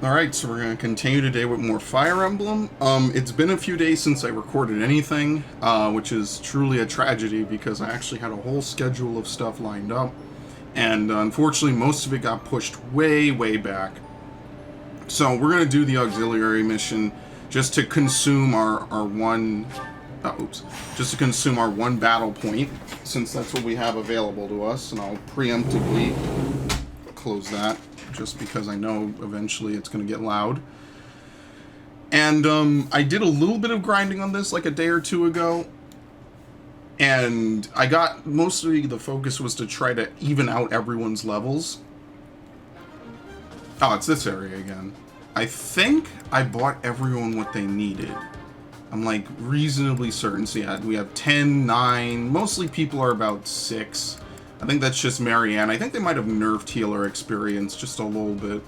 Alright, so we're going to continue today with more Fire Emblem. It's been a few days since I recorded anything, which is truly a tragedy because I actually had a whole schedule of stuff lined up. And unfortunately, most of it got pushed way, way back. So we're going to do the auxiliary mission just to consume our one... just to consume our one battle point, since that's what we have available to us. And I'll preemptively close that, just because I know eventually it's going to get loud. And I did a little bit of grinding on this like a day or two ago, and I got mostly the focus was to try to even out everyone's levels. Oh, it's this area again. I think I bought everyone what they needed. I'm like reasonably certain. So yeah, we have 10, 9, mostly people are about 6. I think that's just Marianne. I think they might have nerfed healer experience just a little bit.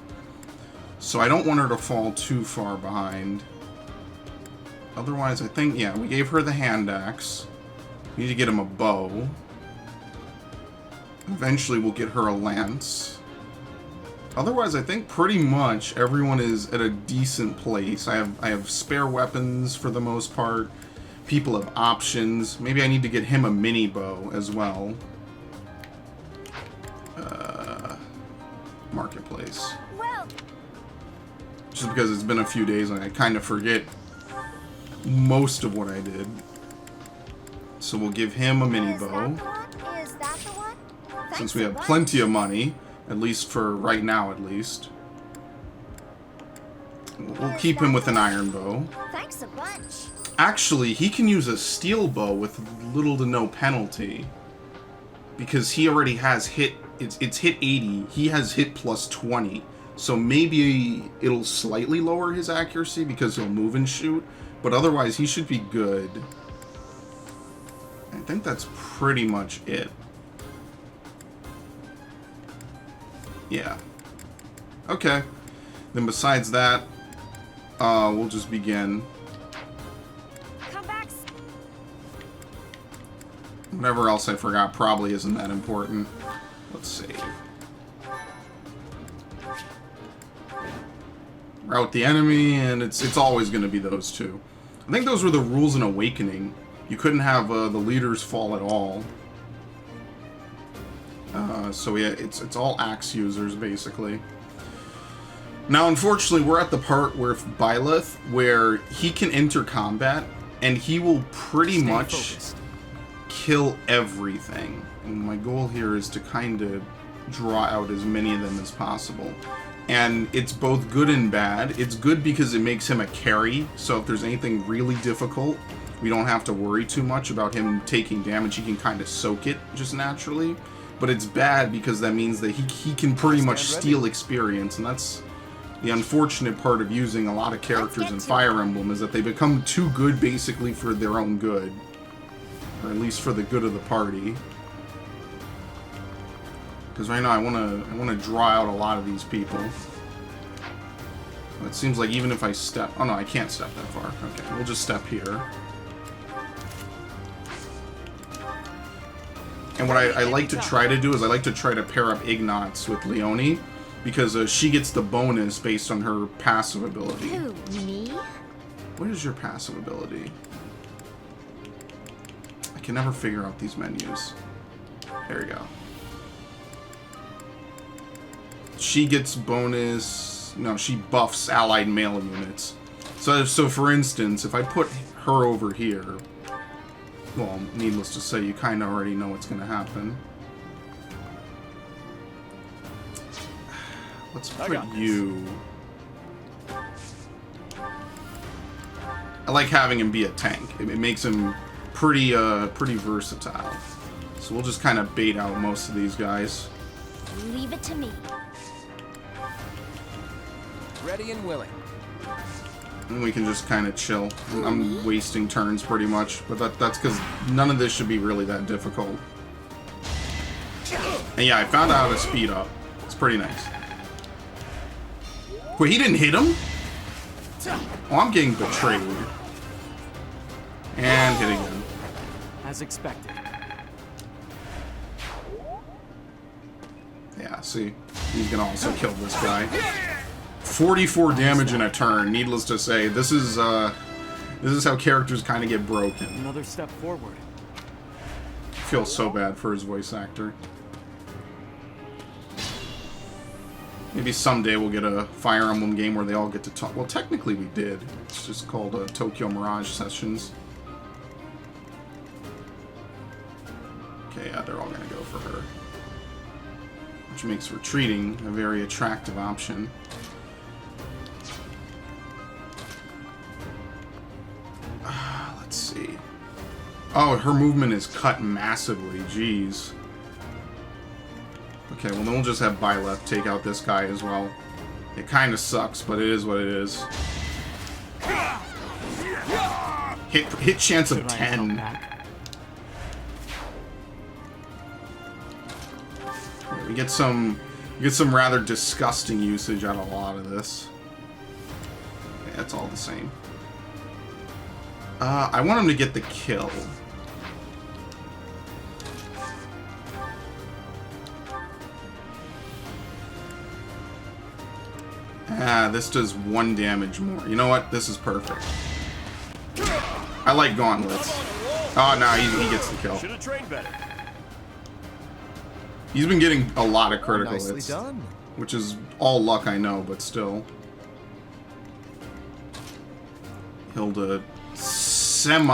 So I don't want her to fall too far behind. Otherwise, I think, yeah, we gave her the hand axe. We need to get him a bow. Eventually, we'll get her a lance. Otherwise, I think pretty much everyone is at a decent place. I have spare weapons for the most part. People have options. Maybe I need to get him a mini bow as well. Marketplace. Well, just because it's been a few days and I kind of forget most of what I did. So we'll give him a mini bow. Is that the one? Since we have plenty of money, at least for right now at least. We'll keep him with an iron bow. Thanks a bunch. Actually, he can use a steel bow with little to no penalty. Because he already has hit, it's hit 80, he has hit plus 20. So maybe it'll slightly lower his accuracy because he'll move and shoot. But otherwise, he should be good. I think that's pretty much it. Yeah. Okay. Then besides that, we'll just begin. Whatever else I forgot probably isn't that important. Let's save. Rout the enemy, and it's always going to be those two. I think those were the rules in Awakening. You couldn't have the leaders fall at all. So yeah, it's all axe users basically. Now, unfortunately, we're at the part where Byleth, where he can enter combat, and he will pretty much kill everything. And my goal here is to kind of draw out as many of them as possible. And it's both good and bad. It's good because it makes him a carry, so if there's anything really difficult, we don't have to worry too much about him taking damage. He can kind of soak it just naturally. But it's bad because that means that he can pretty much steal experience, and that's the unfortunate part of using a lot of characters in Fire Emblem, is that they become too good basically for their own good. Or at least for the good of the party. Because right now I want to draw out a lot of these people. It seems like even if I step... Oh no, I can't step that far. Okay, we'll just step here. And what I like to try to do is I like to try to pair up Ignatz with Leonie. Because she gets the bonus based on her passive ability. Who, me? What is your passive ability? I can never figure out these menus. There we go. She gets bonus... No, she buffs allied male units. So for instance, if I put her over here... Well, needless to say, you kind of already know what's going to happen. Let's put you... I like having him be a tank. It makes him pretty versatile. So we'll just kind of bait out most of these guys. Leave it to me. Ready and willing. And we can just kind of chill. I'm wasting turns pretty much, but that's because none of this should be really that difficult. And yeah, I found out how to speed up. It's pretty nice. Wait, he didn't hit him? Oh, I'm getting betrayed. And hit again. As expected. Yeah, see? He's gonna also kill this guy. 44 damage in a turn. Needless to say, this is how characters kind of get broken. Another step forward. I feel so bad for his voice actor. Maybe someday we'll get a Fire Emblem game where they all get to talk. Well, technically we did. It's just called Tokyo Mirage Sessions. Okay, yeah, they're all gonna go for her. Which makes retreating a very attractive option. Let's see. Oh, her movement is cut massively. Jeez. Okay, well then we'll just have Byleth take out this guy as well. It kind of sucks, but it is what it is. Hit chance of 10. We get some rather disgusting usage out of a lot of this. Okay, that's all the same. I want him to get the kill. This does 1 damage more. You know what? This is perfect. I like gauntlets. Oh, no, he gets the kill. Should have trained better. He's been getting a lot of critical Nicely hits, done. which is all luck, I know, but still. Hilda, semi-useless.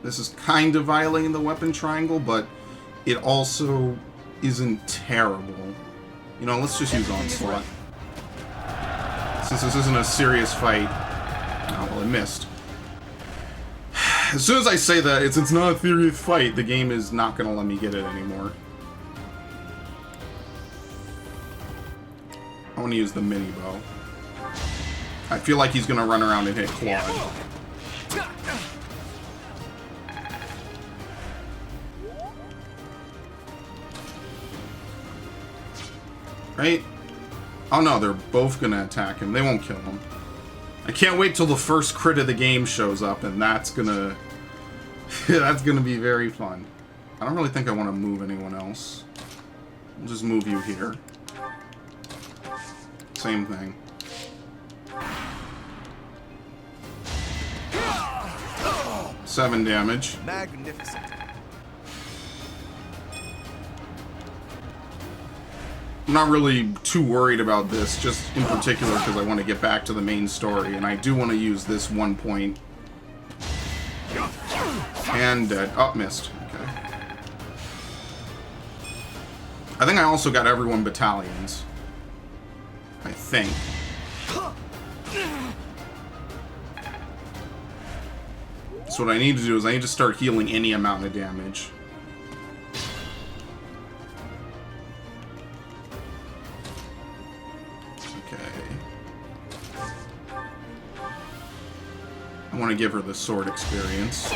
This is kind of violating the weapon triangle, but it also isn't terrible. You know, let's just use Onslaught. Since this isn't a serious fight. Oh, well, it missed. As soon as I say that, it's not a serious fight, the game is not going to let me get it anymore. I want to use the mini bow. I feel like he's going to run around and hit Claude. Right? Oh no, they're both gonna attack him. They won't kill him. I can't wait till the first crit of the game shows up, and that's gonna... that's gonna be very fun. I don't really think I want to move anyone else. I'll just move you here. Same thing. Seven damage. Magnificent. I'm not really too worried about this, just in particular because I want to get back to the main story, and I do want to use this 1 point. And dead. Oh, missed. Okay. I think I also got everyone battalions. I think. So what I need to do is I need to start healing any amount of damage. I want to give her the sword experience.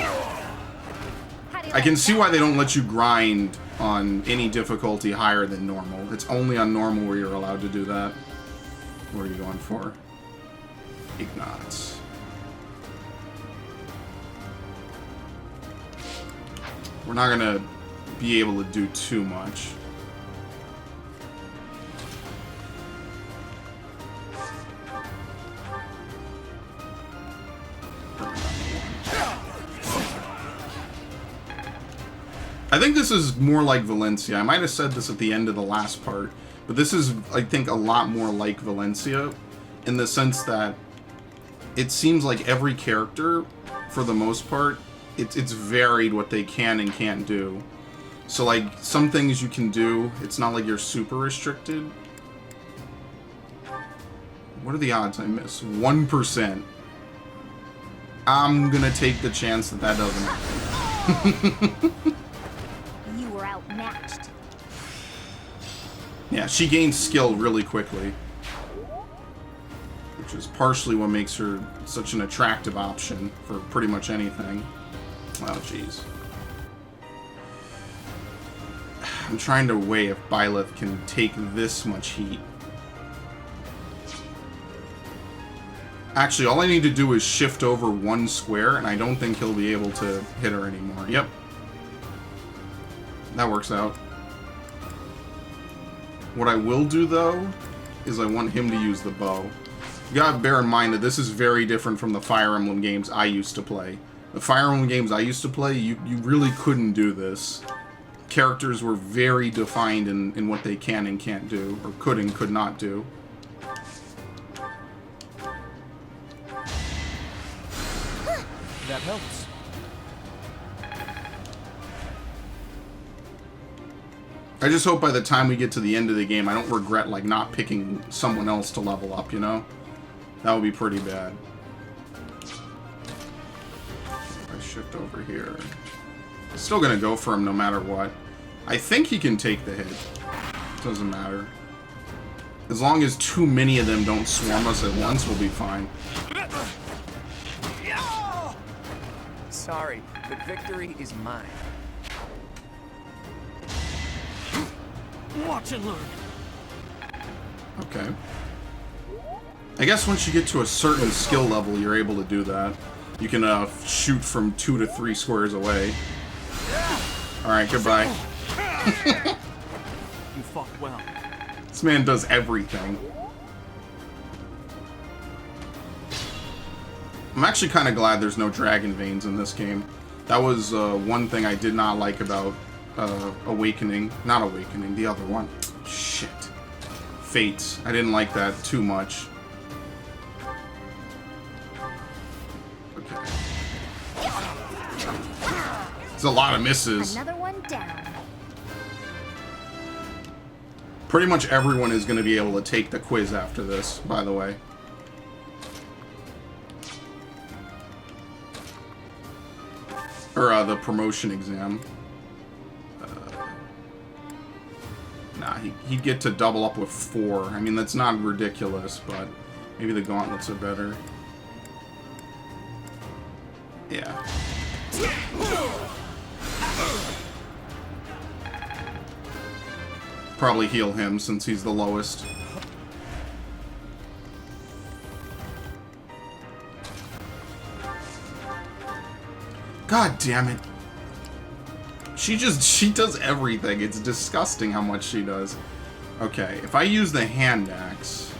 I can see why they don't let you grind on any difficulty higher than normal. It's only on normal where you're allowed to do that. What are you going for? Ignatz. We're not gonna be able to do too much. I think this is more like Valencia. I might have said this at the end of the last part, but this is, I think, a lot more like Valencia in the sense that it seems like every character, for the most part, it's varied what they can and can't do. So, like, some things you can do, it's not like you're super restricted. What are the odds I miss? 1%. I'm gonna take the chance that that doesn't happen. Outmatched. Yeah, she gains skill really quickly, which is partially what makes her such an attractive option for pretty much anything. Oh, jeez. I'm trying to weigh if Byleth can take this much heat. Actually, all I need to do is shift over one square, and I don't think he'll be able to hit her anymore. Yep. That works out. What I will do, though, is I want him to use the bow. You gotta bear in mind that this is very different from the Fire Emblem games I used to play. The Fire Emblem games I used to play, you really couldn't do this. Characters were very defined in what they can and can't do, or could and could not do. That helps. I just hope by the time we get to the end of the game, I don't regret, like, not picking someone else to level up, you know? That would be pretty bad. If I shift over here. Still gonna go for him no matter what. I think he can take the hit. Doesn't matter. As long as too many of them don't swarm us at once, we'll be fine. Sorry, but victory is mine. Watch and learn. Okay. I guess once you get to a certain skill level, you're able to do that. You can shoot from 2 to 3 squares away. Alright, goodbye. You fought well. This man does everything. I'm actually kind of glad there's no dragon veins in this game. That was one thing I did not like about Awakening. Not Awakening, the other one. Shit. Fates. I didn't like that too much. Okay. It's a lot of misses. Another one down. Pretty much everyone is going to be able to take the quiz after this, by the way. Or the promotion exam. Nah, he'd get to double up with 4. I mean, that's not ridiculous, but maybe the gauntlets are better. Yeah. Probably heal him since he's the lowest. God damn it. She does everything. It's disgusting how much she does. Okay, if I use the hand axe...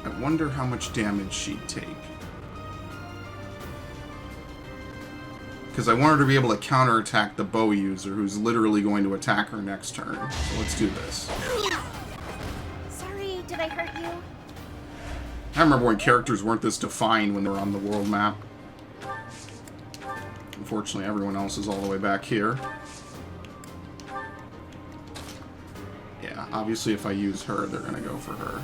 I wonder how much damage she'd take. Because I want her to be able to counterattack the bow user, who's literally going to attack her next turn. So let's do this. Sorry, did I hurt you? I remember when characters weren't this defined when they were on the world map. Unfortunately, everyone else is all the way back here. Yeah, obviously if I use her, they're going to go for her.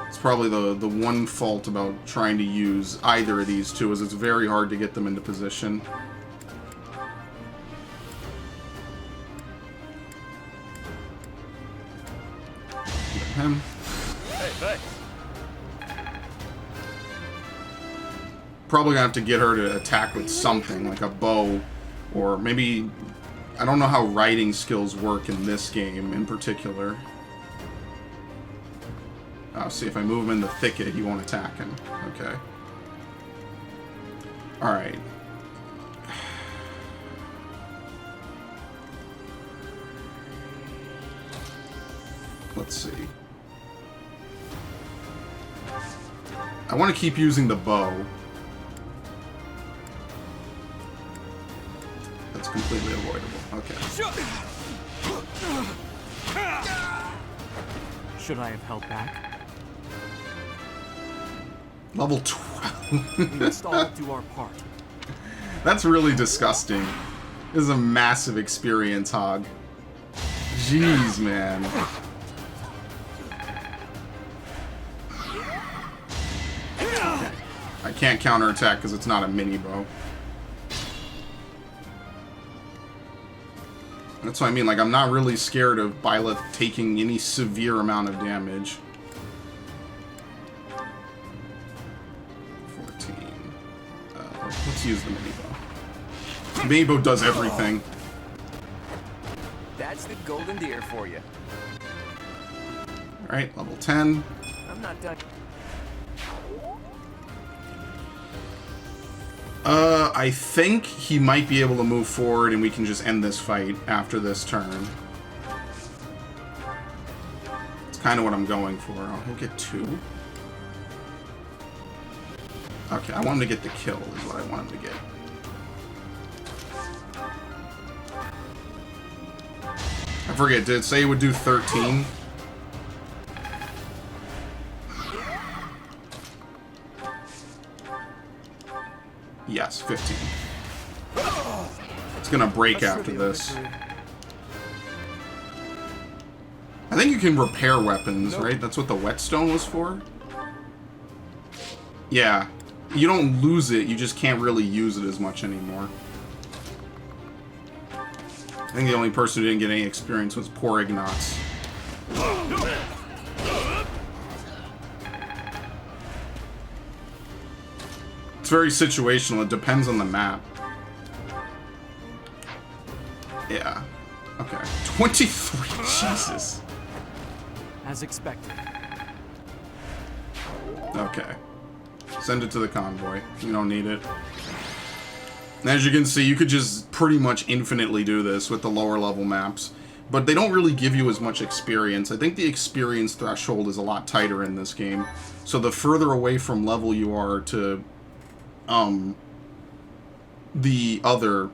It's probably the one fault about trying to use either of these two, is it's very hard to get them into position. Get him. Hey, thanks. Probably gonna have to get her to attack with something, like a bow, or maybe... I don't know how riding skills work in this game in particular. See, if I move him in the thicket, he won't attack him. Okay. Alright. Let's see. I want to keep using the bow. That's completely avoidable. Okay. Should I have held back? Level 12. We must all do our part. That's really disgusting. This is a massive experience hog. Jeez, man. Okay. I can't counterattack because it's not a mini bow. That's what I mean, like, I'm not really scared of Byleth taking any severe amount of damage. 14. Let's use the mini bow. The mini bow does everything. That That's the golden deer for you. Alright, level 10. I'm not done. I think he might be able to move forward and we can just end this fight after this turn. It's kind of what I'm going for. Oh, he'll get 2. Okay, I want him to get the kill is what I want him to get. I forget, did it say it would do 13? Yes, 15. It's gonna break after this. I think you can repair weapons, right? That's what the whetstone was for? Yeah. You don't lose it, you just can't really use it as much anymore. I think the only person who didn't get any experience was poor Ignatz. It's very situational. It depends on the map. Yeah. Okay. 23. Jesus. As expected. Okay. Send it to the convoy. You don't need it. And as you can see, you could just pretty much infinitely do this with the lower level maps. But they don't really give you as much experience. I think the experience threshold is a lot tighter in this game. So the further away from level you are to the other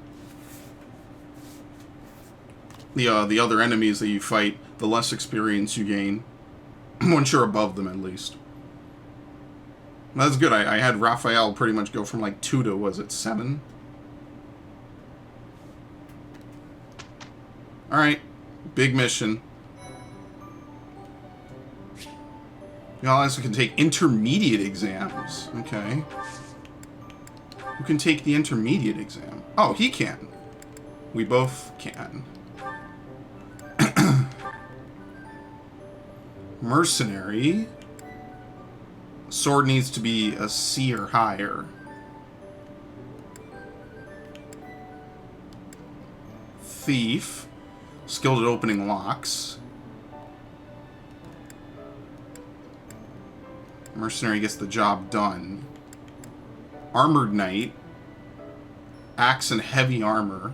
enemies that you fight, the less experience you gain. Once you're above them, at least. That's good. I had Raphael pretty much go from like 2 to, was it 7? Alright. Big mission. You also can take intermediate exams. Okay. Who can take the intermediate exam? Oh, he can. We both can. Mercenary. Sword needs to be a C or higher. Thief. Skilled at opening locks. Mercenary gets the job done. Armored Knight. Axe and heavy armor.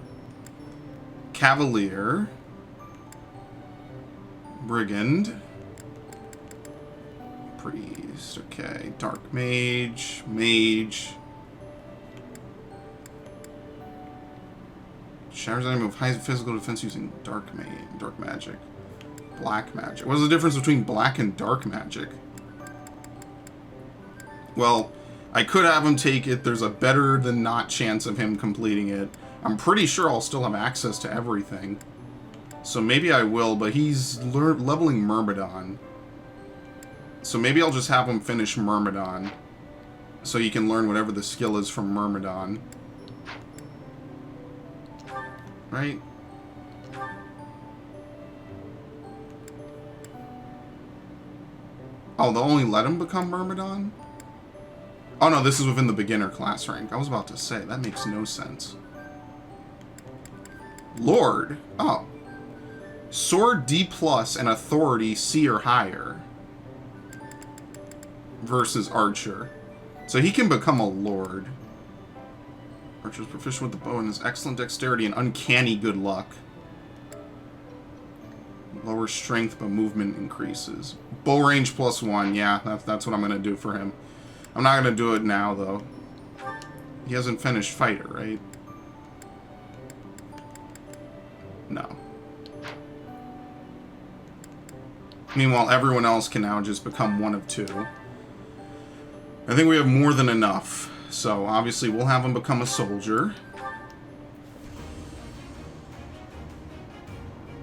Cavalier. Brigand. Priest. Okay. Dark Mage. Mage. Shatters enemy with high physical defense using dark magic. Black magic. What is the difference between black and dark magic? Well, I could have him take it. There's a better than not chance of him completing it. I'm pretty sure I'll still have access to everything. So maybe I will, but he's leveling Myrmidon. So maybe I'll just have him finish Myrmidon. So you can learn whatever the skill is from Myrmidon. Right? Oh, they'll only let him become Myrmidon? Oh no, this is within the beginner class rank. I was about to say, that makes no sense. Lord. Oh. Sword D+ and authority C or higher. Versus Archer. So he can become a Lord. Archer's proficient with the bow and has excellent dexterity and uncanny good luck. Lower strength, but movement increases. Bow range +1. Yeah, that's what I'm going to do for him. I'm not going to do it now, though. He hasn't finished fighter, right? No. Meanwhile, everyone else can now just become one of 2. I think we have more than enough. So, obviously, we'll have him become a soldier.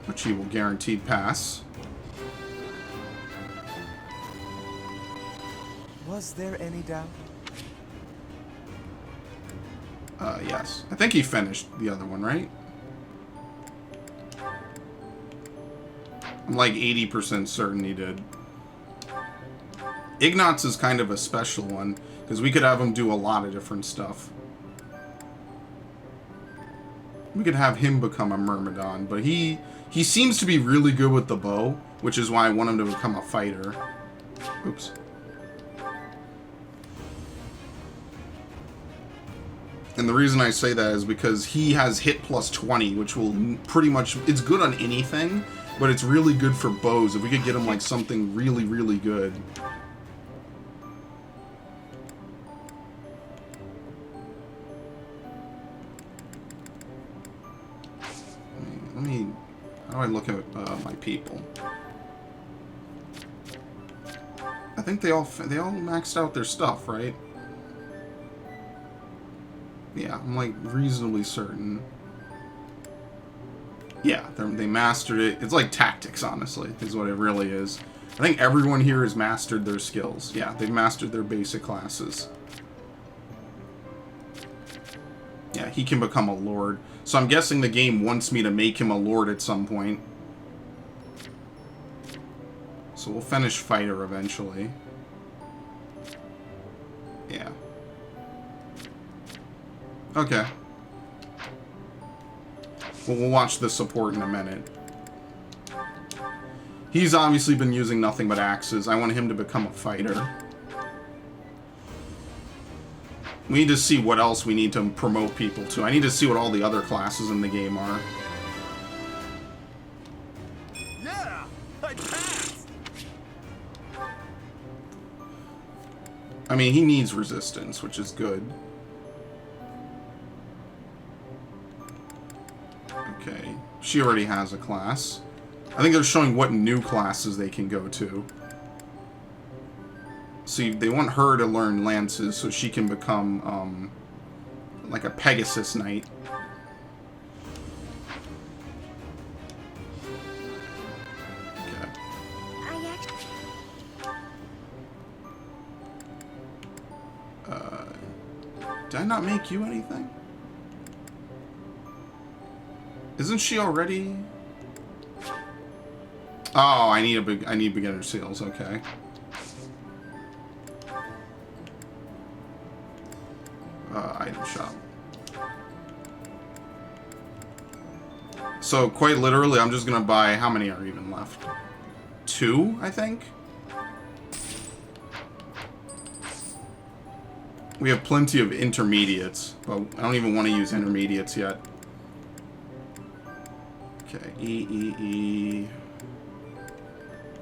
Which he will guaranteed pass. Was there any doubt? Yes. I think he finished the other one, right? I'm like 80% certain he did. Ignatz is kind of a special one, because we could have him do a lot of different stuff. We could have him become a Myrmidon, but he seems to be really good with the bow, which is why I want him to become a fighter. Oops. And the reason I say that is because he has hit plus 20, which will pretty much... It's good on anything, but it's really good for bows. If we could get him, like, something really, really good. Let me... How do I look at my people? I think they all maxed out their stuff, right? Yeah, I'm like reasonably certain. Yeah, they mastered it. It's like tactics, honestly, is what it really is. I think everyone here has mastered their skills. Yeah, they've mastered their basic classes. Yeah, he can become a lord. So I'm guessing the game wants me to make him a lord at some point. So we'll finish fighter eventually. Yeah. Okay. Well, we'll watch the support in a minute. He's obviously been using nothing but axes. I want him to become a fighter. We need to see what else we need to promote people to. I need to see what all the other classes in the game are. Yeah, I passed. I mean, he needs resistance, which is good. Okay, she already has a class. I think they're showing what new classes they can go to. See, they want her to learn lances so she can become, like a Pegasus Knight. Okay. Did I not make you anything? Isn't she already? Oh, I need beginner seals. Okay. Item shop. So quite literally, I'm just gonna buy. How many are even left? 2, I think. We have plenty of intermediates, but I don't even want to use intermediates yet. Okay, E.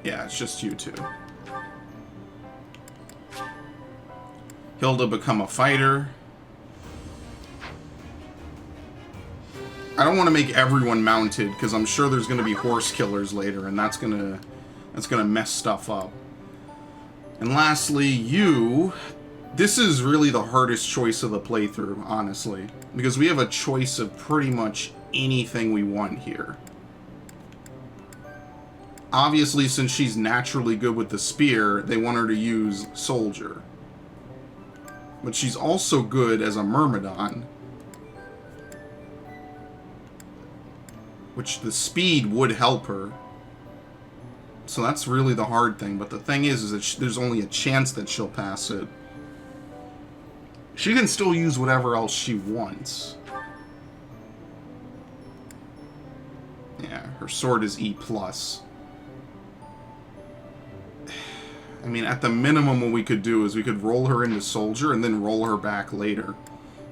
Yeah, it's just you two. Hilda become a fighter. I don't want to make everyone mounted because I'm sure there's going to be horse killers later, and that's gonna mess stuff up. And lastly, you. This is really the hardest choice of the playthrough, honestly, because we have a choice of pretty much anything we want here. Obviously, since she's naturally good with the spear, they want her to use soldier. But she's also good as a Myrmidon, which the speed would help her. So that's really the hard thing. But the thing is that there's only a chance that she'll pass it. She can still use whatever else she wants. Yeah, her sword is E+. I mean, at the minimum, what we could do is we could roll her into soldier and then roll her back later,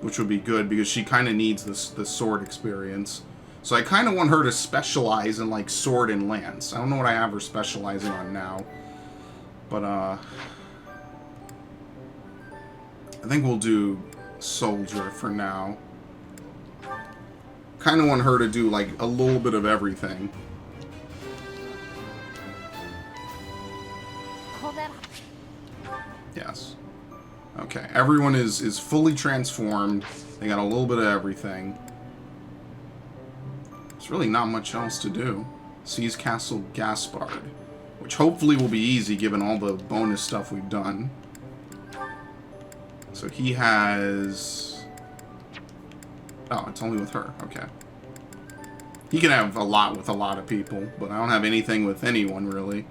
which would be good because she kind of needs this sword experience. So I kind of want her to specialize in, like, sword and lance. I don't know what I have her specializing on now, but I think we'll do soldier for now. Kind of want her to do, like, a little bit of everything. Hold that. Yes. Okay, everyone is fully transformed. They got a little bit of everything. There's really not much else to do. Seize Castle Gaspard, which hopefully will be easy given all the bonus stuff we've done. So he has... Oh, it's only with her. Okay. He can have a lot with a lot of people, but I don't have anything with anyone, really.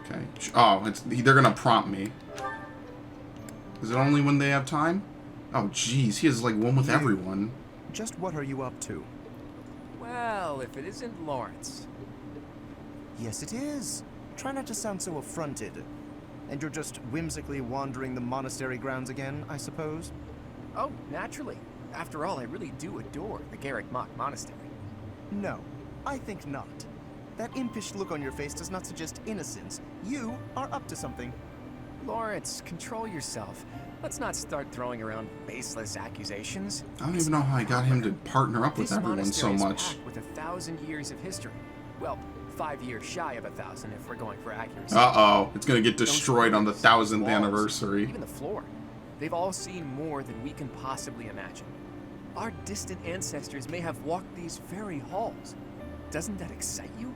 Okay. Oh, they're gonna prompt me. Is it only when they have time? Oh, jeez. He has, like, one with everyone. Just what are you up to? Well, if it isn't Lawrence. Yes, it is. Try not to sound so affronted. And you're just whimsically wandering the monastery grounds again, I suppose? Oh, naturally. After all, I really do adore the Garrick Mock Monastery. No, I think not. That impish look on your face does not suggest innocence. You are up to something. Lawrence, control yourself. Let's not start throwing around baseless accusations. I don't even know how I got him to partner up with This everyone so monastery is much. packed with 1,000 years of history. Well, 5 years shy of 1,000 if we're going for accuracy. Uh-oh. It's gonna get Those destroyed on the rooms, 1000th walls, anniversary. Even the floor. They've all seen more than we can possibly imagine. Our distant ancestors may have walked these very halls. Doesn't that excite you?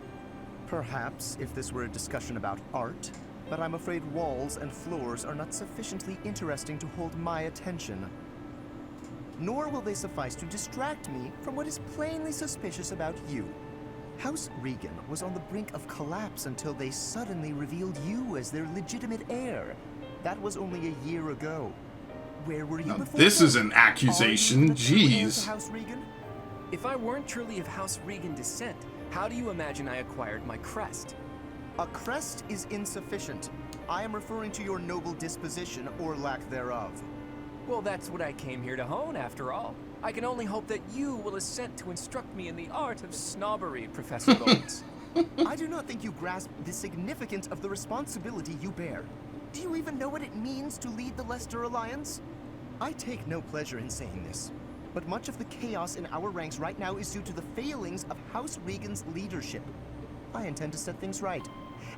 Perhaps if this were a discussion about art, but I'm afraid walls and floors are not sufficiently interesting to hold my attention. Nor will they suffice to distract me from what is plainly suspicious about you. House Regan was on the brink of collapse until they suddenly revealed you as their legitimate heir. That was only a year ago. Where were you Now, before? this that? is an Are accusation. you the true heir to Jeez. House Regan? If I weren't truly of House Regan descent, how do you imagine I acquired my crest? A crest is insufficient. I am referring to your noble disposition or lack thereof. Well, that's what I came here to hone, after all. I can only hope that you will assent to instruct me in the art of snobbery, Professor Lawrence. I do not think you grasp the significance of the responsibility you bear. Do you even know what it means to lead the Leicester Alliance? I take no pleasure in saying this, but much of the chaos in our ranks right now is due to the failings of House Regan's leadership. I intend to set things right,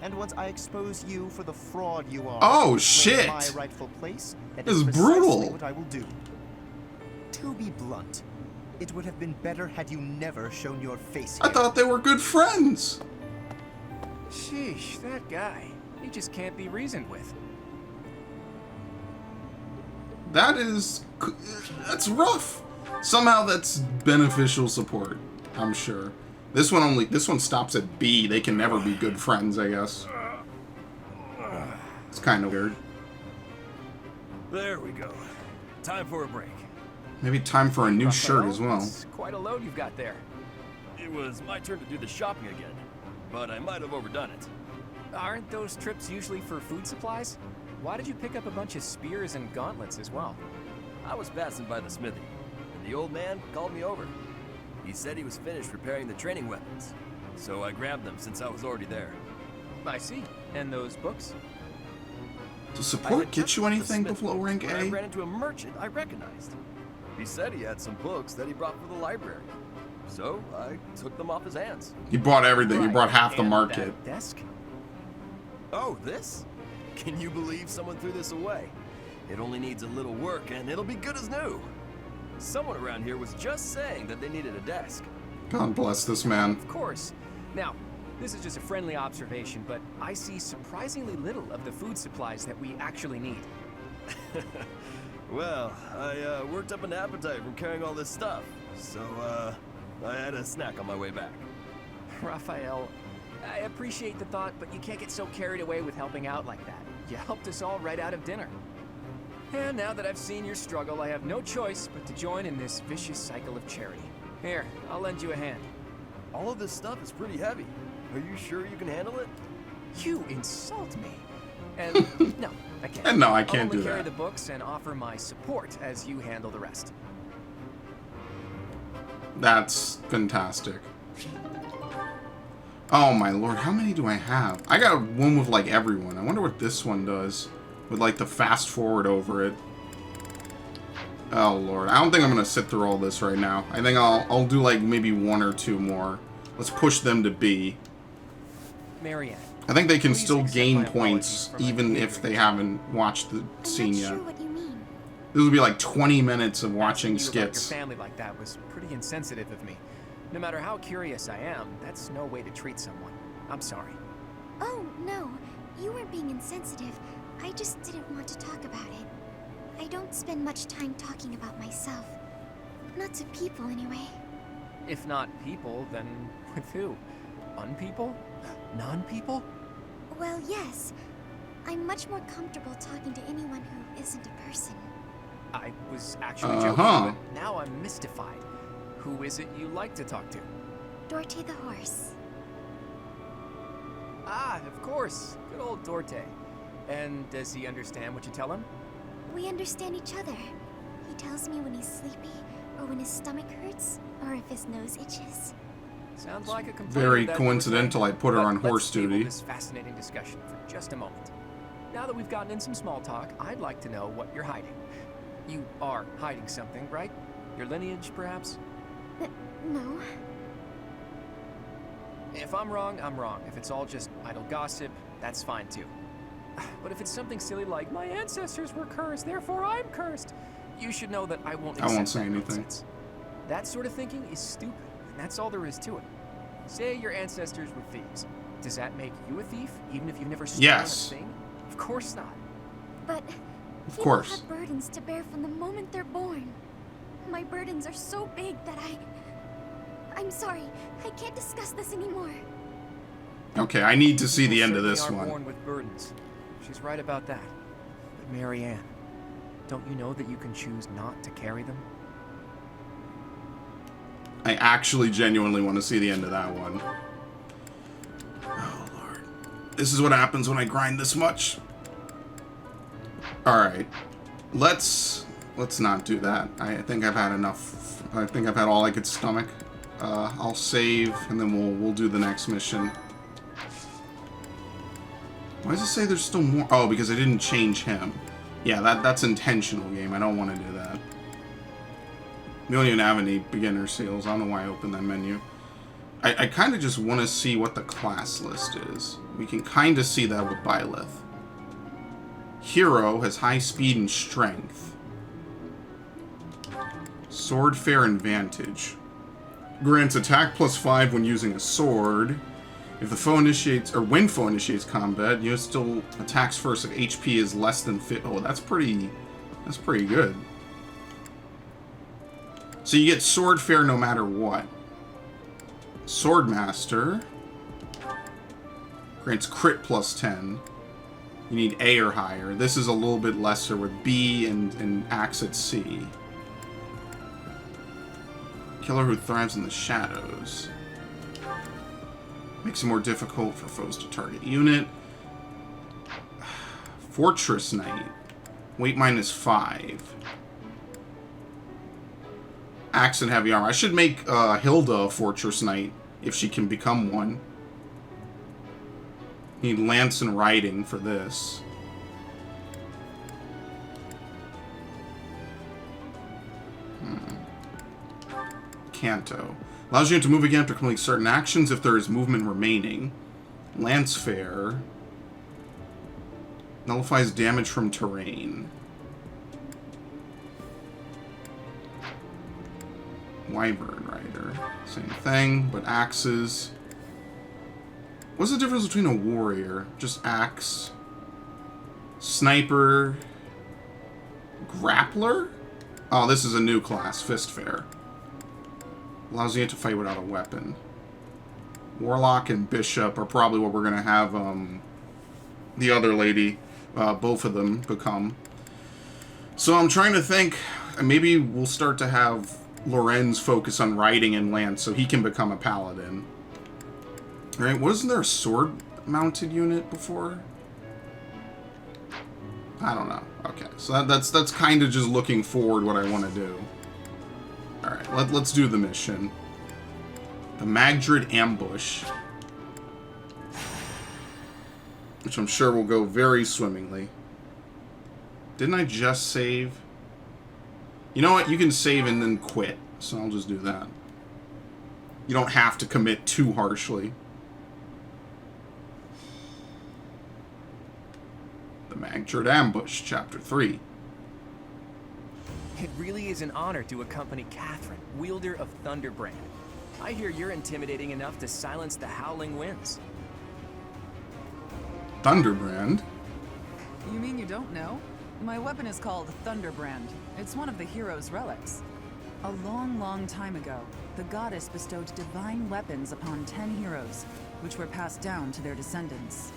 and once I expose you for the fraud you are, Oh, claim shit. my rightful place, that This is is precisely brutal. what I will do. To be blunt, it would have been better had you never shown your face here. I thought they were good friends. Sheesh, that guy. He just can't be reasoned with. That's rough. Somehow that's beneficial support, I'm sure. This one stops at B. They can never be good friends, I guess. It's kind of weird. There we go. Time for a break. Maybe time for a new shirt Raphael, as well. that's quite a load you've got there. It was my turn to do the shopping again, but I might have overdone it. Aren't those trips usually for food supplies? Why did you pick up a bunch of spears and gauntlets as well? I was passing by the smithy, and the old man called me over. He said he was finished repairing the training weapons, so I grabbed them since I was already there. I see. And those books? Does I support had get just you left the anything smithy below rank when I A? ran into a merchant I recognized. He said he had some books that he brought for the library, so I took them off his hands. You bought everything. You Right, brought half the and market. that desk? Oh, this? Can you believe someone threw this away? It only needs a little work and it'll be good as new. Someone around here was just saying that they needed a desk. God bless this man. Of course. Now, this is just a friendly observation, but I see surprisingly little of the food supplies that we actually need. Well, I worked up an appetite from carrying all this stuff, so I had a snack on my way back. Raphael, I appreciate the thought, but you can't get so carried away with helping out like that. You helped us all right out of dinner. And now that I've seen your struggle, I have no choice but to join in this vicious cycle of charity. Here, I'll lend you a hand. All of this stuff is pretty heavy. Are you sure you can handle it? You insult me. And no, I can't. And no, I I'll can't only do carry that. the books and offer my support as you handle the rest. That's fantastic. Oh my lord, how many do I have? I got one with like everyone. I wonder what this one does. With like the fast forward over it. Oh lord, I don't think I'm gonna sit through all this right now. I think I'll do like maybe one or two more. Let's push them to B. Marianne. I think they can Please still accept gain my points apologies for my even behavior. if they haven't watched the I'm scene not yet. sure what you mean. This will be like 20 minutes of watching Asking you about skits. your family like that was pretty insensitive of me. No matter how curious I am, that's no way to treat someone. I'm sorry. Oh, no. You weren't being insensitive. I just didn't want to talk about it. I don't spend much time talking about myself. Not to people, anyway. If not people, then with who? Unpeople? Non-people? Well, yes. I'm much more comfortable talking to anyone who isn't a person. I was actually joking, but now I'm mystified. Who is it you like to talk to? Dorte the horse. Ah, of course. Good old Dorte. And does he understand what you tell him? We understand each other. He tells me when he's sleepy, or when his stomach hurts, or if his nose itches. Sounds like a complaint. Very coincidental I put her on horse duty. This fascinating discussion for just a moment. Now that we've gotten in some small talk, I'd like to know what you're hiding. You are hiding something, right? Your lineage, perhaps? No. If I'm wrong, I'm wrong. If it's all just idle gossip, that's fine too. But if it's something silly like, my ancestors were cursed, therefore I'm cursed, you should know that I won't say anything. Nonsense. That sort of thinking is stupid, and that's all there is to it. Say your ancestors were thieves. Does that make you a thief, even if you've never stolen a thing? Of course not. But of course. People have burdens to bear from the moment they're born. My burdens are so big that I'm sorry. I can't discuss this anymore. Okay, I need to see the end of this are one. Born with burdens. She's right about that. But Marianne, don't you know that you can choose not to carry them? I actually genuinely want to see the end of that one. Oh, Lord. This is what happens when I grind this much. Alright. Let's not do that. I think I've had enough. I think I've had all I could stomach. I'll save, and then we'll do the next mission. Why does it say there's still more? Oh, because I didn't change him. Yeah, that's intentional, game. I don't want to do that. We don't even have any beginner seals. I don't know why I opened that menu. I kind of just want to see what the class list is. We can kind of see that with Byleth. Hero has high speed and strength. Sword fair and vantage. Grants attack +5 when using a sword. If the foe initiates, or when foe initiates combat, you still attacks first if HP is less than 50. Oh, that's pretty good. So you get sword fair no matter what. Swordmaster grants crit +10. You need A or higher. This is a little bit lesser with B and axe at C. Killer who thrives in the shadows. Makes it more difficult for foes to target unit. Fortress Knight. Weight -5. Axe and heavy armor. I should make Hilda a Fortress Knight if she can become one. Need lance and riding for this. Canto. Allows you to move again after completing certain actions if there is movement remaining. Lance Fair. Nullifies damage from terrain. Wyvern Rider. Same thing, but axes. What's the difference between a warrior? Just axe. Sniper. Grappler? Oh, this is a new class. Fist Fair. Allows you to fight without a weapon. Warlock and Bishop are probably what we're going to have the other lady, both of them, become. So I'm trying to think, maybe we'll start to have Lorenz focus on riding and lance so he can become a paladin. Right? Wasn't there a sword-mounted unit before? I don't know. Okay, so that's kind of just looking forward what I want to do. Alright, let's do the mission. The Magdred Ambush. Which I'm sure will go very swimmingly. Didn't I just save? You know what? You can save and then quit. So I'll just do that. You don't have to commit too harshly. The Magdred Ambush, Chapter 3. It really is an honor to accompany Catherine, wielder of Thunderbrand. I hear you're intimidating enough to silence the howling winds. Thunderbrand? You mean you don't know? My weapon is called Thunderbrand. It's one of the hero's relics. A long, long time ago, the goddess bestowed divine weapons upon 10 heroes, which were passed down to their descendants.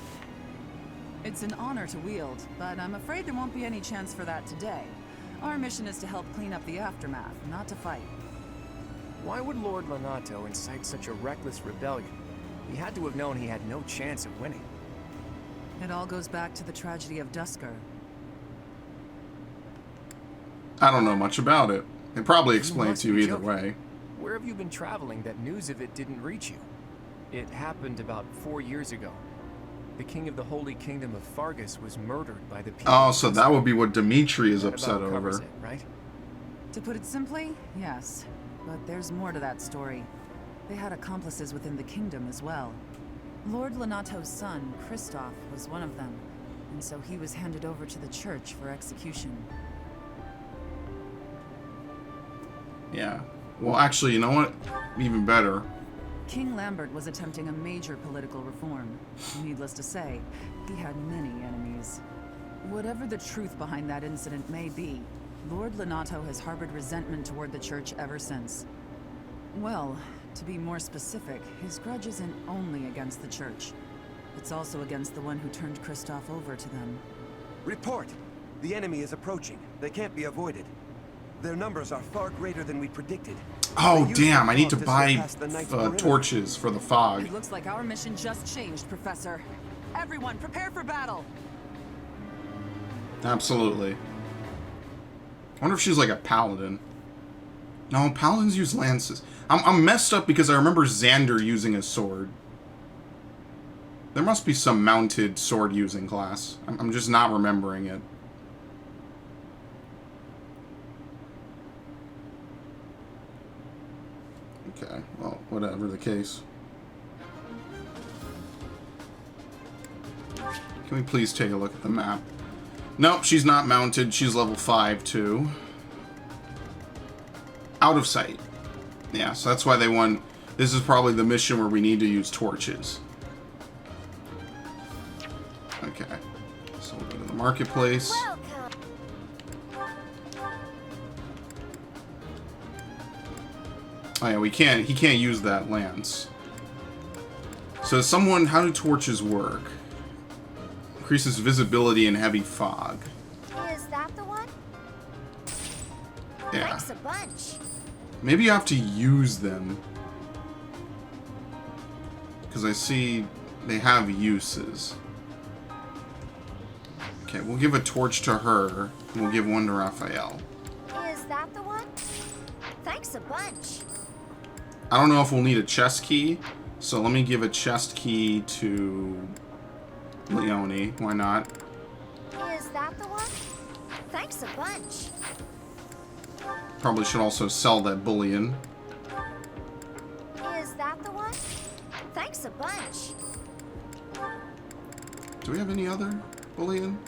It's an honor to wield, but I'm afraid there won't be any chance for that today. Our mission is to help clean up the aftermath, not to fight. Why would Lord Lonato incite such a reckless rebellion? He had to have known he had no chance of winning. It all goes back to the tragedy of Dusker. I don't know much about it. It probably You explains must to you be either joking. way. Where have you been traveling that news of it didn't reach you? It happened about 4 years ago. The king of the Holy Kingdom of Fargus was murdered by the people. Oh, so that would be what Dimitri is That upset about covers over. it, right? To put it simply, yes. But there's more to that story. They had accomplices within the kingdom as well. Lord Lonato's son, Kristoff, was one of them, and so he was handed over to the church for execution. Yeah. Well, actually, you know what? Even better. King Lambert was attempting a major political reform. Needless to say, he had many enemies. Whatever the truth behind that incident may be, Lord Lonato has harbored resentment toward the church ever since. Well, to be more specific, his grudge isn't only against the church. It's also against the one who turned Kristoff over to them. Report! The enemy is approaching. They can't be avoided. Their numbers are far greater than we predicted. Oh, They used damn. the I need to fog buy surpass the Knight's perimeter. torches for the fog. It looks like our mission just changed, Professor. Everyone, prepare for battle! Absolutely. I wonder if she's like a paladin. No, paladins use lances. I'm messed up because I remember Xander using a sword. There must be some mounted sword using class. I'm just not remembering it. Okay, well, whatever the case. Can we please take a look at the map? Nope, she's not mounted. She's level 5 too. Out of sight. Yeah, so that's why they won. This is probably the mission where we need to use torches. Okay. So we'll go to the marketplace. Welcome. Oh yeah, he can't use that lance. So how do torches work? Increases visibility in heavy fog. Is that the one? Yeah. Thanks a bunch. Maybe you have to use them. Because I see they have uses. Okay, we'll give a torch to her, and we'll give one to Raphael. Is that the one? Thanks a bunch. I don't know if we'll need a chest key, so let me give a chest key to Leonie. Why not? Is that the one? Thanks a bunch. Probably should also sell that bullion. Is that the one? Thanks a bunch. Do we have any other bullion?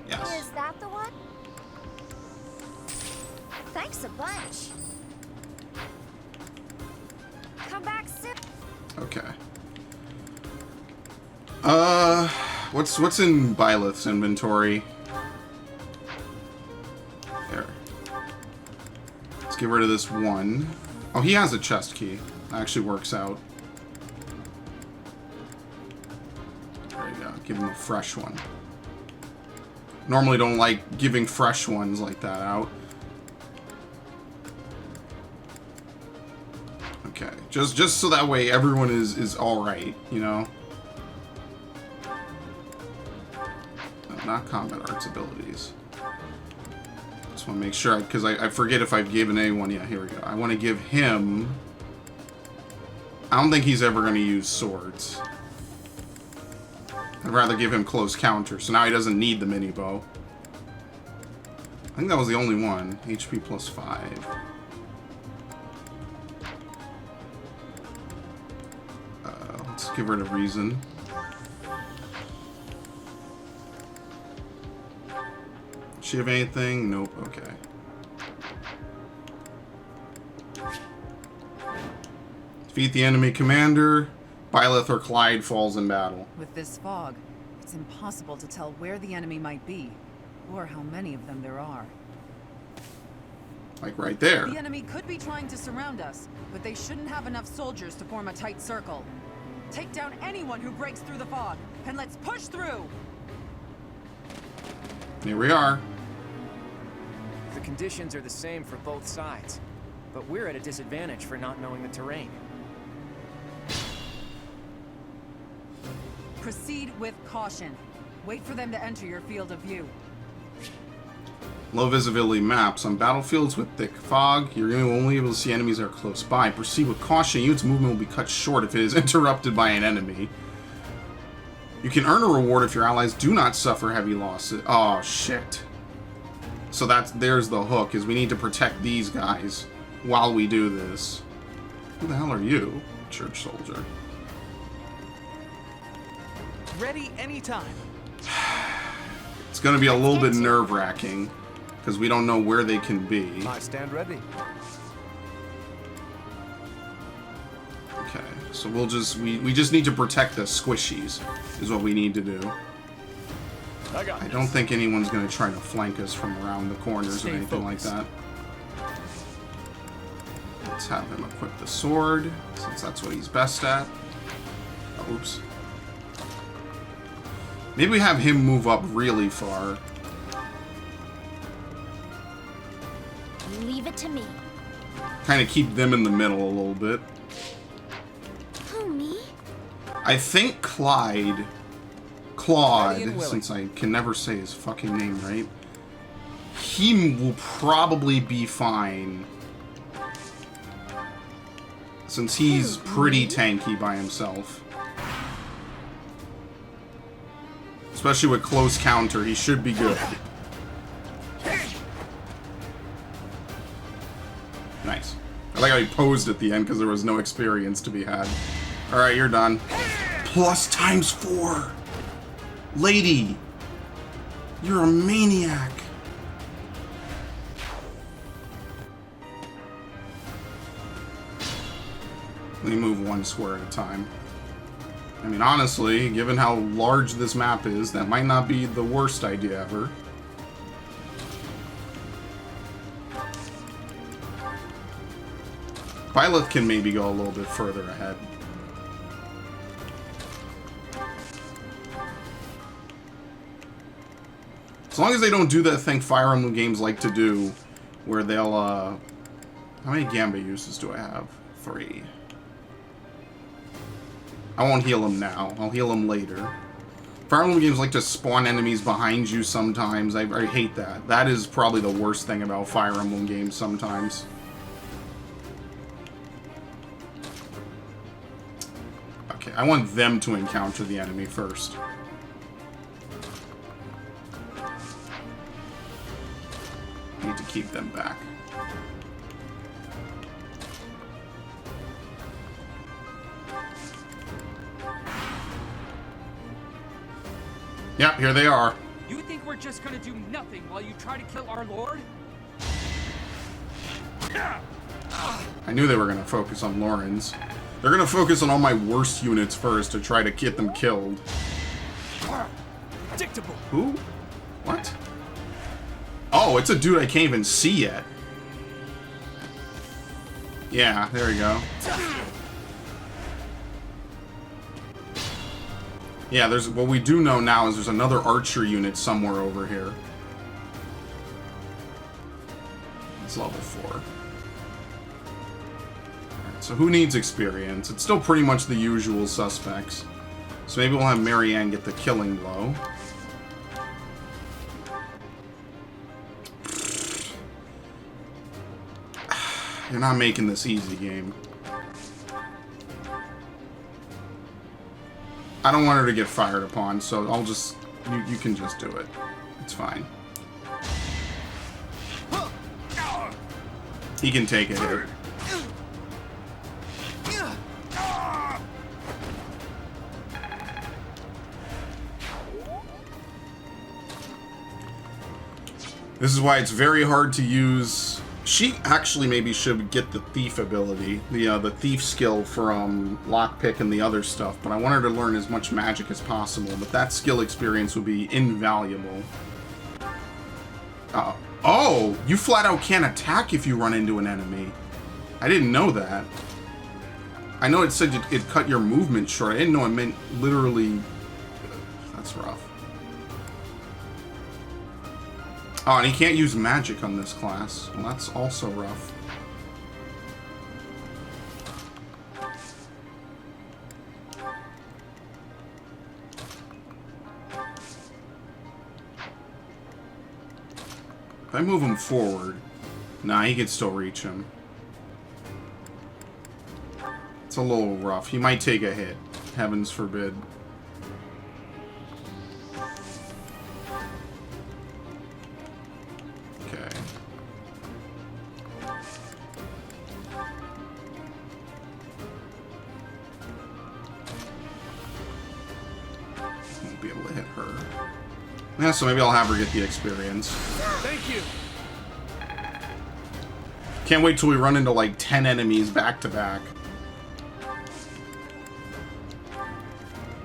Yes. Is that the one? Thanks a bunch. Come back soon. Okay. What's in Byleth's inventory? There. Let's get rid of this one. Oh, he has a chest key. That actually works out. There you go. Give him a fresh one. Normally don't like giving fresh ones like that out. Okay. Just so that way everyone is alright, you know? No, not combat arts abilities. Just want to make sure, because I forget if I've given anyone. Yeah, here we go. I want to give him... I don't think he's ever going to use swords. I'd rather give him close counter, so now he doesn't need the mini bow. I think that was the only one. HP plus 5. Let's give her the reason. Does she have anything? Nope. Okay. Defeat the enemy commander. Byleth or Clyde falls in battle. With this fog, it's impossible to tell where the enemy might be, or how many of them there are. Like right there. The enemy could be trying to surround us, but they shouldn't have enough soldiers to form a tight circle. Take down anyone who breaks through the fog, and let's push through! Here we are. The conditions are the same for both sides, but we're at a disadvantage for not knowing the terrain. Proceed with caution. Wait for them to enter your field of view. Low visibility maps. On battlefields with thick fog, you're only able to see enemies that are close by. Proceed with caution. Unit's movement will be cut short if it is interrupted by an enemy. You can earn a reward if your allies do not suffer heavy losses. Oh, shit. So there's the hook, is we need to protect these guys while we do this. Who the hell are you, church soldier? Ready anytime. It's going to be a little bit nerve-wracking, because we don't know where they can be. I stand ready. Okay, so we'll just... We just need to protect the squishies, is what we need to do. I don't think anyone's going to try to flank us from around the corners or anything like that. Let's have him equip the sword, since that's what he's best at. Oh, oops. Maybe we have him move up really far. Leave it to me. Kind of keep them in the middle a little bit. Who, me? I think Claude, since I can never say his fucking name right, he will probably be fine. Since he's pretty tanky by himself. Especially with close counter, he should be good. Nice. I like how he posed at the end because there was no experience to be had. Alright, you're done. Plus ×4! Lady! You're a maniac! Let me move one square at a time. I mean, honestly, given how large this map is, that might not be the worst idea ever. Byleth can maybe go a little bit further ahead. As long as they don't do that thing Fire Emblem games like to do, where they'll, how many Gambit uses do I have? 3. I won't heal him now. I'll heal him later. Fire Emblem games like to spawn enemies behind you sometimes. I hate that. That is probably the worst thing about Fire Emblem games sometimes. Okay, I want them to encounter the enemy first. Need to keep them back. Yep, here they are. You think we're just gonna do nothing while you try to kill our lord? I knew they were going to focus on Lawrence. They're going to focus on all my worst units first to try to get them killed. Predictable. Who? What? Oh, it's a dude I can't even see yet. Yeah, there we go. Yeah, there's what we do know now is there's another archer unit somewhere over here. It's level 4. Alright, so who needs experience? It's still pretty much the usual suspects. So maybe we'll have Marianne get the killing blow. You're not making this easy, game. I don't want her to get fired upon, so I'll just... You can just do it. It's fine. He can take a hit. This is why it's very hard to use... She actually maybe should get the thief ability, the thief skill from lockpick and the other stuff, but I want her to learn as much magic as possible, but that skill experience would be invaluable. Oh, you flat out can't attack if you run into an enemy. I didn't know that. I know it said it cut your movement short. I didn't know it meant literally... That's rough. Oh, and he can't use magic on this class. Well, that's also rough. If I move him forward... Nah, he could still reach him. It's a little rough. He might take a hit. Heavens forbid. Okay. Won't be able to hit her. Yeah, so maybe I'll have her get the experience. Thank you. Can't wait till we run into like 10 enemies back to back.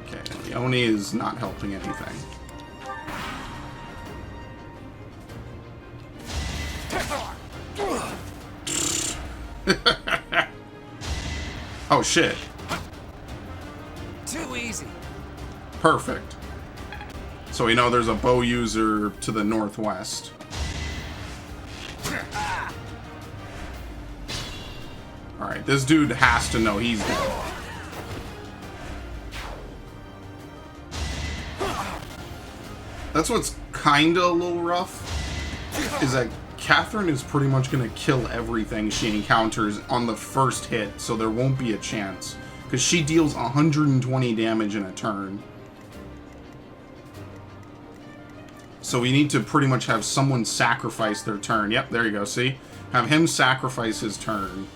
Okay, Leone is not helping anything. Oh shit. Too easy. Perfect. So we know there's a bow user to the northwest. Alright, this dude has to know he's dead. That's what's kinda a little rough, is that Catherine is pretty much gonna kill everything she encounters on the first hit, so there won't be a chance. Because she deals 120 damage in a turn. So we need to pretty much have someone sacrifice their turn. Yep, there you go, see? Have him sacrifice his turn.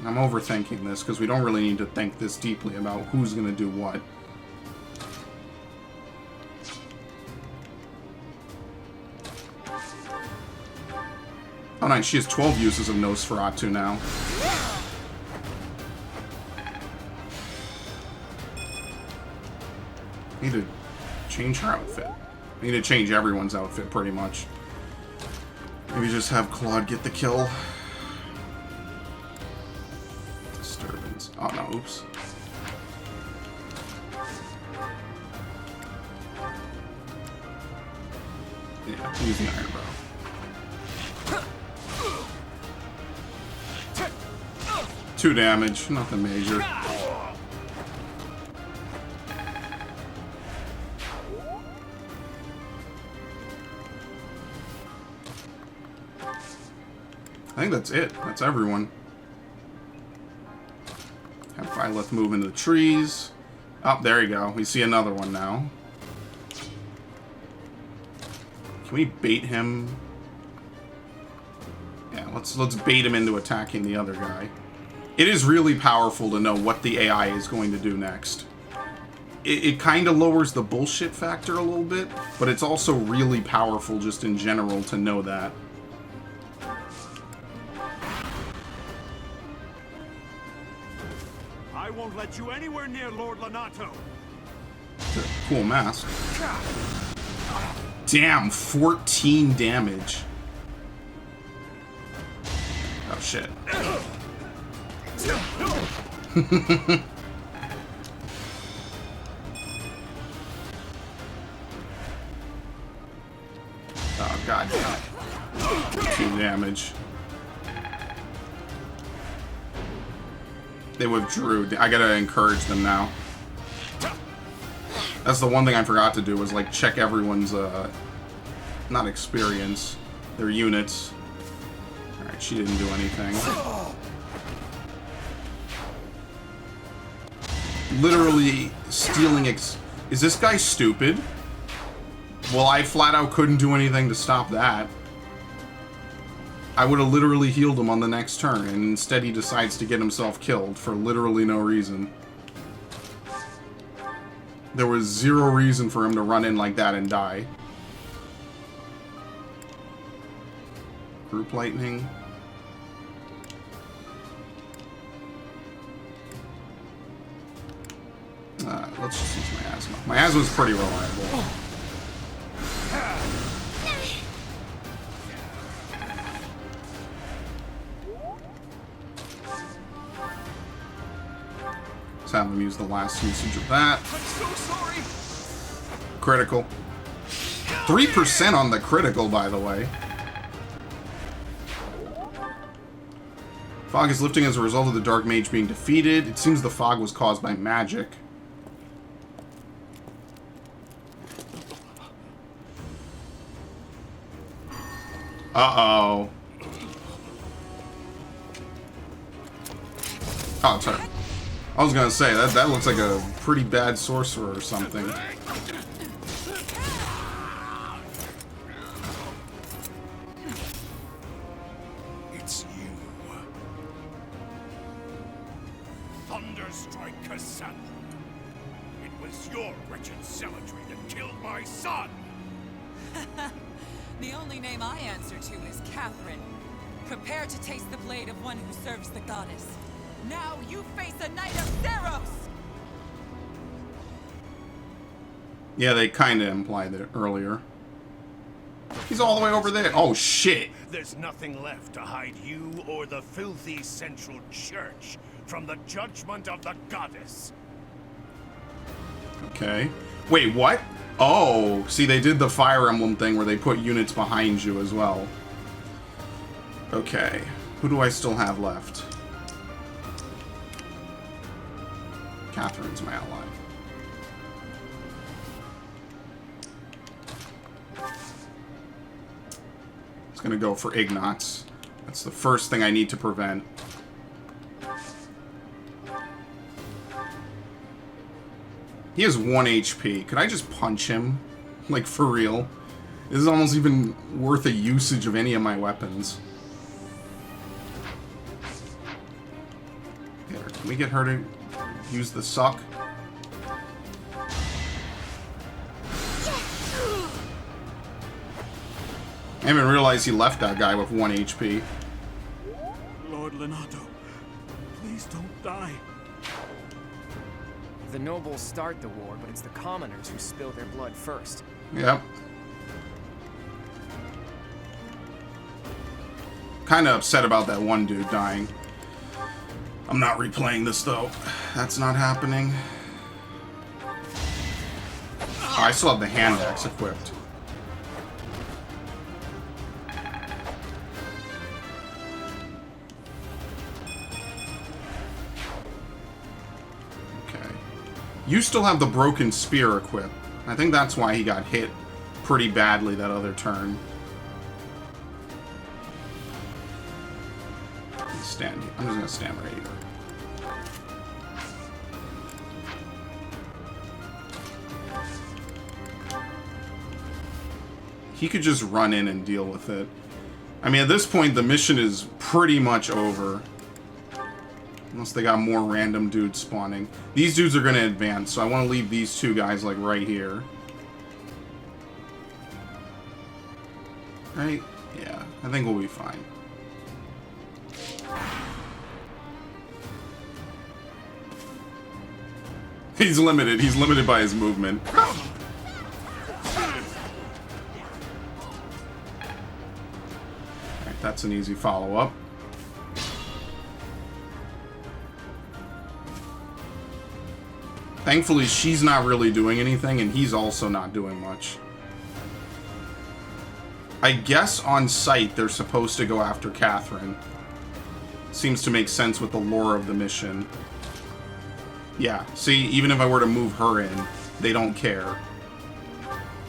I'm overthinking this, because we don't really need to think this deeply about who's gonna do what. Oh nice, she has 12 uses of Nosferatu now. Need to change her outfit. Need to change everyone's outfit, pretty much. Maybe just have Claude get the kill. Disturbance. Oh no, oops. Yeah, use the iron bow. 2 damage, nothing major. I think that's it. That's everyone. Have Byleth move into the trees. Oh, there you go. We see another one now. Can we bait him? Yeah, let's bait him into attacking the other guy. It is really powerful to know what the AI is going to do next. It kind of lowers the bullshit factor a little bit, but it's also really powerful just in general to know that. I won't let you anywhere near Lord Lonato. Cool mask. Damn, 14 damage. Oh shit. Oh god. 2 damage. They withdrew. I gotta encourage them now. That's the one thing I forgot to do, was like check everyone's not experience, their units. Alright, she didn't do anything. Literally stealing is this guy stupid? Well, I flat out couldn't do anything to stop that. I would have literally healed him on the next turn, and instead he decides to get himself killed for literally no reason. There was 0 reason for him to run in like that and die. Group lightning. Let's just use my asthma. My asthma is pretty reliable. Let's have him use the last usage of that. I'm so sorry. Critical. 3% on the critical, by the way. Fog is lifting as a result of the Dark Mage being defeated. It seems the fog was caused by magic. Uh-oh. Oh, sorry. I was gonna say, that looks like a pretty bad sorcerer or something. It's you. Thunderstrike Cassandra. It was your wretched zealotry that killed my son. The only name I answer to is Catherine. Prepare to taste the blade of one who serves the goddess. Now you face a knight of Theros! Yeah, they kind of implied it earlier. He's all the way over there. Oh, shit. There's nothing left to hide you or the filthy Central Church from the judgment of the goddess. Okay. Wait, what? Oh, see, they did the Fire Emblem thing where they put units behind you as well. Okay. Who do I still have left? Catherine's my ally. It's gonna go for Ignatz. That's the first thing I need to prevent. He has 1 HP. Could I just punch him? Like, for real? This is almost even worth a usage of any of my weapons. Here, can we get her to use the suck? I didn't even realize he left that guy with 1 HP. Lord Lonato, please don't die. The nobles start the war, but it's the commoners who spill their blood first. Yep. Kind of upset about that one dude dying. I'm not replaying this, though. That's not happening. Oh, I still have the hand axe equipped. Okay. You still have the broken spear equipped. I think that's why he got hit pretty badly that other turn. Stand. I'm just gonna stand right here. He could just run in and deal with it. I mean, at this point, the mission is pretty much over. Unless they got more random dudes spawning. These dudes are gonna advance, so I want to leave these two guys, like, right here. Right? Yeah, I think we'll be fine. He's limited. He's limited by his movement. Alright, that's an easy follow-up. Thankfully, she's not really doing anything, and he's also not doing much. I guess on sight, they're supposed to go after Catherine. Seems to make sense with the lore of the mission. Yeah, see, even if I were to move her in, they don't care.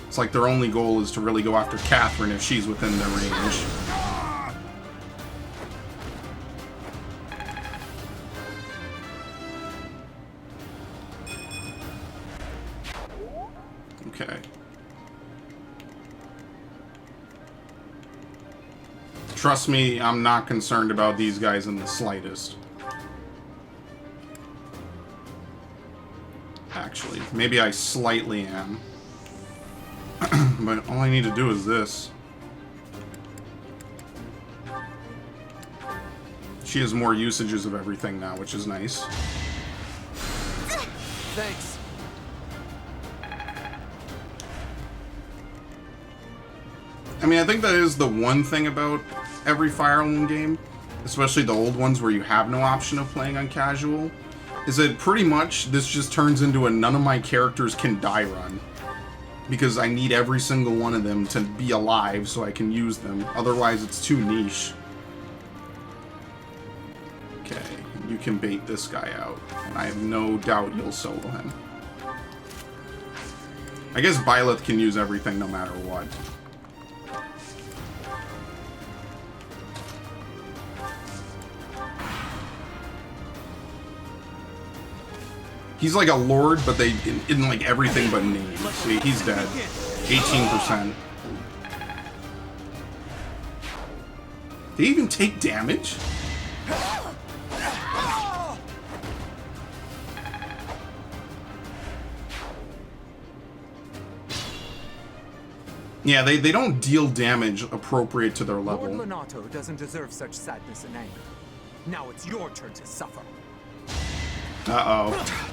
It's like their only goal is to really go after Catherine if she's within their range. Okay. Trust me, I'm not concerned about these guys in the slightest. Actually, maybe I slightly am. But all I need to do is this. She has more usages of everything now, which is nice. Thanks. I mean, I think that is the one thing about every Fire Emblem game, especially the old ones where you have no option of playing on casual, is that pretty much this just turns into a none of my characters can die run. because I need every single one of them to be alive so I can use them. Otherwise, it's too niche. Okay, you can bait this guy out, and I have no doubt you'll solo him. I guess Byleth can use everything no matter what. He's like a lord, but they in like everything but name. See, he's dead. 18%. Did he even take damage? Yeah, they don't deal damage appropriate to their level. Lord Lonato doesn't deserve such sadness and anger. Now it's your turn to suffer. Uh-oh.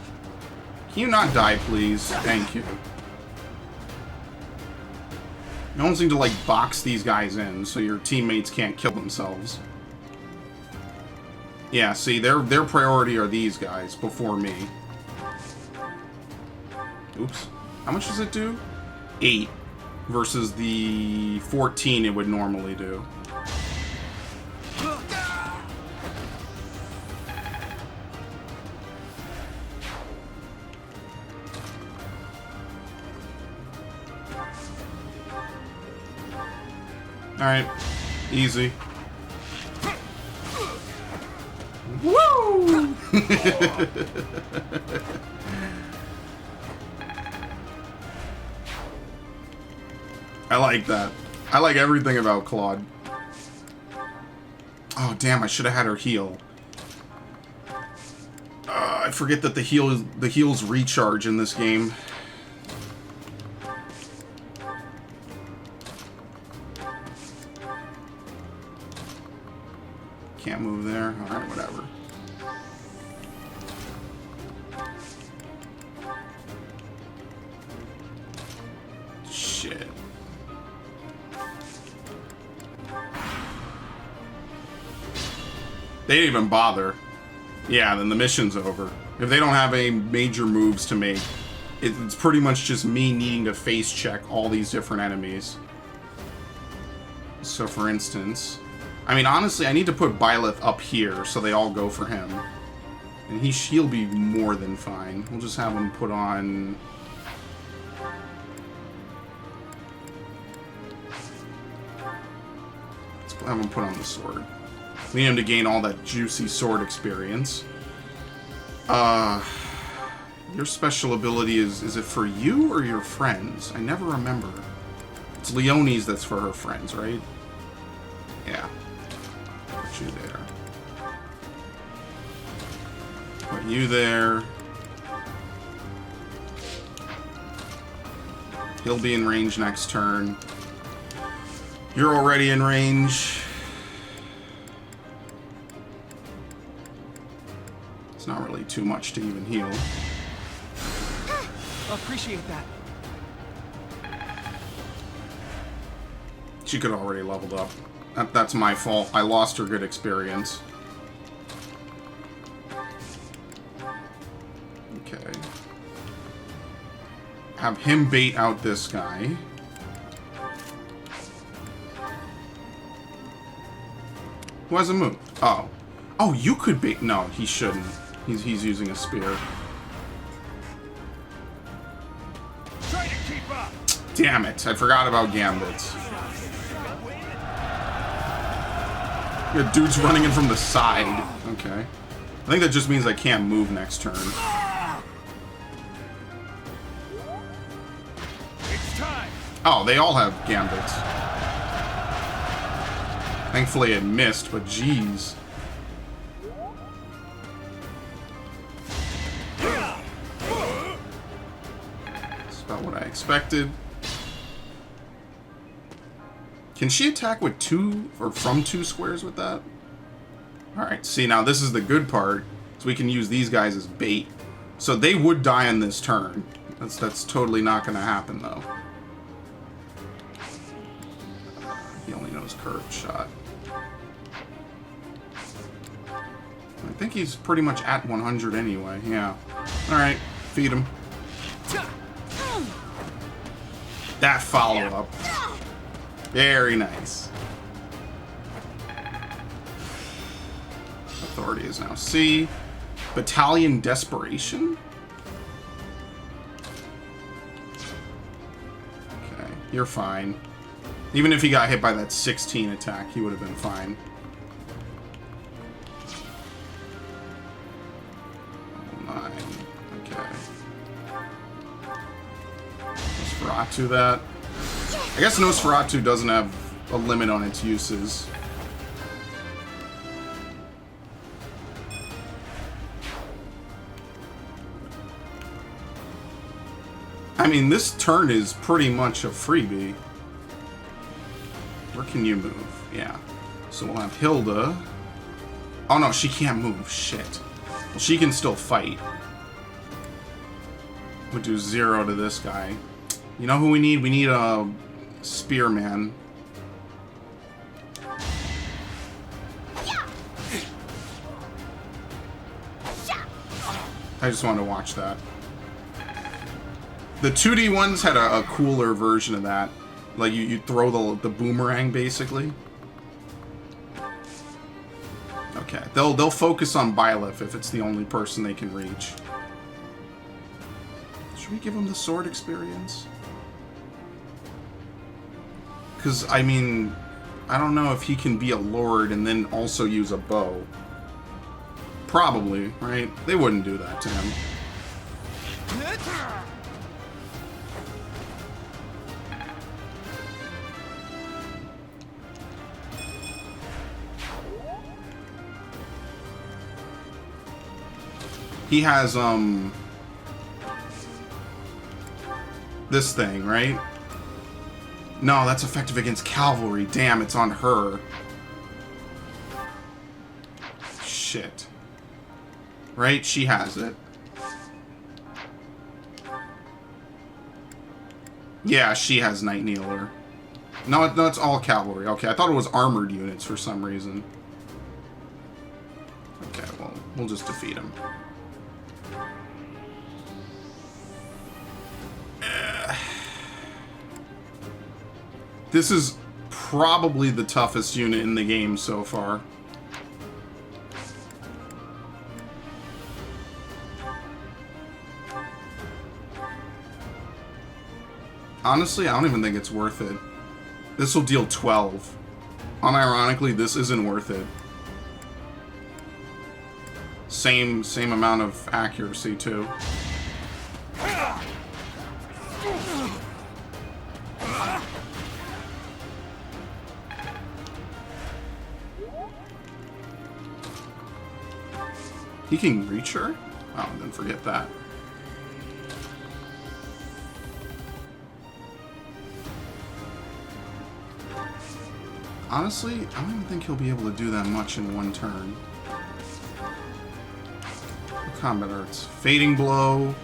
Can you not die, please? Thank you. No one seems to, like, box these guys in so your teammates can't kill themselves. Yeah, see, their priority are these guys before me. Oops. How much does it do? 8 versus the 14 it would normally do. Alright, easy. Woo! I like that. I like everything about Claude. Oh, damn, I should have had her heal. I forget that the heals recharge in this game. Can't move there. Alright, whatever. Shit. They didn't even bother. Yeah, then the mission's over. If they don't have any major moves to make, it's pretty much just me needing to face check all these different enemies. So for instance, I mean, honestly, I need to put Byleth up here so they all go for him. And he'll be more than fine. We'll just have him put on... Let's have him put on the sword. We need him to gain all that juicy sword experience. Your special ability is it for you or your friends? I never remember. It's Leonie's that's for her friends, right? Yeah. Put you there. Put you there. He'll be in range next turn. You're already in range. It's not really too much to even heal. Appreciate that. She could have already leveled up. That's my fault. I lost her good experience. Okay. Have him bait out this guy. Who hasn't moved? Oh. Oh, you could bait... No, he shouldn't. He's using a spear. Try to keep up. Damn it. I forgot about gambits. Yeah, dude's running in from the side. Okay. I think that just means I can't move next turn. It's time. Oh, they all have gambits. Thankfully it missed, but jeez. That's about what I expected. Can she attack with 2 or from 2 squares with that? Alright, see, now this is the good part. So we can use these guys as bait. So they would die on this turn. That's totally not going to happen, though. He only knows curved shot. I think he's pretty much at 100 anyway, yeah. Alright, feed him. That follow-up. Very nice. Authority is now C. Battalion Desperation? Okay, you're fine. Even if he got hit by that 16 attack, he would have been fine. Nosferatu that. I guess Nosferatu doesn't have a limit on its uses. I mean, this turn is pretty much a freebie. Where can you move? Yeah. So we'll have Hilda. Oh no, she can't move. Shit. Well, she can still fight. We'll do 0 to this guy. You know who we need? We need a spearman. I just wanted to watch that. The 2D ones had a cooler version of that. Like, you throw the boomerang, basically. Okay, they'll focus on Byleth if it's the only person they can reach. Should we give him the sword experience? Because, I mean, I don't know if he can be a lord and then also use a bow. Probably, right? They wouldn't do that to him. He has, this thing, right? No, that's effective against cavalry. Damn, it's on her. Shit. Right? She has it. Yeah, she has Night Kneeler. No, it's all cavalry. Okay, I thought it was armored units for some reason. Okay, well, we'll just defeat him. This is probably the toughest unit in the game so far. Honestly, I don't even think it's worth it. This will deal 12. Unironically, this isn't worth it. Same amount of accuracy, too. He can reach her? Oh, then forget that. Honestly, I don't even think he'll be able to do that much in one turn. Combat arts. Fading blow.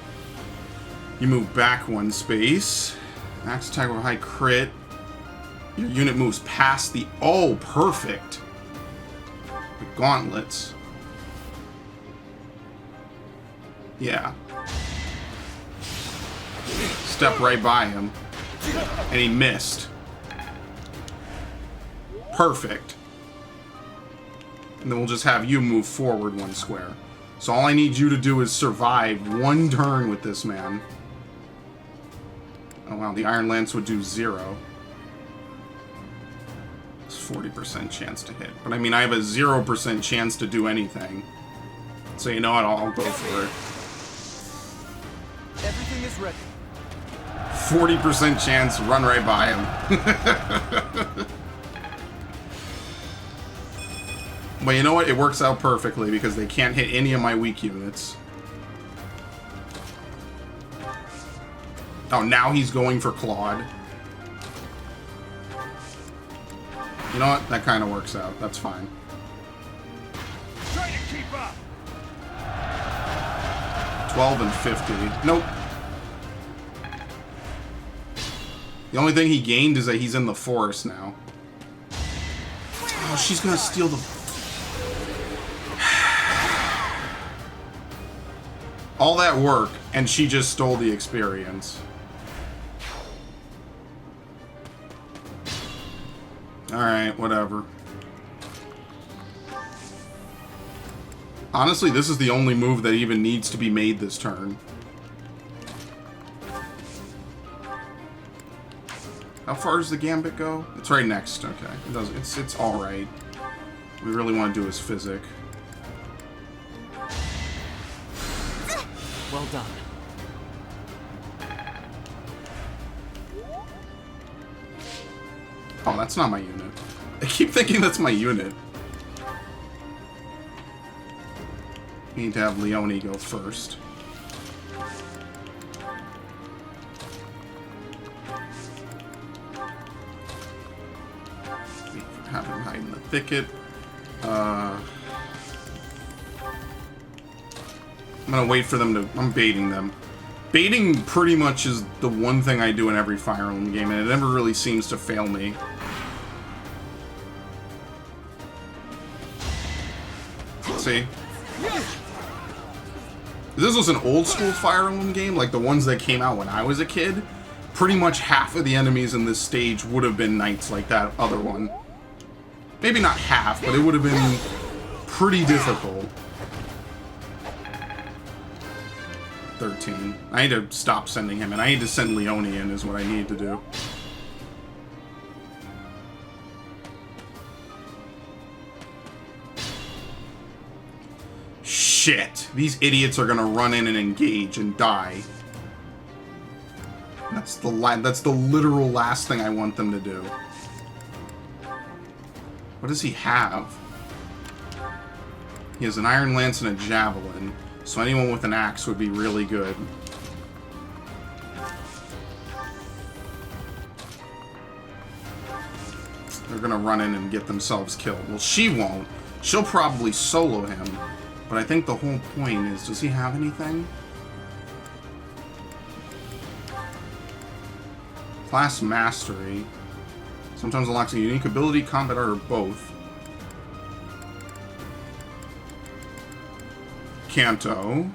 You move back 1 space. Max attack with a high crit. Your unit moves past the... Oh, perfect! The gauntlets. Yeah. Step right by him. And he missed. Perfect. And then we'll just have you move forward 1 square. So all I need you to do is survive 1 turn with this man. Oh wow, the Iron Lance would do 0. It's 40% chance to hit. But I mean, I have a 0% chance to do anything. So you know what, I'll go for it. Everything is ready. 40% chance, run right by him. But you know what? It works out perfectly because they can't hit any of my weak units. Oh, now he's going for Claude. You know what? That kind of works out. That's fine. Try to keep up. 12 and 50. Nope. The only thing he gained is that he's in the forest now. Oh, she's gonna steal the... All that work, and she just stole the experience. Alright, whatever. Honestly, this is the only move that even needs to be made this turn. How far does the Gambit go? It's right next. Okay. It does. It's alright. We really want to do his physic. Well done. Oh, that's not my unit. I keep thinking that's my unit. Need to have Leone go first. Have him hide in the thicket. I'm gonna wait for them to... I'm baiting them. Baiting pretty much is the one thing I do in every Fire Emblem game, and it never really seems to fail me. See? If this was an old school Fire Emblem game, like the ones that came out when I was a kid, pretty much half of the enemies in this stage would have been knights like that other one. Maybe not half, but it would have been pretty difficult. 13. I need to stop sending him in. I need to send Leone in is what I need to do. Shit! These idiots are gonna run in and engage and die. That's the literal last thing I want them to do. What does he have? He has an Iron Lance and a Javelin, so anyone with an axe would be really good. They're gonna run in and get themselves killed. Well, she won't. She'll probably solo him. But I think the whole point is, does he have anything? Class Mastery. Sometimes unlocks a unique ability, combat art, or both. Canto.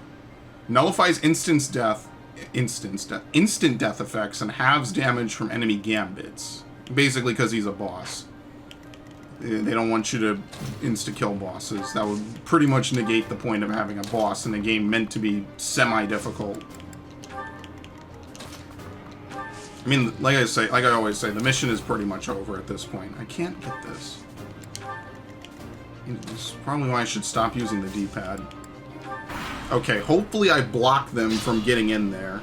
Nullifies instant death effects and halves damage from enemy gambits. Basically because he's a boss. They don't want you to insta-kill bosses. That would pretty much negate the point of having a boss in a game meant to be semi-difficult. I mean, like I always say, the mission is pretty much over at this point. I can't get this. This is probably why I should stop using the D-pad. Okay, hopefully I block them from getting in there.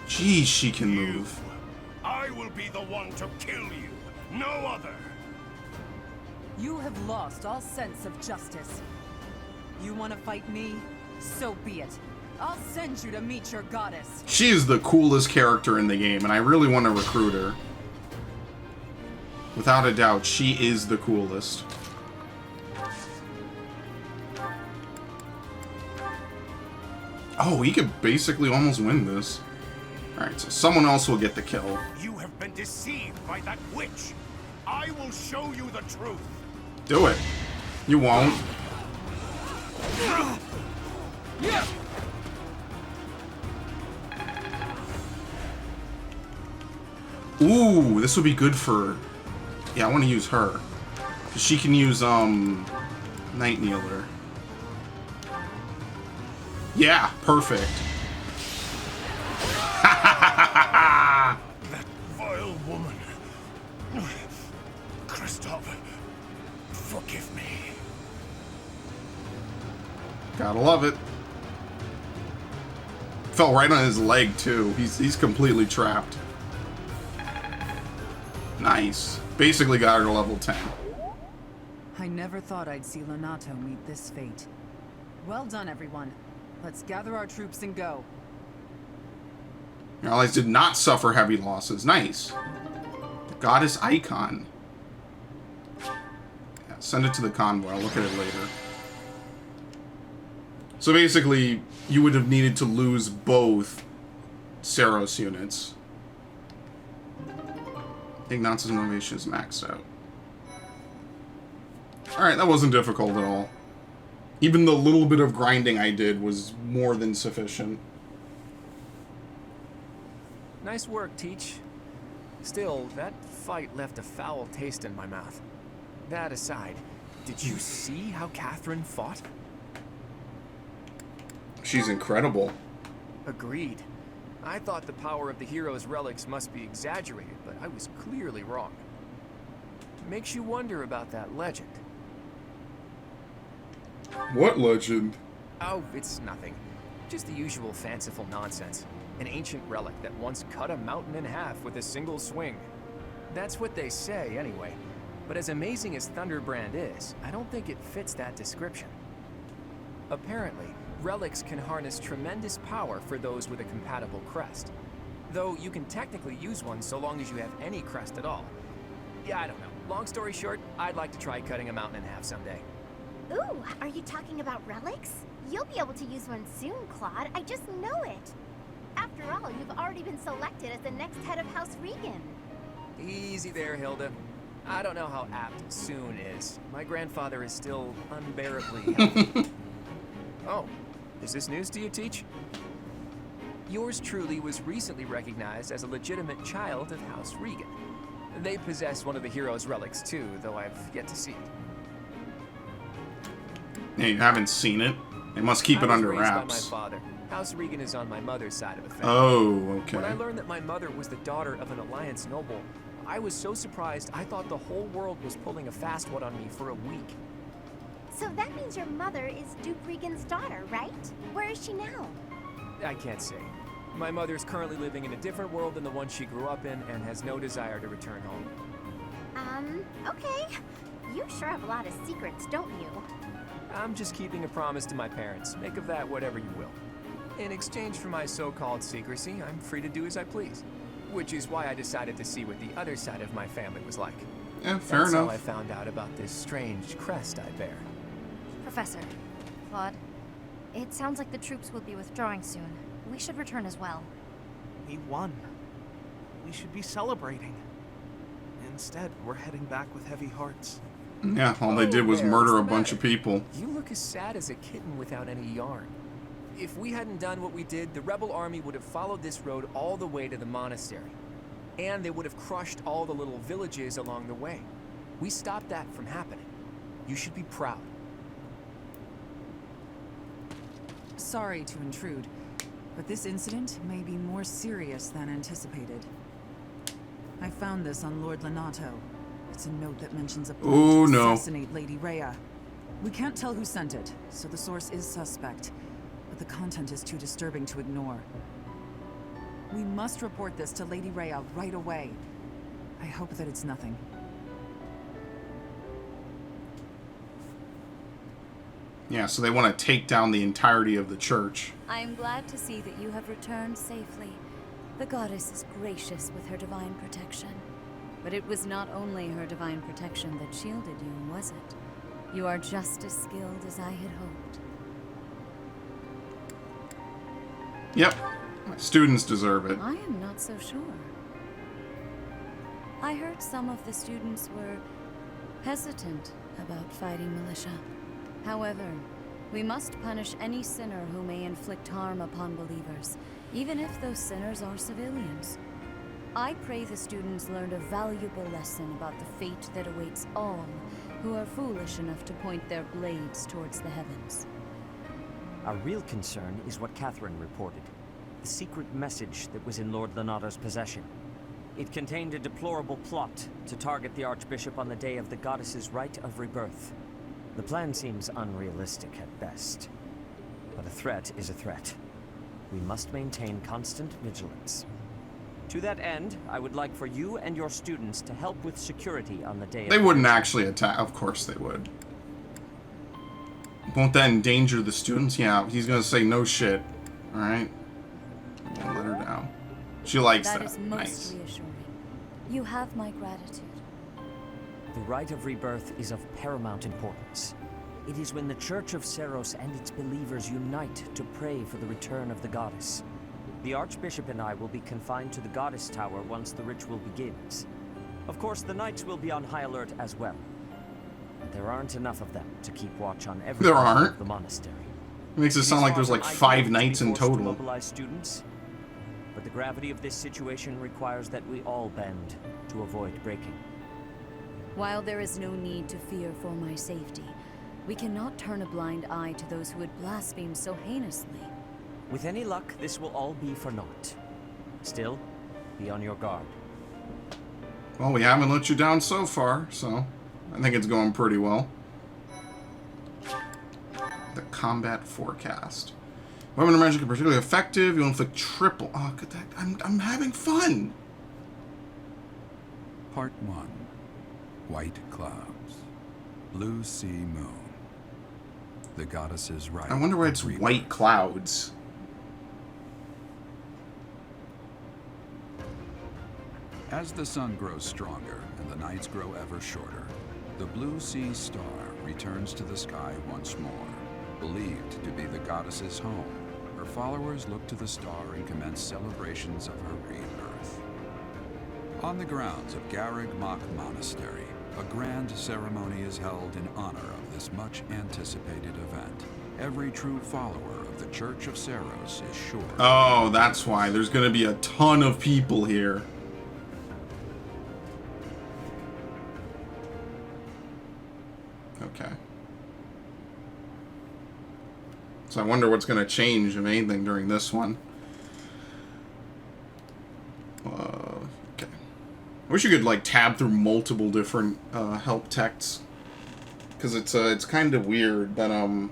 Geez, she can move. I will be the one to kill you, no other. You have lost all sense of justice. You want to fight me? So be it. I'll send you to meet your goddess. She is the coolest character in the game, and I really want to recruit her. Without a doubt, she is the coolest. Oh, he could basically almost win this. Alright, so someone else will get the kill. You have been deceived by that witch. I will show you the truth. Do it. You won't. Ooh, this would be good for... Yeah, I want to use her. Because she can use, Night Kneeler. Yeah, perfect. That vile woman. Kristoff, forgive me. Gotta love it. Fell right on his leg, too. He's completely trapped. Nice. Basically got her to level 10. I never thought I'd see Lonato meet this fate. Well done, everyone. Let's gather our troops and go. Your allies did not suffer heavy losses. Nice. The goddess icon. Yeah, send it to the convoy. I'll look at it later. So basically, you would have needed to lose both Saros units. Ignatius' motivation is maxed out. Alright, that wasn't difficult at all. Even the little bit of grinding I did was more than sufficient. Nice work, Teach. Still, that fight left a foul taste in my mouth. That aside, did you see how Catherine fought? She's incredible. Agreed. I thought the power of the hero's relics must be exaggerated, but I was clearly wrong. Makes you wonder about that legend. What legend? Oh, it's nothing. Just the usual fanciful nonsense. An ancient relic that once cut a mountain in half with a single swing. That's what they say, anyway. But as amazing as Thunderbrand is, I don't think it fits that description. Apparently, relics can harness tremendous power for those with a compatible crest. Though you can technically use one so long as you have any crest at all. Yeah, I don't know. Long story short, I'd like to try cutting a mountain in half someday. Ooh, are you talking about relics? You'll be able to use one soon, Claude. I just know it. After all, you've already been selected as the next head of House Regan. Easy there, Hilda. I don't know how apt soon is. My grandfather is still unbearably healthy. Oh, is this news to you, Teach? Yours truly was recently recognized as a legitimate child of House Regan. They possess one of the hero's relics too, though I've yet to see it. Yeah, you haven't seen it? They must keep it under wraps. I was raised by my father. House Regan is on my mother's side of the family. Oh, okay. When I learned that my mother was the daughter of an Alliance noble, I was so surprised I thought the whole world was pulling a fast one on me for a week. So that means your mother is Duke Regan's daughter, right? Where is she now? I can't say. My mother is currently living in a different world than the one she grew up in and has no desire to return home. Okay. You sure have a lot of secrets, don't you? I'm just keeping a promise to my parents. Make of that whatever you will. In exchange for my so-called secrecy, I'm free to do as I please. Which is why I decided to see what the other side of my family was like. Yeah, fair That's enough. how I found out about this strange crest I bear. Professor, Claude, it sounds like the troops will be withdrawing soon. We should return as well. We won. We should be celebrating. Instead, we're heading back with heavy hearts. Yeah, all they did was murder a bunch of people. You look as sad as a kitten without any yarn. If we hadn't done what we did, the rebel army would have followed this road all the way to the monastery. And they would have crushed all the little villages along the way. We stopped that from happening. You should be proud. Sorry to intrude, but this incident may be more serious than anticipated. I found this on Lord Lenato. It's a note that mentions a plot to assassinate Lady Rhea. We can't tell who sent it, so the source is suspect, but the content is too disturbing to ignore. We must report this to Lady Rhea right away. I hope that it's nothing. Yeah, so they want to take down the entirety of the church. I am glad to see that you have returned safely. The goddess is gracious with her divine protection. But it was not only her divine protection that shielded you, was it? You are just as skilled as I had hoped. Yep. Students deserve it. I am not so sure. I heard some of the students were hesitant about fighting militia. However, we must punish any sinner who may inflict harm upon believers, even if those sinners are civilians. I pray the students learned a valuable lesson about the fate that awaits all who are foolish enough to point their blades towards the heavens. Our real concern is what Catherine reported. The secret message that was in Lord Lenato's possession. It contained a deplorable plot to target the Archbishop on the day of the goddess's rite of rebirth. The plan seems unrealistic at best. But a threat is a threat. We must maintain constant vigilance. To that end, I would like for you and your students to help with security on the day of... They wouldn't actually attack. Of course they would. Won't that endanger the students? Yeah, he's gonna say no shit. Alright? Let her down. She likes that. That is most reassuring. You have my gratitude. The rite of rebirth is of paramount importance. It is when the Church of Seros and its believers unite to pray for the return of the goddess. The Archbishop and I will be confined to the Goddess Tower once the ritual begins. Of course, the knights will be on high alert as well. But there aren't enough of them to keep watch on every part of the monastery. It makes it sound like there's like 5 knights in total. Mobilize students, but the gravity of this situation requires that we all bend to avoid breaking. While there is no need to fear for my safety, we cannot turn a blind eye to those who would blaspheme so heinously. With any luck, this will all be for naught. Still, be on your guard. Well, we haven't let you down so far, so I think it's going pretty well. The combat forecast. Weapon and magic are particularly effective. You'll inflict triple. Oh, good. I'm having fun. Part 1. White clouds. Blue sea moon. The goddess's right. I wonder why it's white clouds. As the sun grows stronger and the nights grow ever shorter, the blue sea star returns to the sky once more. Believed to be the goddess's home, her followers look to the star and commence celebrations of her rebirth. On the grounds of Garreg Mach Monastery, a grand ceremony is held in honor of this much-anticipated event. Every true follower of the Church of Seros is sure. Oh, that's why. There's going to be a ton of people here. Okay. So I wonder what's going to change, if anything, during this one. Okay. I wish you could, like, tab through multiple different help texts. Because it's kind of weird that, I mean,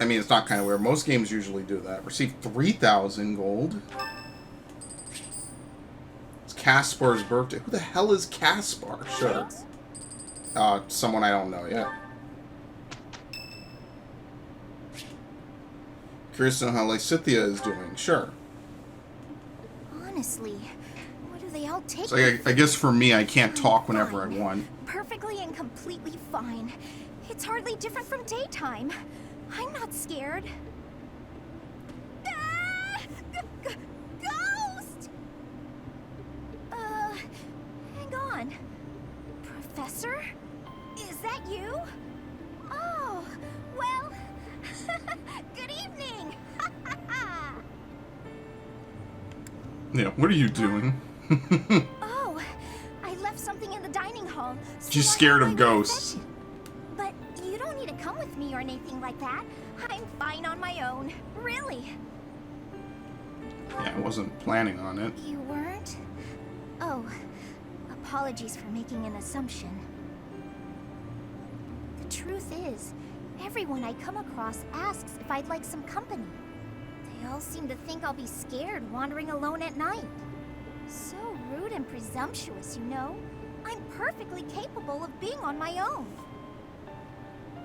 it's not kind of weird. Most games usually do that. Receive 3,000 gold. It's Caspar's birthday. Who the hell is Caspar? Sure. Someone I don't know yet. Curious to know how Lysithea is doing. Sure. Honestly, what do they all take? So I guess for me, I can't talk whenever I want. Perfectly and completely fine. It's hardly different from daytime. I'm not scared. Ah! Ghost! Hang on. Professor? Is that you? Oh, well, good evening. Yeah, what are you doing? Oh, I left something in the dining hall. So She's scared of ghosts. But you don't need to come with me or anything like that. I'm fine on my own. Really. Yeah, I wasn't planning on it. You weren't? Oh, apologies for making an assumption. The truth is, everyone I come across asks if I'd like some company. They all seem to think I'll be scared wandering alone at night. So rude and presumptuous, you know? I'm perfectly capable of being on my own.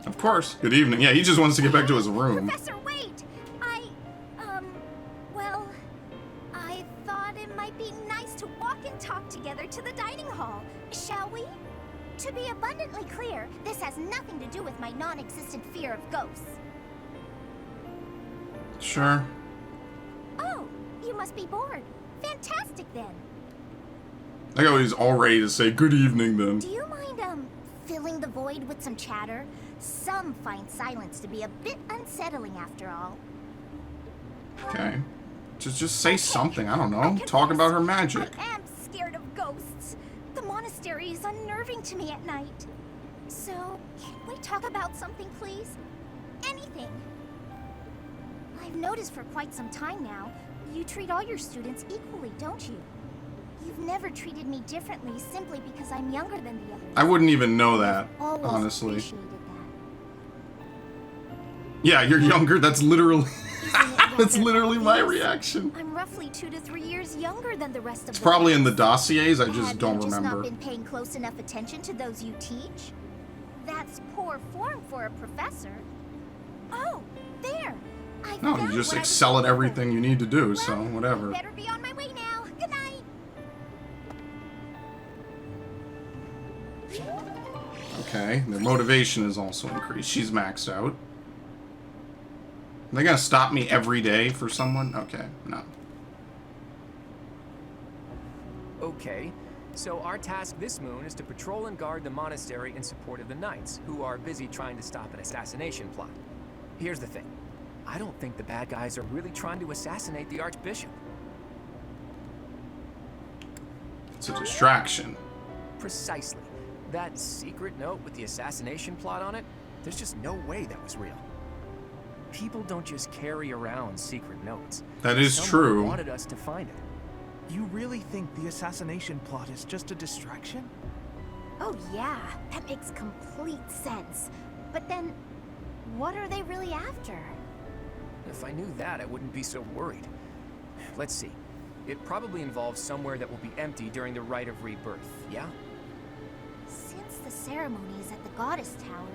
Of course. Good evening. Yeah, he just wants to get back to his room. Professor, wait! Well, I thought it might be nice to walk and talk together to the dining hall. Shall we? To be abundantly clear, this has nothing to do with my non-existent fear of ghosts. Sure. Oh, you must be bored. Fantastic, then. I got he's all ready to say good evening then. Do you mind, filling the void with some chatter? Some find silence to be a bit unsettling after all. Okay. Just say something. I don't know. Talk about her magic. I am scared of ghosts. The monastery is unnerving to me at night. So, can we talk about something, please? Anything. I've noticed for quite some time now, you treat all your students equally, don't you? You've never treated me differently simply because I'm younger than the others. I wouldn't even know that, Always honestly. appreciated Yeah, you're younger. That's literally that. that's literally my reaction. I'm roughly 2 to 3 years younger than the rest of It's the probably in class. the dossiers. I just Have don't you just remember. not been paying close enough attention to those you teach? That's poor form for a professor. Oh, there. I No, found you just what I was excel at looking for. everything you need to do, so whatever. Better be on my way now. Good night. Okay, their motivation is also increased. She's maxed out. Are they gonna stop me every day for someone? Okay, no. Okay, so our task this moon is to patrol and guard the monastery in support of the knights, who are busy trying to stop an assassination plot. Here's the thing. I don't think the bad guys are really trying to assassinate the Archbishop. It's a distraction. Precisely. That secret note with the assassination plot on it, there's just no way that was real. People don't just carry around secret notes. That is Someone true. wanted us to find it. You really think the assassination plot is just a distraction? Oh yeah, that makes complete sense. But then, what are they really after? If I knew that, I wouldn't be so worried. Let's see. It probably involves somewhere that will be empty during the Rite of Rebirth, yeah? Since the ceremony is at the Goddess Tower,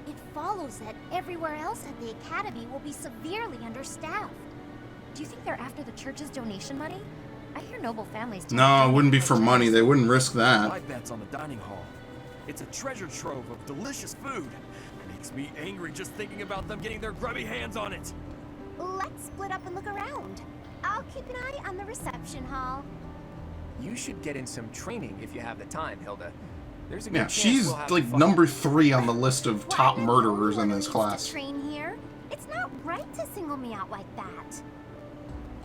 it follows that everywhere else at the Academy will be severely understaffed. Do you think they're after the church's donation money? I hear noble families tend to No, it donate wouldn't be to for the money. church. They wouldn't risk that. My bet's on the dining hall. It's a treasure trove of delicious food. Makes me angry just thinking about them getting their grubby hands on it. Let's split up and look around. I'll keep an eye on the reception hall. You should get in some training if you have the time, Hilda. There's a good Yeah, chance she's we'll have like fun. number 3 on the list of top murderers in this To class. train here. It's not right to single me out like that.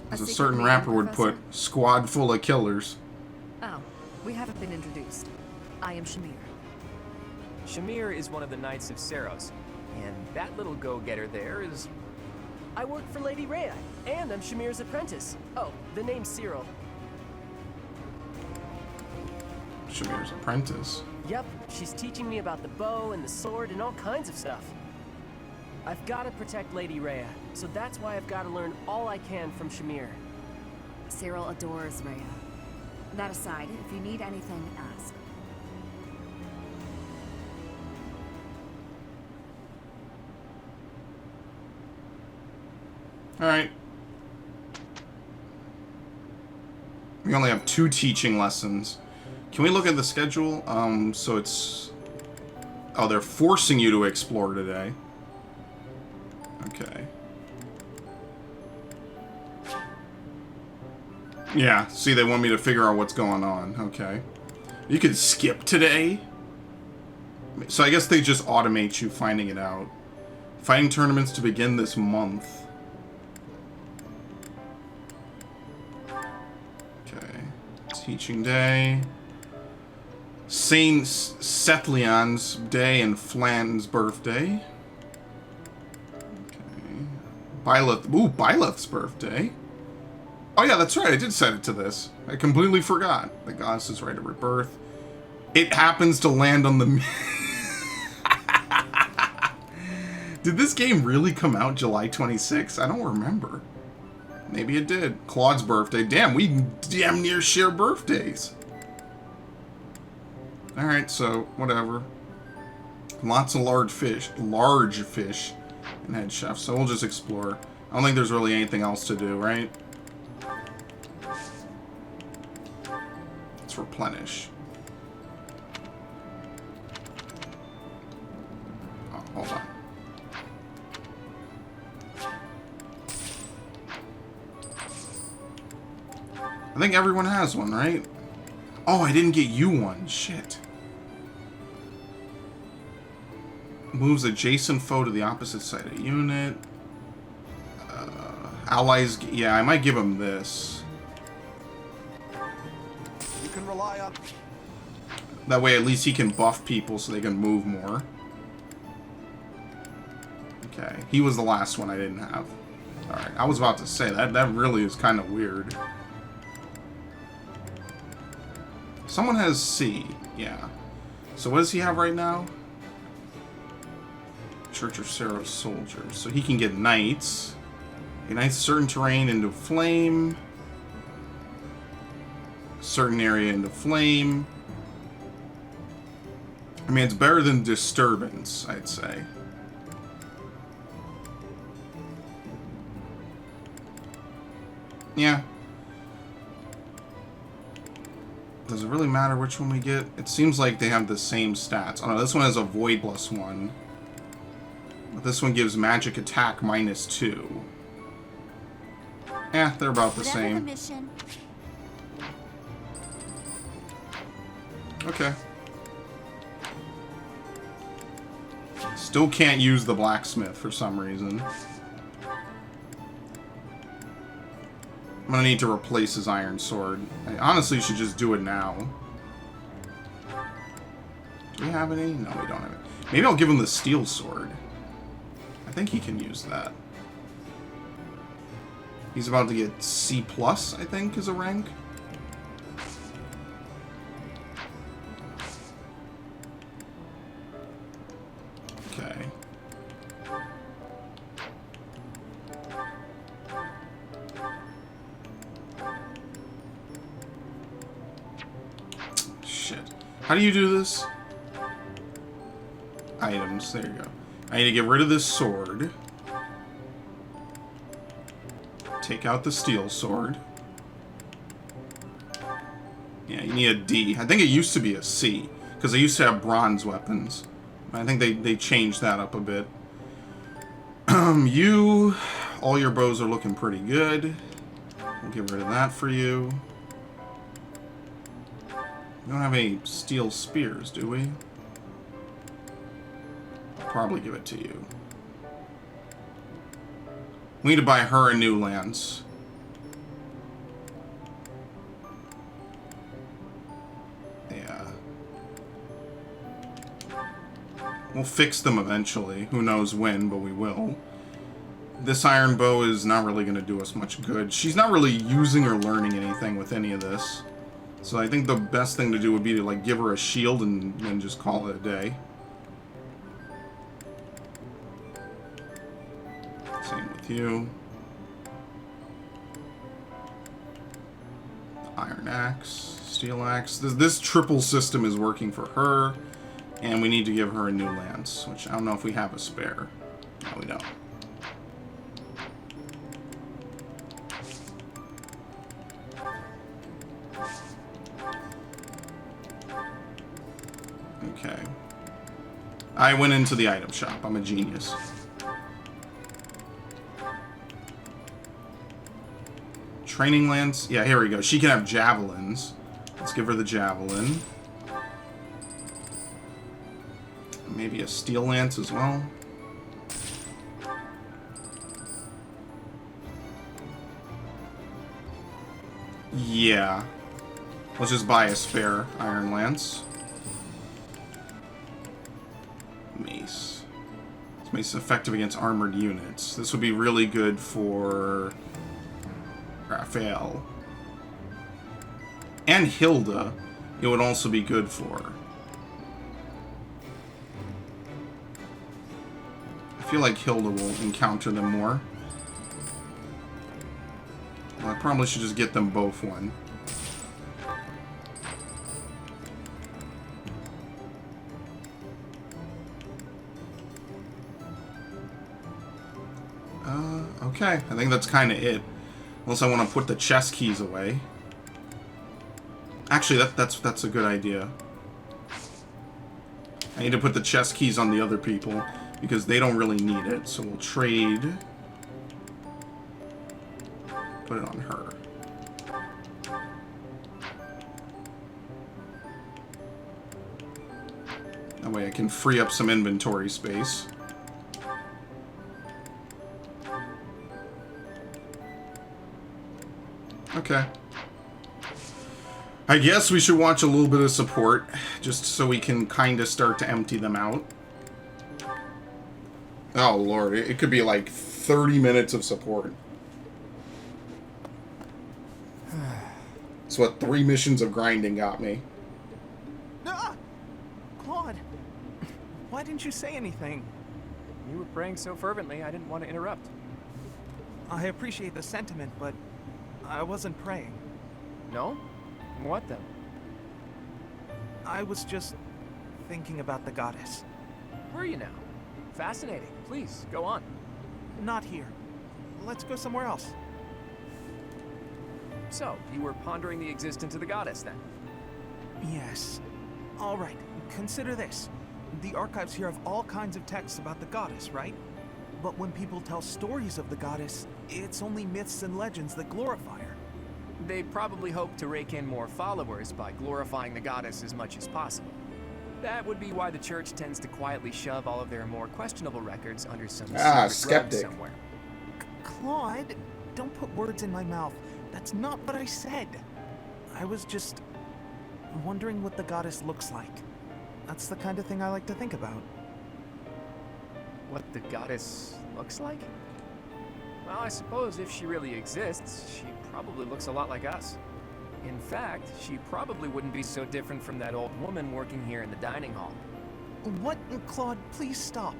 As a certain rapper would put, squad full of killers. Oh, we haven't been introduced. I am Shamir. Shamir is one of the Knights of Seros, and that little go-getter there is... I work for Lady Rhea, and I'm Shamir's apprentice. Oh, the name's Cyril. Shamir's apprentice. Yep, she's teaching me about the bow and the sword and all kinds of stuff. I've got to protect Lady Rhea, so that's why I've got to learn all I can from Shamir. Cyril adores Rhea. That aside, if you need anything, ask. Alright. We only have 2 teaching lessons. Can we look at the schedule? So it's... Oh, they're forcing you to explore today. Okay. Yeah, see, they want me to figure out what's going on. Okay. You could skip today? So I guess they just automate you finding it out. Fighting tournaments to begin this month. Okay. Teaching day. Saint Sethlion's day and Flan's birthday. Okay. Byleth's birthday. Oh yeah, that's right, I did set it to this. I completely forgot. The goddess's right of rebirth. It happens to land on the... Did this game really come out July 26th? I don't remember. Maybe it did. Claude's birthday. Damn, we damn near share birthdays. Alright, so, whatever. Lots of large fish and head chef, so we'll just explore. I don't think there's really anything else to do, right? Let's replenish. Oh, hold on. I think everyone has one, right? Oh, I didn't get you one. Shit. Moves adjacent foe to the opposite side of the unit. Allies... Yeah, I might give him this. You can rely on... That way at least he can buff people so they can move more. Okay. He was the last one I didn't have. Alright, I was about to say, that really is kind of weird. Someone has C, yeah. So what does he have right now? Church of Seros soldiers. So he can get knights. Ignites certain terrain into flame. Certain area into flame. I mean, it's better than disturbance, I'd say. Yeah. Does it really matter which one we get? It seems like they have the same stats. Oh no, this one has a void +1. But this one gives magic attack -2. Yeah, they're about the Whatever same. the mission. Okay. Still can't use the blacksmith for some reason. I'm gonna need to replace his iron sword. I honestly should just do it now. Do we have any? No, we don't have it. Maybe I'll give him the steel sword. I think he can use that. He's about to get C+, I think, is a rank. Okay. Shit. How do you do this? Items. There you go. I need to get rid of this sword. Take out the steel sword. Yeah, you need a D. I think it used to be a C, because they used to have bronze weapons. I think they changed that up a bit. All your bows are looking pretty good. We'll get rid of that for you. We don't have any steel spears, do we? I'll probably give it to you. We need to buy her a new lance. Yeah. We'll fix them eventually. Who knows when, but we will. This iron bow is not really going to do us much good. She's not really using or learning anything with any of this. So I think the best thing to do would be to, like, give her a shield and then just call it a day. Same with you. Iron axe, steel axe. This triple system is working for her. And we need to give her a new lance, which I don't know if we have a spare. No, we don't. Okay. I went into the item shop. I'm a genius. Training lance. Yeah, here we go. She can have javelins. Let's give her the javelin. Maybe a steel lance as well. Yeah. Let's just buy a spare iron lance. Mace. This mace is effective against armored units. This would be really good for Raphael. And Hilda, it would also be good for. I feel like Hilda will encounter them more. Well, I probably should just get them both one. Okay, I think that's kind of it. Unless I want to put the chest keys away. Actually, that's a good idea. I need to put the chest keys on the other people, because they don't really need it. So we'll trade. Put it on her. That way I can free up some inventory space. Okay. I guess we should watch a little bit of support, just so we can kind of start to empty them out. Oh lord, it could be like 30 minutes of support. That's what 3 missions of grinding got me. Ah! Claude, why didn't you say anything? You were praying so fervently, I didn't want to interrupt. I appreciate the sentiment, but I wasn't praying. No? What then? I was just thinking about the goddess. Were you now? Fascinating. Please, go on. Not here. Let's go somewhere else. So, you were pondering the existence of the goddess, then? Yes. All right, consider this. The archives here have all kinds of texts about the goddess, right? But when people tell stories of the goddess, it's only myths and legends that glorify her. They probably hope to rake in more followers by glorifying the goddess as much as possible. That would be why the church tends to quietly shove all of their more questionable records under some secret rug skeptic. somewhere. Claude, don't put words in my mouth. That's not what I said. I was just wondering what the goddess looks like. That's the kind of thing I like to think about. What the goddess looks like? Well, I suppose if she really exists, she probably looks a lot like us. In fact, she probably wouldn't be so different from that old woman working here in the dining hall. What? Claude, please stop.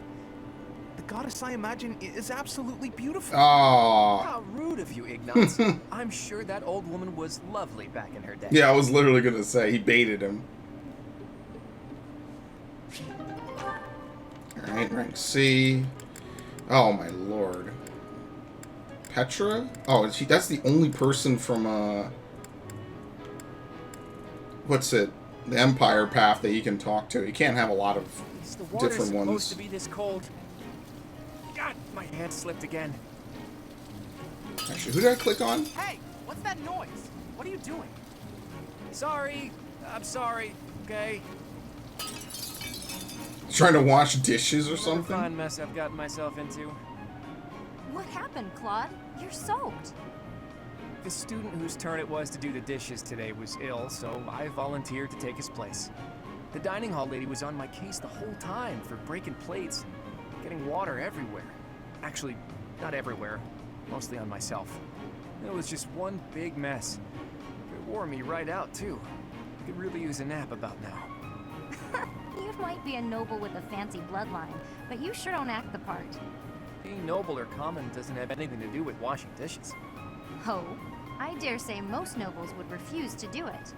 The goddess I imagine is absolutely beautiful. Oh. How rude of you, Ignatz. I'm sure that old woman was lovely back in her day. Yeah, I was literally gonna say, he baited him. Alright, rank C. Oh my lord. Petra? Oh, that's the only person from, what's it? The Empire path that you can talk to. You can't have a lot of different ones. Supposed to be this cold. God, my hand slipped again. Actually, who did I click on? Hey, what's that noise? What are you doing? Sorry. I'm sorry. Okay. Trying to wash dishes or something? Fine mess I've gotten myself into. What happened, Claude? You're soaked. The student whose turn it was to do the dishes today was ill, so I volunteered to take his place. The dining hall lady was on my case the whole time for breaking plates, getting water everywhere. Actually, not everywhere, mostly on myself. It was just one big mess. It wore me right out, too. I could really use a nap about now. You might be a noble with a fancy bloodline, but you sure don't act the part. Being noble or common doesn't have anything to do with washing dishes. Oh, I dare say most nobles would refuse to do it.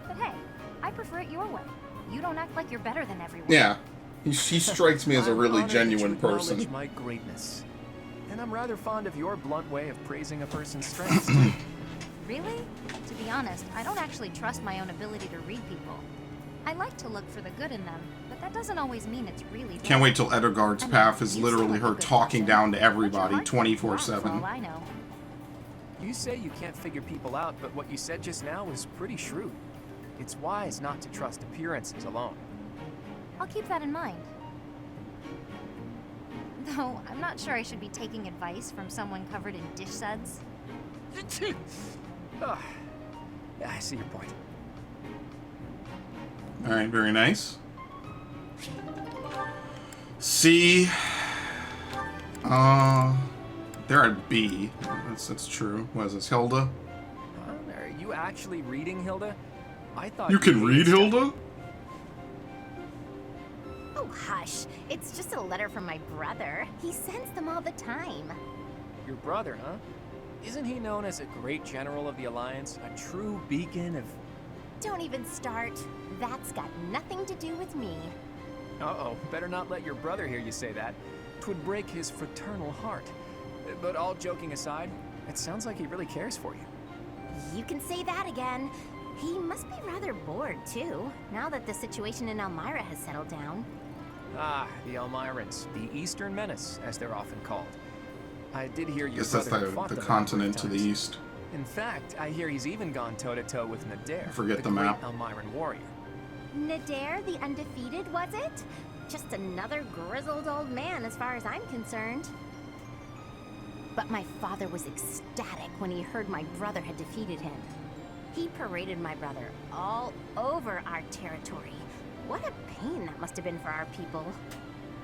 But hey, I prefer it your way. You don't act like you're better than everyone. Yeah. He strikes me as a really I'm genuine honored that you person. acknowledge my greatness. And I'm rather fond of your blunt way of praising a person's strengths. Really? To be honest, I don't actually trust my own ability to read people. I like to look for the good in them, but that doesn't always mean it's really bad. Can't wait till Edelgard's path is literally her talking down to everybody 24/7. All I know. You say you can't figure people out, but what you said just now was pretty shrewd. It's wise not to trust appearances alone. I'll keep that in mind. Though, I'm not sure I should be taking advice from someone covered in dish suds. Yeah, I see your point. Alright, very nice. C. They're at B. That's true. What is this, Hilda? Are you actually reading, Hilda? I thought You can read, Hilda? Oh, hush. It's just a letter from my brother. He sends them all the time. Your brother, huh? Isn't he known as a great general of the Alliance? A true beacon of... Don't even start. That's got nothing to do with me. Uh-oh, better not let your brother hear you say that. 'Twould break his fraternal heart. But all joking aside, it sounds like he really cares for you. You can say that again. He must be rather bored, too, now that the situation in Elmira has settled down. Ah, the Elmirans, the Eastern Menace, as they're often called. I did hear your Guess that's brother fought the them continent to the times. east. In fact, I hear he's even gone toe-to-toe with Nadir, Forget the great map. Elmiran warrior. Nadir, the undefeated, was it? Just another grizzled old man as far as I'm concerned. But my father was ecstatic when he heard my brother had defeated him. He paraded my brother all over our territory. What a pain that must have been for our people.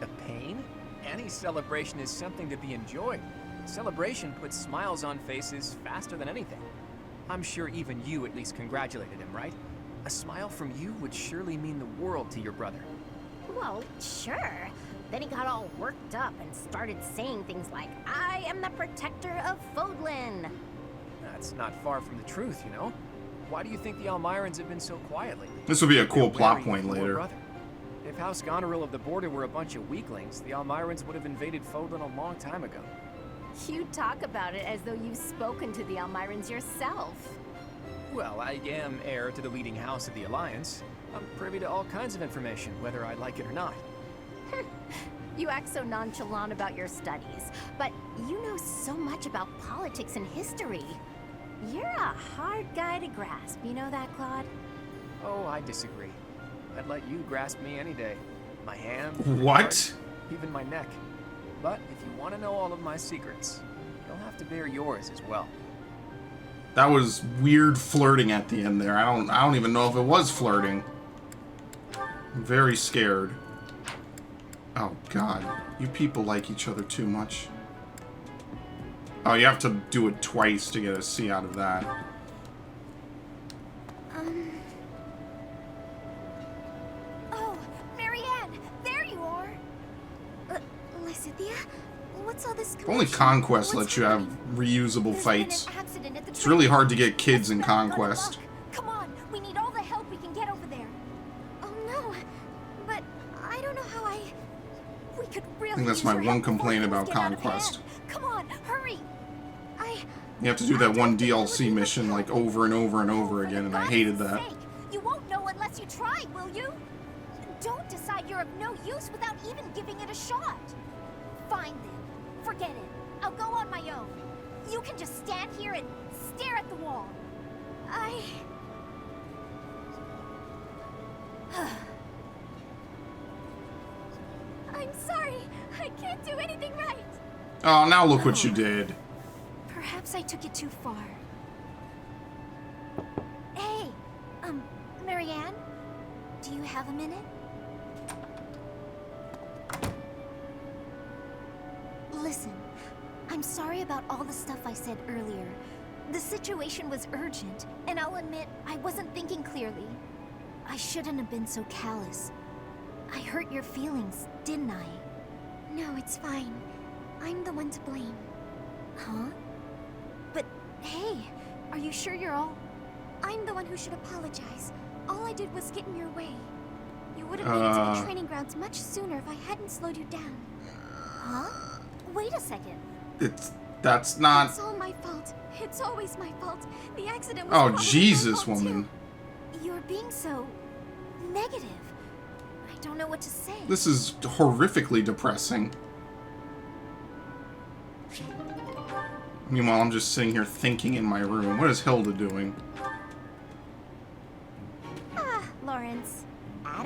A pain? Any celebration is something to be enjoyed. Celebration puts smiles on faces faster than anything. I'm sure even you at least congratulated him, right? A smile from you would surely mean the world to your brother. Well, sure. Then he got all worked up and started saying things like, I am the protector of Fodlan. That's not far from the truth, you know? Why do you think the Elmirans have been so quiet lately? This would be a cool They're plot wary point of your later. brother. If House Goneril of the Border were a bunch of weaklings, the Elmirans would have invaded Fodlan a long time ago. You talk about it as though you've spoken to the Elmirans yourself. Well, I am heir to the leading house of the Alliance. I'm privy to all kinds of information, whether I like it or not. You act so nonchalant about your studies, but you know so much about politics and history. You're a hard guy to grasp, you know that, Claude? Oh, I disagree. I'd let you grasp me any day. My hand, What? heart, even my neck. But if you want to know all of my secrets, you'll have to bear yours as well. That was weird flirting at the end there. I don't even know if it was flirting. I'm very scared. Oh god, you people like each other too much. Oh, you have to do it twice to get a C out of that. Oh, Marianne, there you are. Lysithia, what's all this Only commotion? Conquest What's lets you have reusable There's fights. been an accident at the It's really train. hard to get kids in It's been a Conquest. Come on, we need all the help we can get over there. Oh no, but I don't know how we could really I think that's use my your one help before complaint things about get out of Conquest. hand. Come on, hurry. You have to do that one DLC mission like over and over and over again, and I hated that. You won't know unless you try, will you? Don't decide you're of no use without even giving it a shot. Fine then. Forget it. I'll go on my own. You can just stand here and stare at the wall. I'm sorry. I can't do anything right. Oh, now look what you did. Perhaps I took it too far. Hey, Marianne? Do you have a minute? Listen, I'm sorry about all the stuff I said earlier. The situation was urgent, and I'll admit I wasn't thinking clearly. I shouldn't have been so callous. I hurt your feelings, didn't I? No, it's fine. I'm the one to blame. Huh? But, hey, are you sure you're all... I'm the one who should apologize. All I did was get in your way. You would have made it to the training grounds much sooner if I hadn't slowed you down. Huh? Wait a second. That's not... It's all my fault. It's always my fault. The accident was Oh, probably Jesus, my fault, woman. too. You're being so... negative. I don't know what to say. This is horrifically depressing. Meanwhile, I'm just sitting here thinking in my room. What is Hilda doing? Lawrence.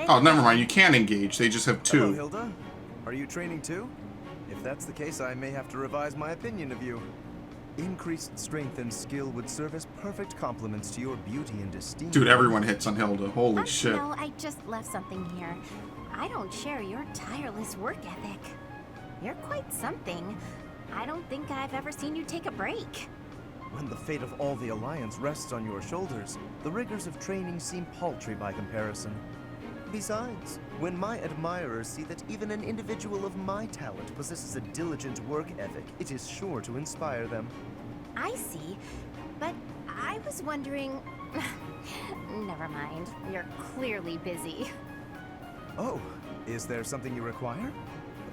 Oh, never mind. You can't engage. They just have Hello, two. Hilda. Are you training too? If that's the case, I may have to revise my opinion of you. Increased strength and skill would serve as perfect complements to your beauty and esteem. Dude, everyone hits on Hilda. Holy shit. No, I just left something here. I don't share your tireless work ethic. You're quite something. I don't think I've ever seen you take a break. When the fate of all the Alliance rests on your shoulders, the rigors of training seem paltry by comparison. Besides, when my admirers see that even an individual of my talent possesses a diligent work ethic, it is sure to inspire them. I see, but I was wondering... Never mind, you're clearly busy. Oh, is there something you require?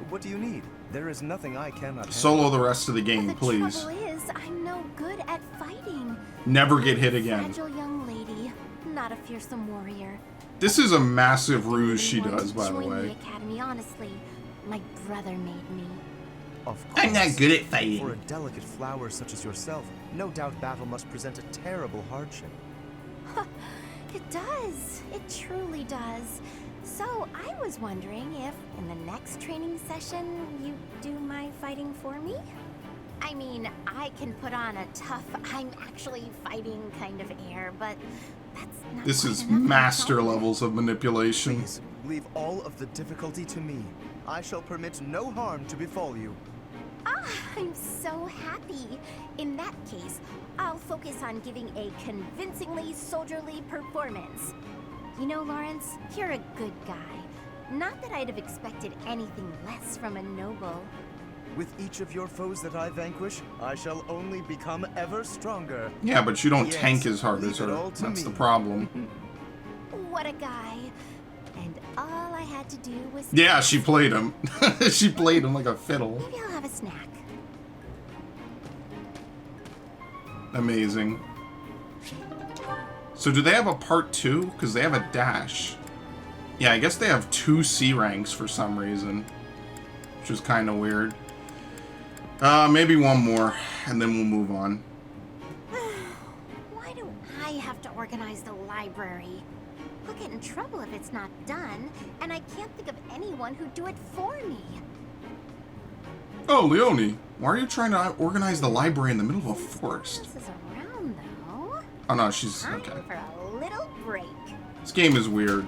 What do you need? There is nothing I cannot Solo the rest of the game, please. The trouble is, I'm no good at fighting. Never get hit again. Fragile young lady, not a fearsome warrior. This is a massive ruse she Wanted does, to by the join way. the academy, honestly. My brother made me. Of course. I'm not good at fighting. For a delicate flower such as yourself, no doubt battle must present a terrible hardship. It does. It truly does. So, I was wondering if, in the next training session, you do my fighting for me? I mean, I can put on a tough, I'm actually fighting kind of air, but that's not This quite is enough. master levels of manipulation. Please, leave all of the difficulty to me. I shall permit no harm to befall you. Ah, I'm so happy. In that case, I'll focus on giving a convincingly soldierly performance. You know, Lawrence, you're a good guy. Not that I'd have expected anything less from a noble. With each of your foes that I vanquish, I shall only become ever stronger. Yeah, but you don't Yes, tank as hard leave as it her. all to That's the me. problem. What a guy. And all I had to do was... Yeah, she played him. She played him like a fiddle. Maybe I'll have a snack. Amazing. So do they have a part 2? Because they have a dash. Yeah, I guess they have 2 C ranks for some reason. Which is kind of weird. Maybe one more, and then we'll move on. Why do I have to organize the library? I'll get in trouble if it's not done, and I can't think of anyone who'd do it for me. Oh, Leonie, why are you trying to organize the library in the middle of a forest? This is around, though. Oh no, she's Time okay. for a little break. This game is weird.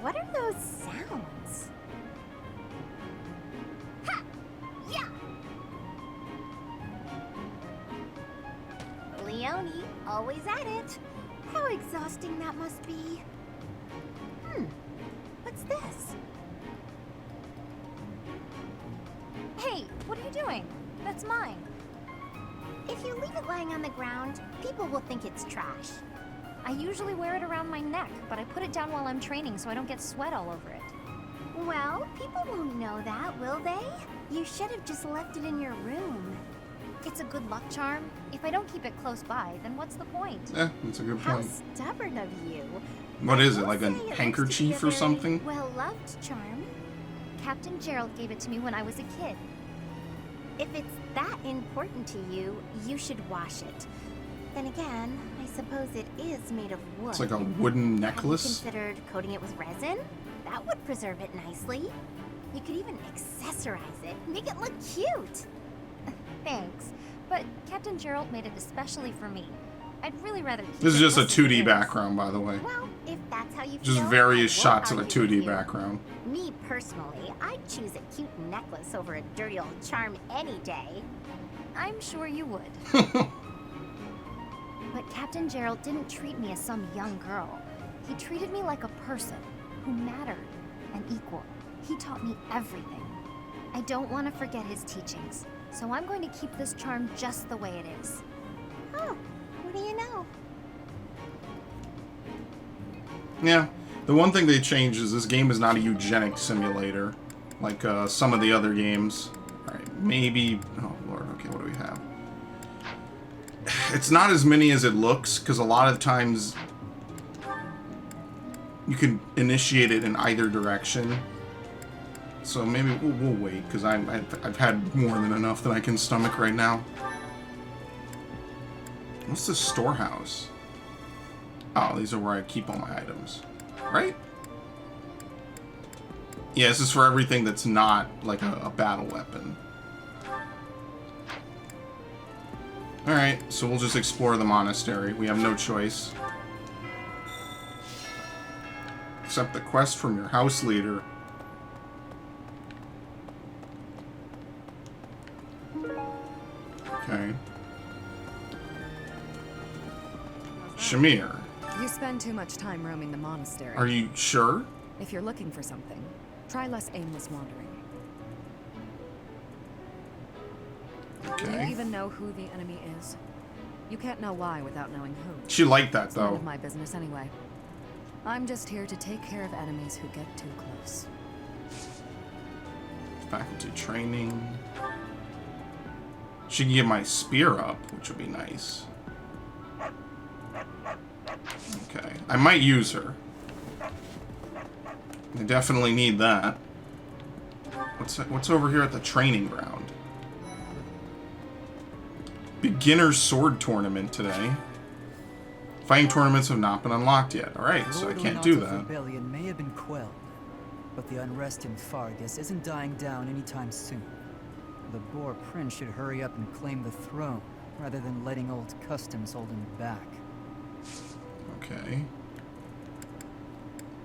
What are those sounds? Ha! Yeah! Leone, always at it. How exhausting that must be. What's this? Hey, what are you doing? That's mine. If you leave it lying on the ground, people will think it's trash. I usually wear it around my neck, but I put it down while I'm training so I don't get sweat all over it. Well, people won't know that, will they? You should have just left it in your room. It's a good luck charm. If I don't keep it close by, then what's the point? Yeah, that's a good How point. stubborn of you. What is it, Will like a say it looks to be handkerchief a or very something? well-loved charm. Captain Gerald gave it to me when I was a kid. If it's that important to you, you should wash it. Then again, I suppose it is made of wood. It's like a wooden Have you necklace. considered coating it with resin? That would preserve it nicely. You could even accessorize it, make it look cute. Thanks, but Captain Gerald made it especially for me. I'd really rather keep This is it just a just as it 2D is. backgross, by the way. Well, if that's how you Just feel, various I won't shots of a argue with 2D you. background. Me personally, I'd choose a cute necklace over a dirty old charm any day. I'm sure you would. But Captain Gerald didn't treat me as some young girl. He treated me like a person who mattered and equal. He taught me everything. I don't want to forget his teachings, so I'm going to keep this charm just the way it is. Oh, what do you know? Yeah. The one thing they changed is this game is not a eugenics simulator like some of the other games. Alright, maybe... Oh, Lord. Okay, what do we have? It's not as many as it looks, because a lot of times you can initiate it in either direction. So maybe we'll wait, because I've had more than enough that I can stomach right now. What's the storehouse? Oh, these are where I keep all my items. Right? Yeah, this is for everything that's not like a battle weapon. Alright, so we'll just explore the monastery. We have no choice. Accept the quest from your house leader. Okay. Shamir. You spend too much time roaming the monastery. Are you sure? If you're looking for something, try less aimless wandering. Do Okay. you even know who the enemy is? You can't know why without knowing who. She liked that, It's none though. of my business anyway. I'm just here to take care of enemies who get too close. Faculty training. She can get my spear up, which would be nice. Okay. I might use her. I definitely need that. What's over here at the training ground? Beginner sword tournament today. Fighting tournaments have not been unlocked yet. Alright, so I can't do that. Rebellion may have been quelled, but the unrest in Fargus isn't dying down anytime soon. The Boar Prince should hurry up and claim the throne, rather than letting old customs hold him back. Okay.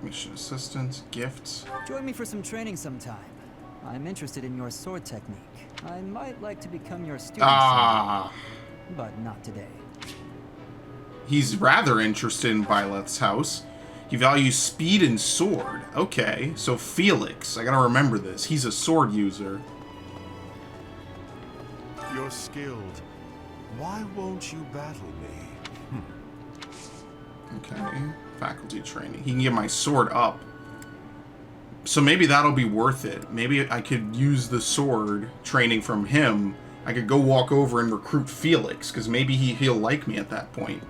Mission assistance, gifts. Join me for some training sometime. I'm interested in your sword technique. I might like to become your student Ah. someday, but not today. He's rather interested in Byleth's house. He values speed and sword. Okay, so Felix. I gotta remember this. He's a sword user. You're skilled. Why won't you battle me? Okay. Faculty training. He can get my sword up. So maybe that'll be worth it. Maybe I could use the sword training from him. I could go walk over and recruit Felix, because maybe he'll like me at that point.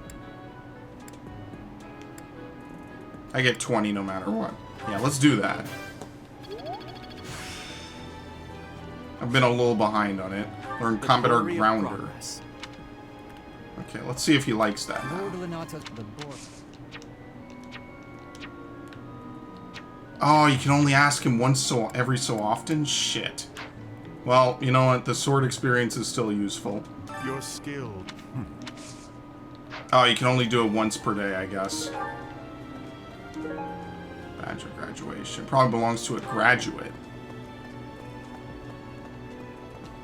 I get 20 no matter what. Yeah, let's do that. I've been a little behind on it. Learn Combat Art Grounder. Okay, let's see if he likes that now. Lord Lenata, the Boar. Oh, you can only ask him once every so often? Shit. Well, you know what? The sword experience is still useful. You're skilled. Oh, you can only do it once per day, I guess. Badge of graduation. Probably belongs to a graduate.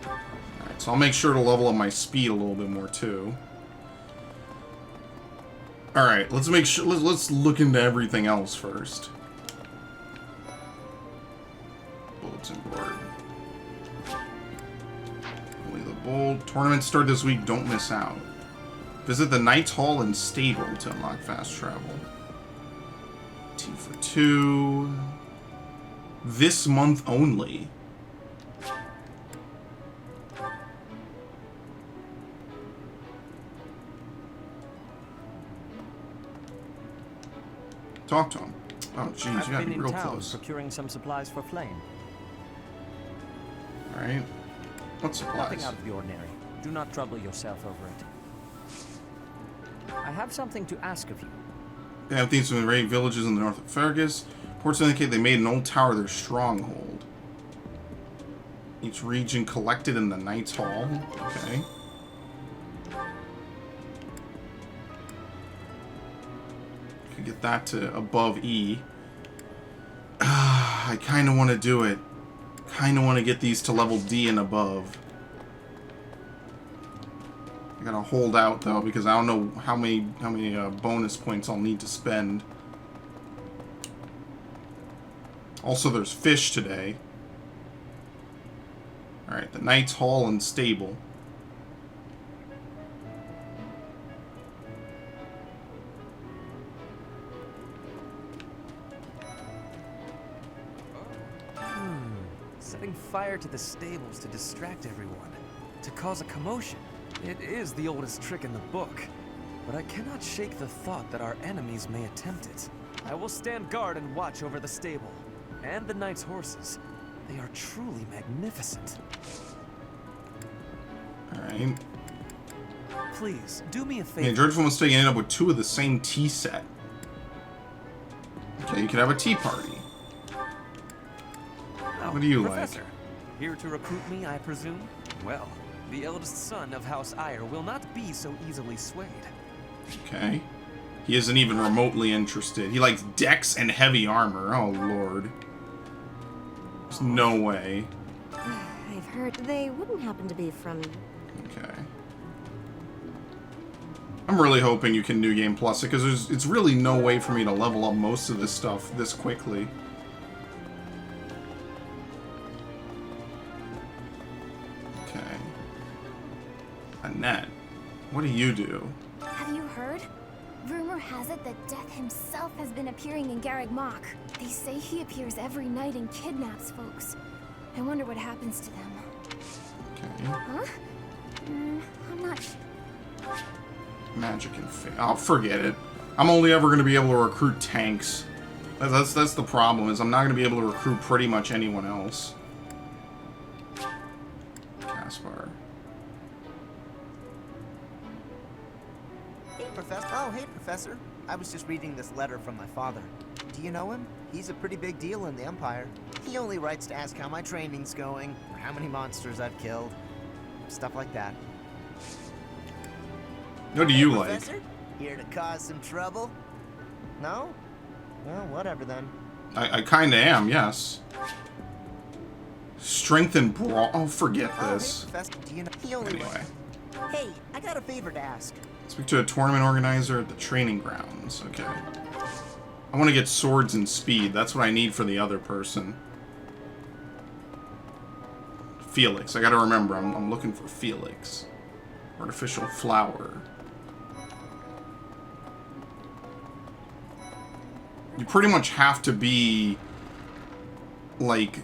Alright, so I'll make sure to level up my speed a little bit more, too. Alright, let's make sure... Let's look into everything else first. Bulletin board. Only the bold. Tournaments start this week. Don't miss out. Visit the Knights Hall and Stable to unlock fast travel. T for 2. This month only. Talk to him. Oh, jeez, you gotta be real close. Procuring some supplies for Flame. All right. What supplies? Nothing out of the ordinary. Do not trouble yourself over it. I have something to ask of you. They have things from the raid villages in the north of Fergus. Reports indicate they made an old tower their stronghold. Each region collected in the Knights Hall. Okay. Could get that to above E. I kind of want to do it. Kind of want to get these to level D and above. I gotta hold out though because I don't know how many bonus points I'll need to spend. Also, there's fish today. All right, the Knights Hall and Stable. Setting fire to the stables to distract everyone, to cause a commotion. It is the oldest trick in the book, but I cannot shake the thought that our enemies may attempt it. I will stand guard and watch over the stable, and the knight's horses. They are truly magnificent. Alright. Please, do me a favor. Yeah, Dreadful Mistake ended up with 2 of the same tea set. Okay, you can have a tea party. Oh, What do you Professor, here to recruit me, I presume? Well, the eldest son of House Eyre will not be so easily swayed. Okay. He isn't even remotely interested. He likes dex and heavy armor. Oh, Lord. There's no way. I've heard they wouldn't happen to be from... Okay. I'm really hoping you can New Game Plus it, because it's really no way for me to level up most of this stuff this quickly. Okay. Annette, what do you do? Have you heard? Rumor has it that Death himself has been appearing in Garreg Mach. They say he appears every night and kidnaps folks. I wonder what happens to them. Okay. Huh? I'm not sure. Magic and oh, forget it. I'm only ever going to be able to recruit tanks. That's the problem, is I'm not going to be able to recruit pretty much anyone else. Caspar. Hey, Professor. Oh, hey, Professor. I was just reading this letter from my father. Do you know him? He's a pretty big deal in the Empire. He only writes to ask how my training's going, or how many monsters I've killed. Stuff like that. What do you Hey, like? Professor? Here to cause some trouble? No? Well, whatever then. I kind of am, yes. Strength and brawl. Oh, forget this. Hey, Professor, do you know he only Anyway. Hey, I got a favor to ask. Speak to a tournament organizer at the training grounds. Okay. I want to get swords and speed. That's what I need for the other person. Felix. I gotta remember, I'm looking for Felix. Artificial flower. You pretty much have to be, like,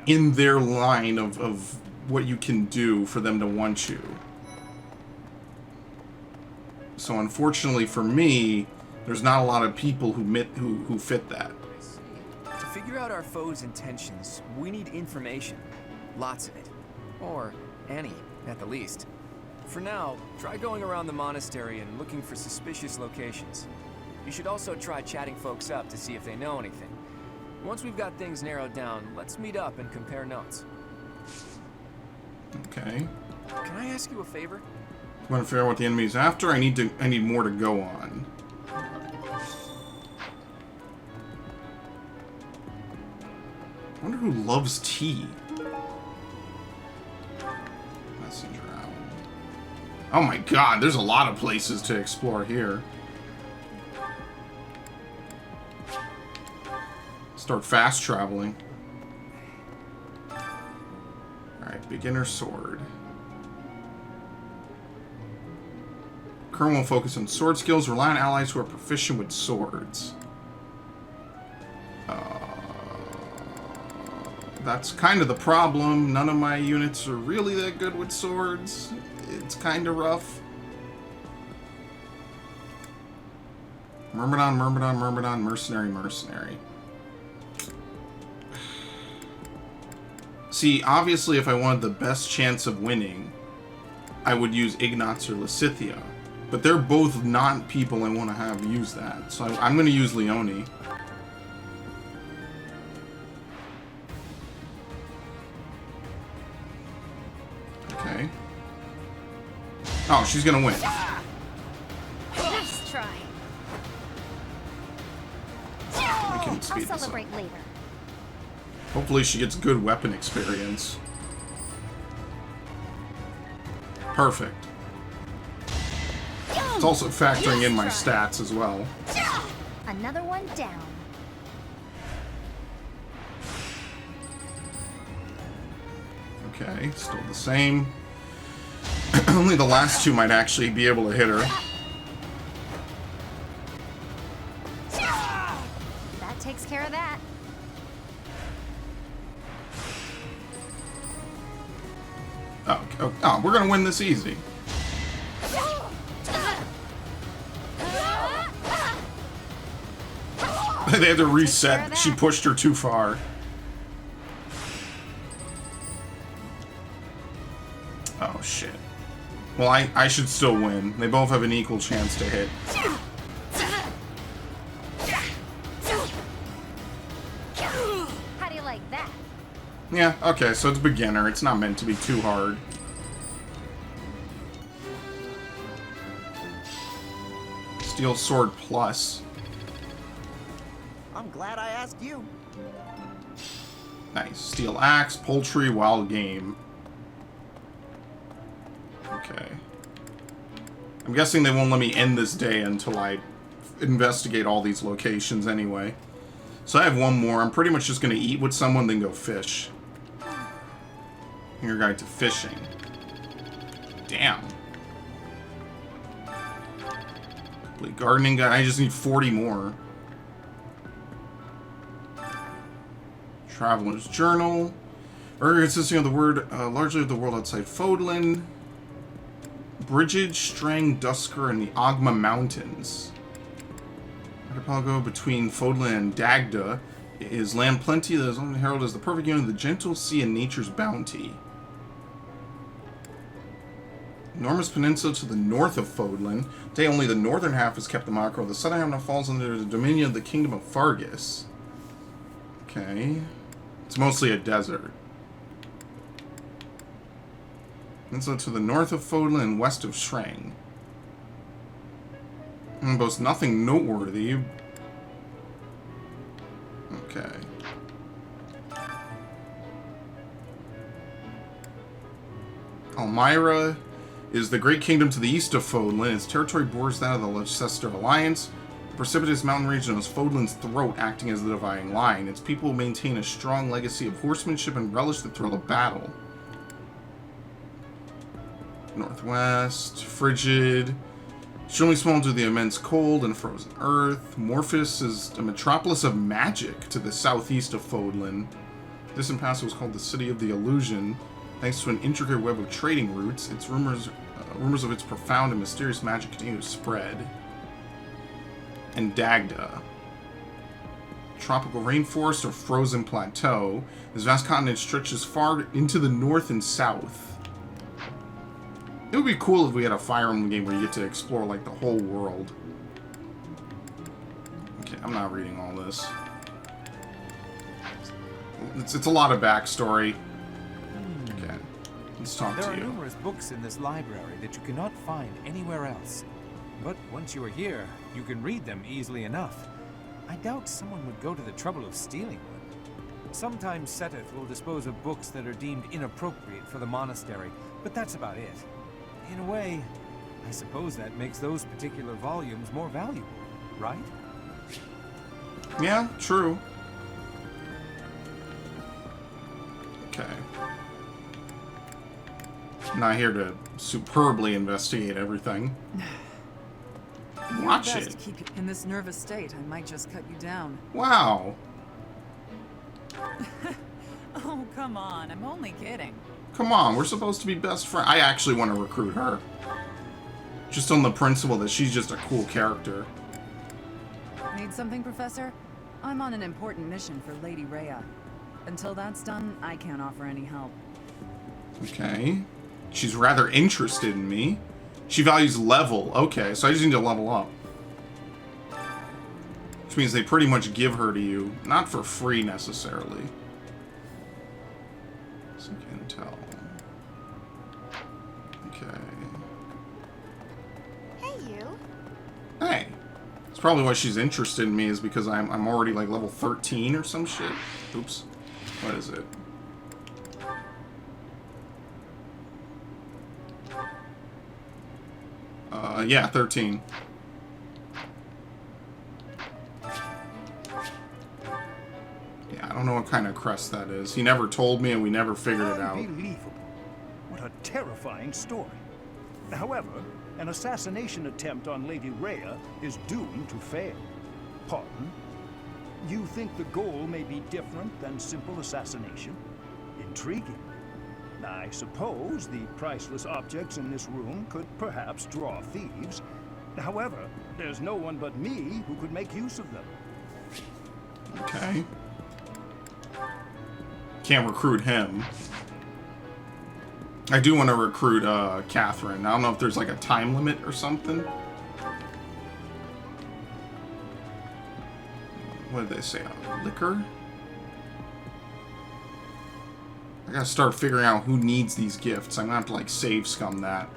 in their line of what you can do for them to want you. So unfortunately for me, there's not a lot of people who fit that. To figure out our foe's intentions, we need information. Lots of it. Or any, at the least. For now, try going around the monastery and looking for suspicious locations. You should also try chatting folks up to see if they know anything. Once we've got things narrowed down, let's meet up and compare notes. Okay. Can I ask you a favor? Want to figure out what the enemy's after? I need more to go on. I wonder who loves tea. Messenger owl. Oh my god, there's a lot of places to explore here. Start fast traveling. Alright, beginner sword. Current will focus on sword skills. Rely on allies who are proficient with swords. That's kind of the problem. None of my units are really that good with swords. It's kind of rough. Myrmidon, Myrmidon, Myrmidon, Mercenary, Mercenary. See, obviously if I wanted the best chance of winning, I would use Ignatz or Lysithea. But they're both not people I want to have use that. So I'm going to use Leone. Okay. Oh, she's going to win. Nice try. I'll celebrate later. Hopefully she gets good weapon experience. Perfect. It's also factoring in my stats as well. Another one down. Okay, still the same. Only the last two might actually be able to hit her. That takes care of that. Oh, we're gonna win this easy. They had to reset. She pushed her too far. Oh, shit. Well, I should still win. They both have an equal chance to hit. How do you like that? Yeah, okay, so it's beginner. It's not meant to be too hard. Steel Sword Plus. I'm glad I asked you. Nice. Steel Axe, Poultry, Wild Game. Okay. I'm guessing they won't let me end this day until I investigate all these locations anyway. So I have one more. I'm pretty much just going to eat with someone, then go fish. Your guide to fishing. Damn. Complete gardening guide. I just need 40 more. Traveler's Journal. Area consisting of the word, largely of the world outside Fodlan. Bridget, Strang, Dusker, and the Ogma Mountains. Archipelago between Fodlan and Dagda is land plenty that is only heralded as the perfect union of the gentle sea and nature's bounty. Enormous peninsula to the north of Fodlan. Today only the northern half is kept the macro. The southern half now falls under the dominion of the kingdom of Fargus. Okay. It's mostly a desert. Peninsula to the north of Fodlan and west of Shrang. And boasts nothing noteworthy. Okay. Elmira is the great kingdom to the east of Fodlan. Its territory borders that of the Leicester Alliance. The precipitous mountain region is Fodlan's throat, acting as the dividing line. Its people maintain a strong legacy of horsemanship and relish the thrill of battle. Northwest, frigid, extremely small due to the immense cold and frozen earth. Morphus is a metropolis of magic to the southeast of Fodlan. This impasse was called the City of the Illusion, thanks to an intricate web of trading routes. Its rumors of its profound and mysterious magic continue to spread. And Dagda. Tropical rainforest or frozen plateau. This vast continent stretches far into the north and south. It would be cool if we had a Fire Emblem game where you get to explore, like, the whole world. Okay, I'm not reading all this. It's a lot of backstory. Okay. Let's talk There to are you. numerous books in this library that you cannot find anywhere else. But once you are here, you can read them easily enough. I doubt someone would go to the trouble of stealing one. Sometimes Seteth will dispose of books that are deemed inappropriate for the monastery, but that's about it. In a way, I suppose that makes those particular volumes more valuable, right? Yeah, true. Okay. I'm not here to superbly investigate everything. Watch best it. Keep you in this nervous state. I might just cut you down. Wow. Oh, come on. I'm only kidding. Come on, we're supposed to be best friends. I actually want to recruit her. Just on the principle that she's just a cool character. Need something, Professor? I'm on an important mission for Lady Rhea. Until that's done, I can't offer any help. Okay. She's rather interested in me. She values level. Okay, so I just need to level up. Which means they pretty much give her to you. Not for free, necessarily. So you can tell. Okay. Hey, you. Hey. It's probably why she's interested in me is because I'm already like level 13 or some shit. Oops. What is it? Yeah, 13. Yeah, I don't know what kind of crest that is. He never told me and we never figured it out. Unbelievable. What a terrifying story. However, an assassination attempt on Lady Rhea is doomed to fail. Pardon? You think the goal may be different than simple assassination? Intriguing. I suppose the priceless objects in this room could perhaps draw thieves. However, there's no one but me who could make use of them. Okay. Can't recruit him. I do want to recruit Catherine. I don't know if there's like a time limit or something. What did they say? Liquor? I gotta start figuring out who needs these gifts. I'm gonna have to like save scum that.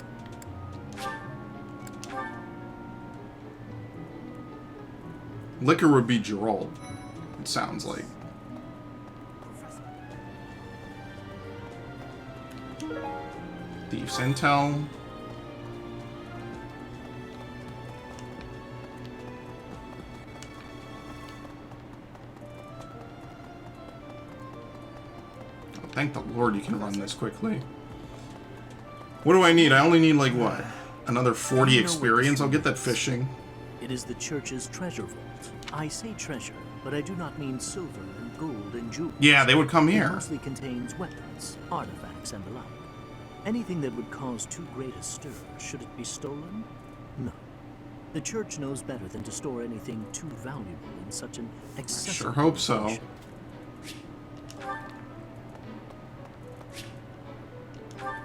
Liquor would be Gerald, it sounds like. Thieves Intel. Oh, thank the Lord you can run this quickly. What do I need? I only need like what? Another 40 experience? I'll get that fishing. It is the church's treasure vault. I say treasure, but I do not mean silver and gold and jewels. Yeah, they would come here. It mostly contains weapons, artifacts, and the like. Anything that would cause too great a stir, should it be stolen? No. The church knows better than to store anything too valuable in such an accessible Sure hope so. location.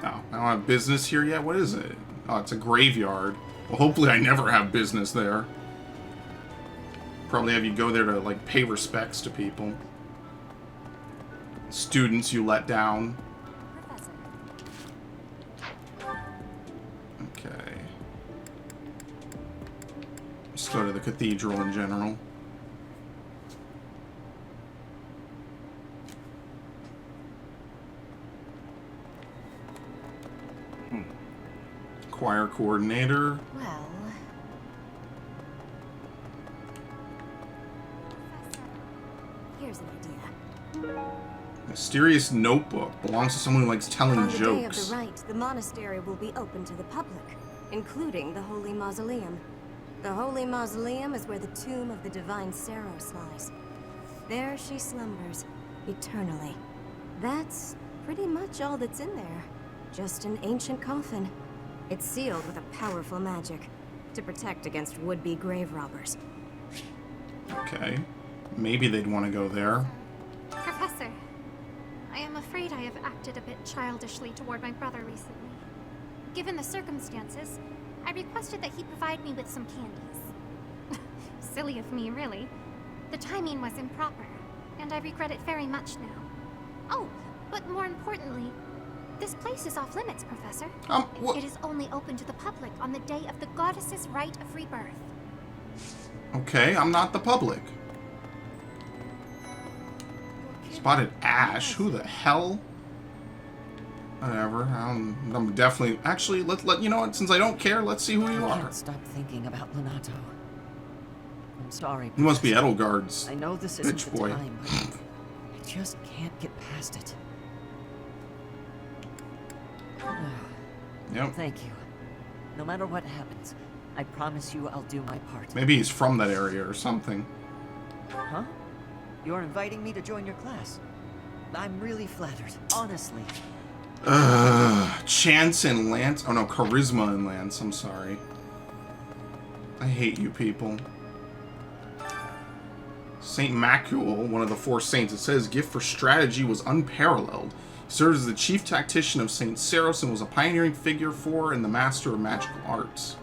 Oh, I don't have business here yet? What is it? Oh, it's a graveyard. Well, hopefully I never have business there. Probably have you go there to, like, pay respects to people. Students you let down. Okay. Just go to the cathedral in general. Choir coordinator. Well, here's an idea. Mysterious notebook. Belongs to someone who likes telling On the day of jokes. the rite, the monastery will be open to the public, including the Holy Mausoleum. The Holy Mausoleum is where the tomb of the divine Saros lies. There she slumbers, eternally. That's pretty much all that's in there. Just an ancient coffin. It's sealed with a powerful magic to protect against would-be grave robbers. Okay. Maybe they'd want to go there. Professor, I am afraid I have acted a bit childishly toward my brother recently. Given the circumstances, I requested that he provide me with some candies. Silly of me, really. The timing was improper, and I regret it very much now. Oh, but more importantly, This place is off limits, Professor. What? It is only open to the public on the day of the goddess's rite of rebirth. Okay, I'm not the public. Spotted Ash? Who the hell? Whatever. I'm definitely... Actually, let you know what? Since I don't care, let's see who you I are. can't stop thinking about Lonato. I'm sorry. You must be Professor. Edelgard's I know this isn't bitch the boy. time, but I just can't get past it. Yep. Thank you. No matter what happens, I promise you I'll do my part. Maybe he's from that area or something. Huh? You're inviting me to join your class? I'm really flattered, honestly. Chance and Lance. Oh no, Charisma and Lance. I'm sorry. I hate you people. Saint Macul, one of the 4 saints, it says gift for strategy was unparalleled. He served as the chief tactician of Saint Saros and was a pioneering figure for and the master of magical arts.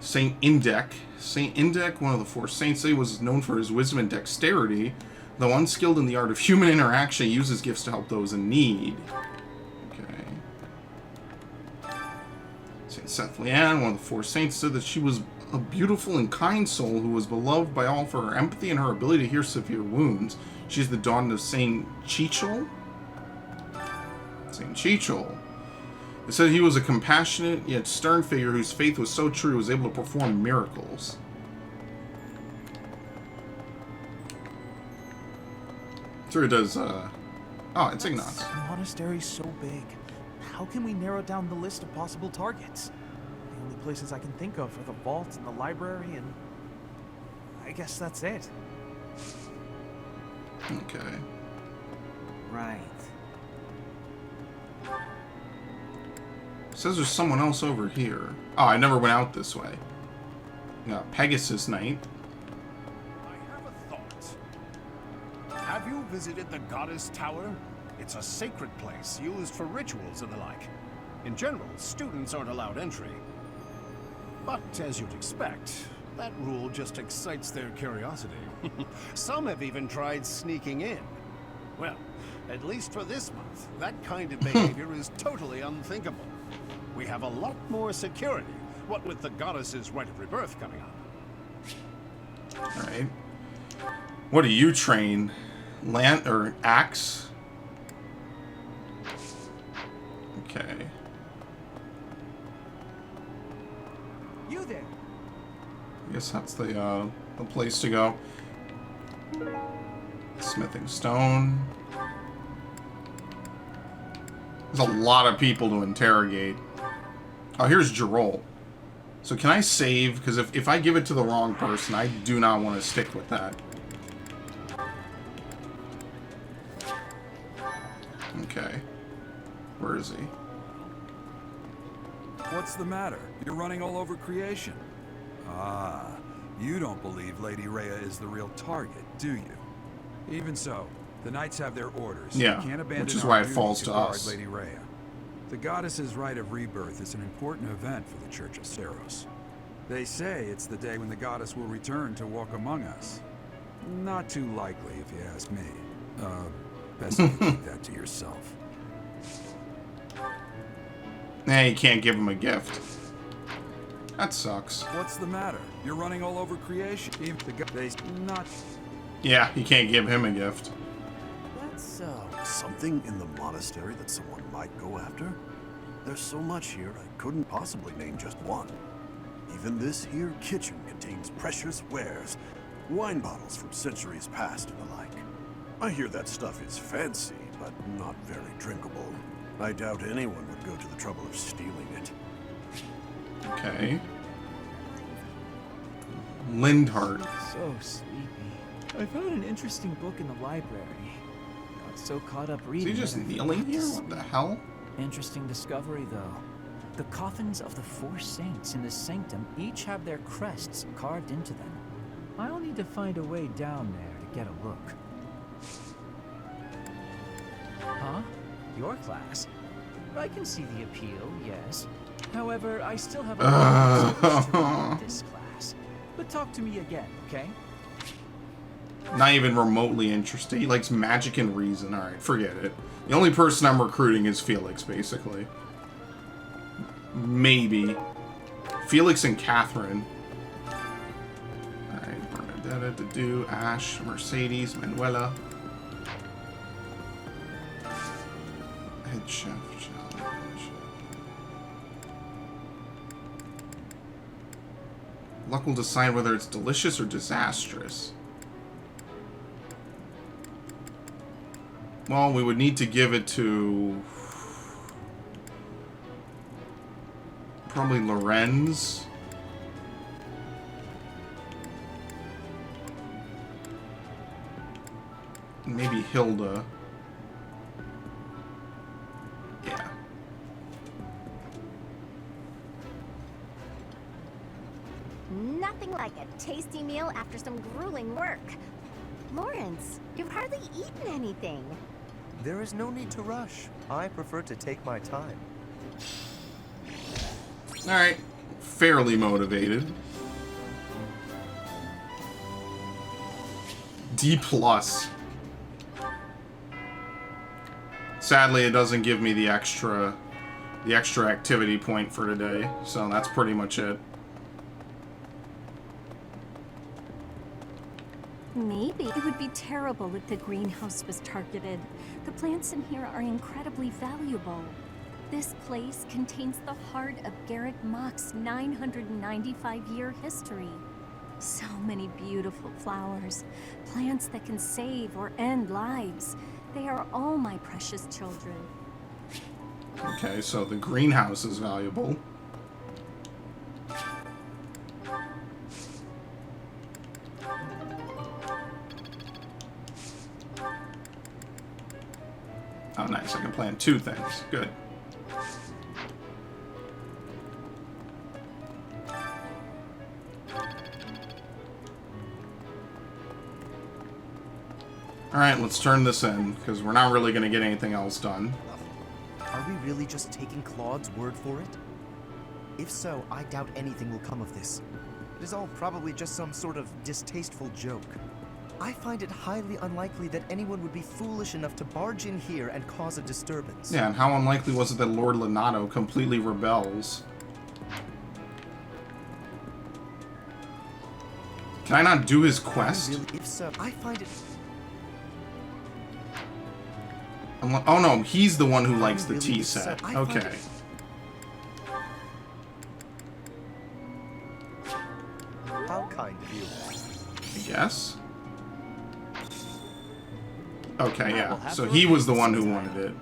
Saint Indek. Saint Indek, one of the 4 saints, he was known for his wisdom and dexterity. Though unskilled in the art of human interaction, he uses gifts to help those in need. Okay. Saint Sethleanne, one of the 4 saints, said that she was a beautiful and kind soul who was beloved by all for her empathy and her ability to heal severe wounds. She is the daughter of Saint Chichel. Saint Chichel. It said he was a compassionate yet stern figure whose faith was so true he was able to perform miracles. Sure does, oh, it's Ignatz. The monastery's so big. How can we narrow down the list of possible targets? The only places I can think of are the vault and the library, and I guess that's it. Okay. Right. It says there's someone else over here. Oh, I never went out this way. Pegasus Knight. Have you visited the Goddess Tower? It's a sacred place used for rituals and the like. In general, students aren't allowed entry. But as you'd expect, that rule just excites their curiosity. Some have even tried sneaking in. Well, at least for this month, that kind of behavior is totally unthinkable. We have a lot more security, what with the Goddess's rite of rebirth coming up. Alright. What do you train? Or axe? Okay. You there? I guess that's the place to go. Smithing stone. There's a lot of people to interrogate. Oh, here's Gerol. So can I save? Because if I give it to the wrong person, I do not want to stick with that. Okay. Where is he? What's the matter? You're running all over creation. Ah, you don't believe Lady Rhea is the real target, do you? Even so, the Knights have their orders. Yeah, You can't abandon which is our why it duty falls to guard us. Lady Rhea. The Goddess's Rite of Rebirth is an important event for the Church of Saros. They say it's the day when the Goddess will return to walk among us. Not too likely, if you ask me. Best you keep that to yourself. Nah, you can't give him a gift. That sucks. What's the matter? You're running all over creation. Even they not. Yeah, you can't give him a gift. That's, something in the monastery that someone might go after? There's so much here, I couldn't possibly name just one. Even this here kitchen contains precious wares, wine bottles from centuries past and the like. I hear that stuff is fancy, but not very drinkable. I doubt anyone would go to the trouble of stealing it. Okay. Lindhart. So sleepy. I found an interesting book in the library. Got so caught up reading. Is he just that I kneeling forgot to here? sleep. What the hell? Interesting discovery, though. The coffins of the 4 saints in the sanctum each have their crests carved into them. I'll need to find a way down there to get a look. Huh? Your class? I can see the appeal, yes. However, I still have a lot of research to read in this class. But talk to me again, okay? Not even remotely interested. He likes magic and reason. Alright, forget it. The only person I'm recruiting is Felix, basically. Maybe. Felix and Catherine. Alright, Bernadetta, Dudu, Ash, Mercedes, Manuela. Head chef challenge. Luck will decide whether it's delicious or disastrous. Well, we would need to give it to probably Lorenz. Maybe Hilda. Yeah. Nothing like a tasty meal after some grueling work. Lawrence, you've hardly eaten anything. There is no need to rush. I prefer to take my time. Alright. Fairly motivated. D+. Sadly, it doesn't give me the extra activity point for today, so that's pretty much it. Maybe it would be terrible if the greenhouse was targeted. The plants in here are incredibly valuable. This place contains the heart of Garrett Mock's 995-year history. So many beautiful flowers, plants that can save or end lives. They are all my precious children. Okay, so the greenhouse is valuable. Oh, nice. I can plant 2 things. Good. Alright, let's turn this in, because we're not really going to get anything else done. Are we really just taking Claude's word for it? If so, I doubt anything will come of this. It is all probably just some sort of distasteful joke. I find it highly unlikely that anyone would be foolish enough to barge in here and cause a disturbance. Yeah, and how unlikely was it that Lord Lenato completely rebels? Can I not do his quest? Really, if so, I find it... Oh no, he's the one who likes the tea set. Okay. How kind of you. I guess. Okay, yeah. So he was the one who wanted it.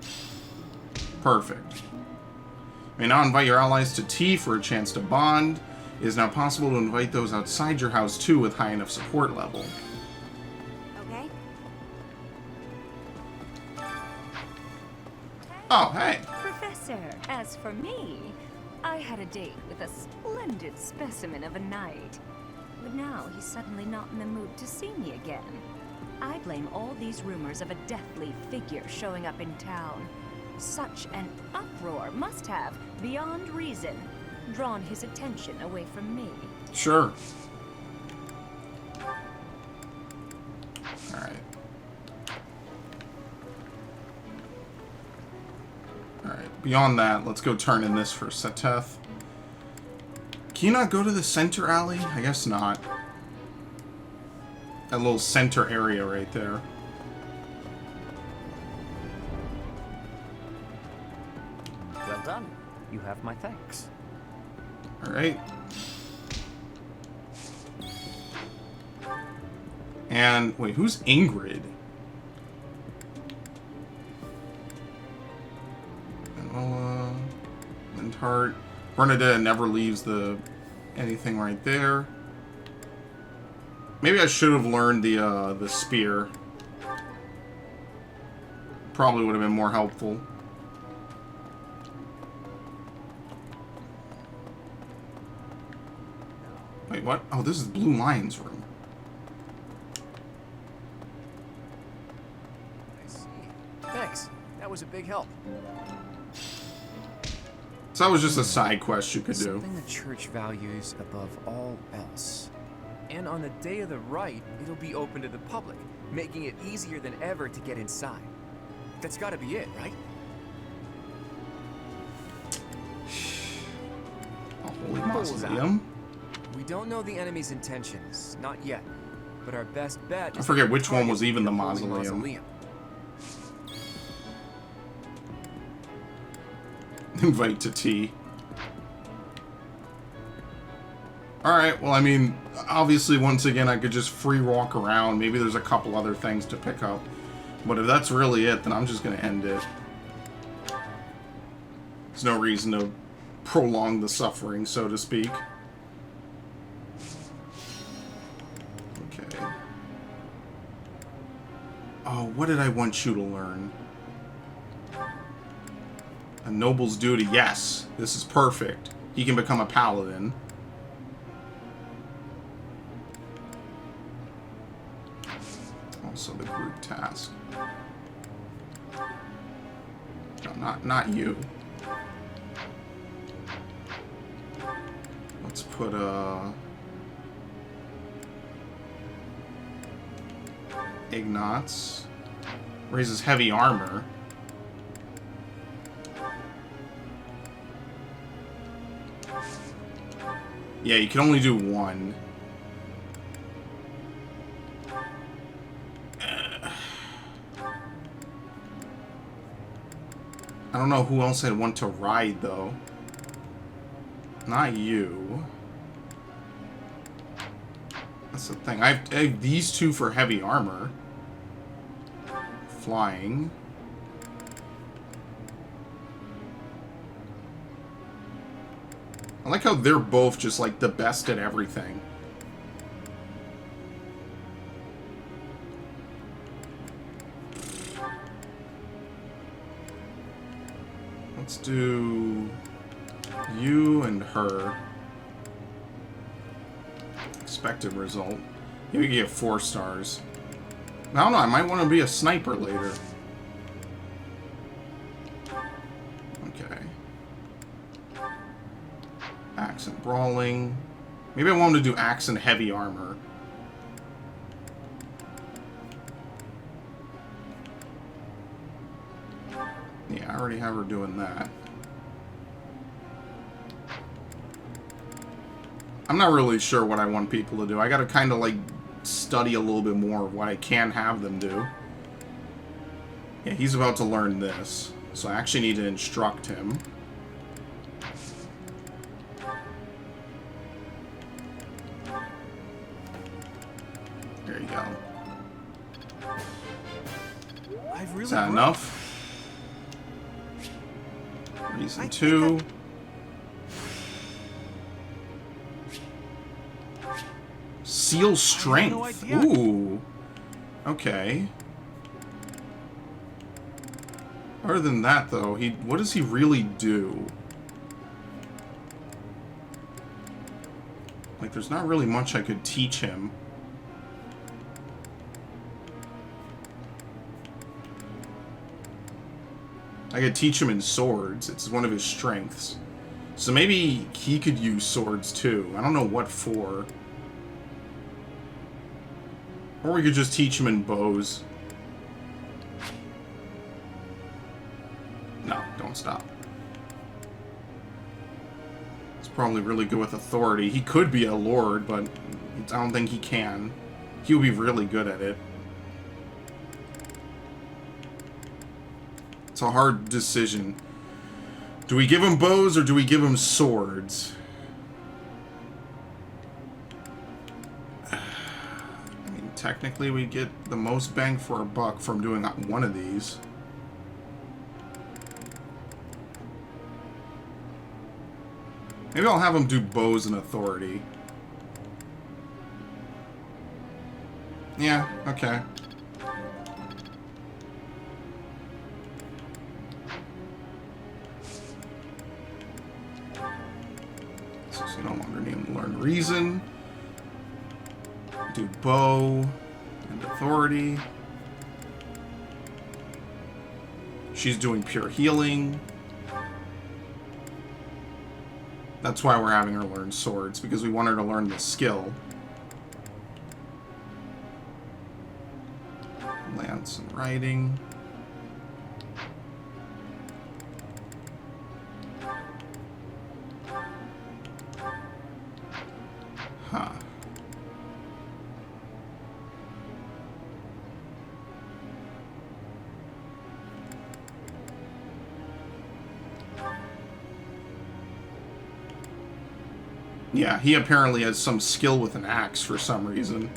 Perfect. You may now invite your allies to tea for a chance to bond. It is now possible to invite those outside your house too with high enough support level. Okay. Oh, hey. Professor, as for me, I had a date with a splendid specimen of a knight. But now he's suddenly not in the mood to see me again. I blame all these rumors of a deathly figure showing up in town. Such an uproar must have, beyond reason, drawn his attention away from me. Sure. Alright. Alright, beyond that, let's go turn in this for Seteth. Can you not go to the center alley? I guess not. That little center area right there. Well done. You have my thanks. Alright. And, wait, who's Ingrid? Manuela, Lindhart. Bernadette never leaves anything right there. Maybe I should have learned the spear. Probably would have been more helpful. Wait, what? Oh, this is Blue Lion's room. I see. Thanks. That was a big help. So that was just a side quest you could do. Something the church values above all else. And on the day of the rite, it'll be open to the public, making it easier than ever to get inside. That's gotta be it, right? A holy mausoleum? We don't know the enemy's intentions, not yet. But our best bet is I forget that which one target was even will the be Holy mausoleum. Invite to tea. Alright, well, I mean, obviously, once again, I could just free walk around. Maybe there's a couple other things to pick up. But if that's really it, then I'm just going to end it. There's no reason to prolong the suffering, so to speak. Okay. Oh, what did I want you to learn? A noble's duty. Yes, this is perfect. He can become a paladin. Also the group task. No, not you. Let's put Ignatz. Raises heavy armor. Yeah, you can only do one. I don't know who else I'd want to ride, though. Not you. That's the thing. I have these two for heavy armor. Flying. I like how they're both just, like, the best at everything. Let's do you and her. Expected result. You get 4 stars. I don't know, I might want to be a sniper later. Okay. Axe and brawling. Maybe I want him to do axe and heavy armor. Yeah, I already have her doing that. I'm not really sure what I want people to do. I gotta kind of, like, study a little bit more of what I can have them do. Yeah, he's about to learn this. So I actually need to instruct him. There you go. Is that enough? Reason 2. Seal strength. Ooh. Okay. Other than that, though, what does he really do? Like, there's not really much I could teach him. I could teach him in swords. It's one of his strengths. So maybe he could use swords, too. I don't know what for. Or we could just teach him in bows. No, don't stop. He's probably really good with authority. He could be a lord, but I don't think he can. He'll be really good at it. It's a hard decision. Do we give him bows or do we give him swords? Technically, we get the most bang for our buck from doing one of these. Maybe I'll have him do bows and authority. Yeah, okay. So you no longer need him to learn reason. Do bow and authority. She's doing pure healing. That's why we're having her learn swords, because we want her to learn the skill. Lance and riding. Huh. Yeah, he apparently has some skill with an axe for some reason.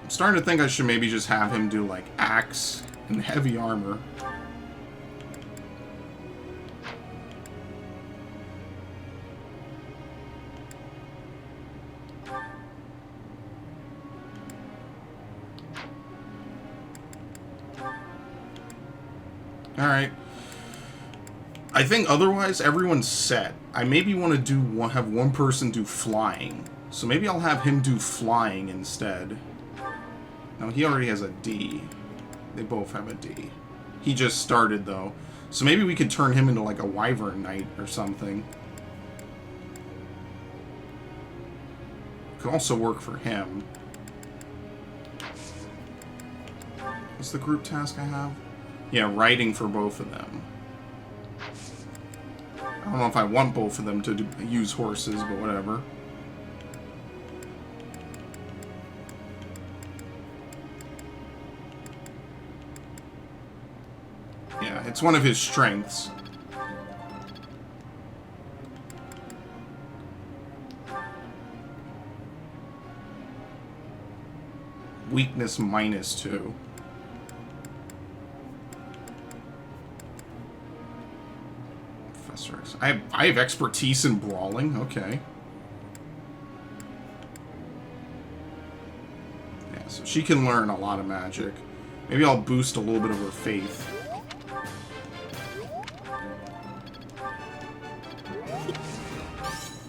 I'm starting to think I should maybe just have him do, like, axe and heavy armor. Alright. I think otherwise everyone's set. I maybe want to have one person do flying. So maybe I'll have him do flying instead. No, he already has a D. They both have a D. He just started though. So maybe we could turn him into like a Wyvern Knight or something. Could also work for him. What's the group task I have? Yeah, riding for both of them. I don't know if I want both of them to use horses, but whatever. Yeah, it's one of his strengths. Weakness -2. I have expertise in brawling. Okay. Yeah, so she can learn a lot of magic. Maybe I'll boost a little bit of her faith.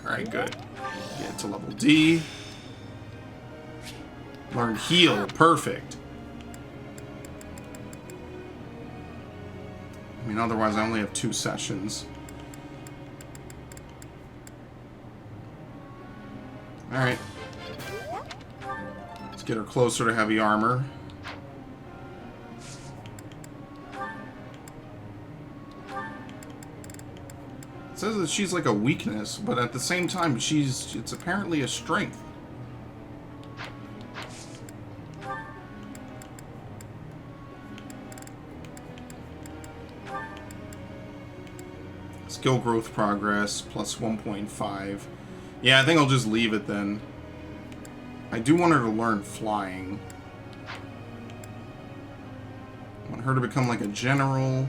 Alright, good. Get to level D. Learn heal. Perfect. I mean, otherwise I only have 2 sessions. Alright. Let's get her closer to heavy armor. It says that she's like a weakness, but at the same time, it's apparently a strength. Skill growth progress, plus 1.5. Yeah, I think I'll just leave it then. I do want her to learn flying. I want her to become like a general.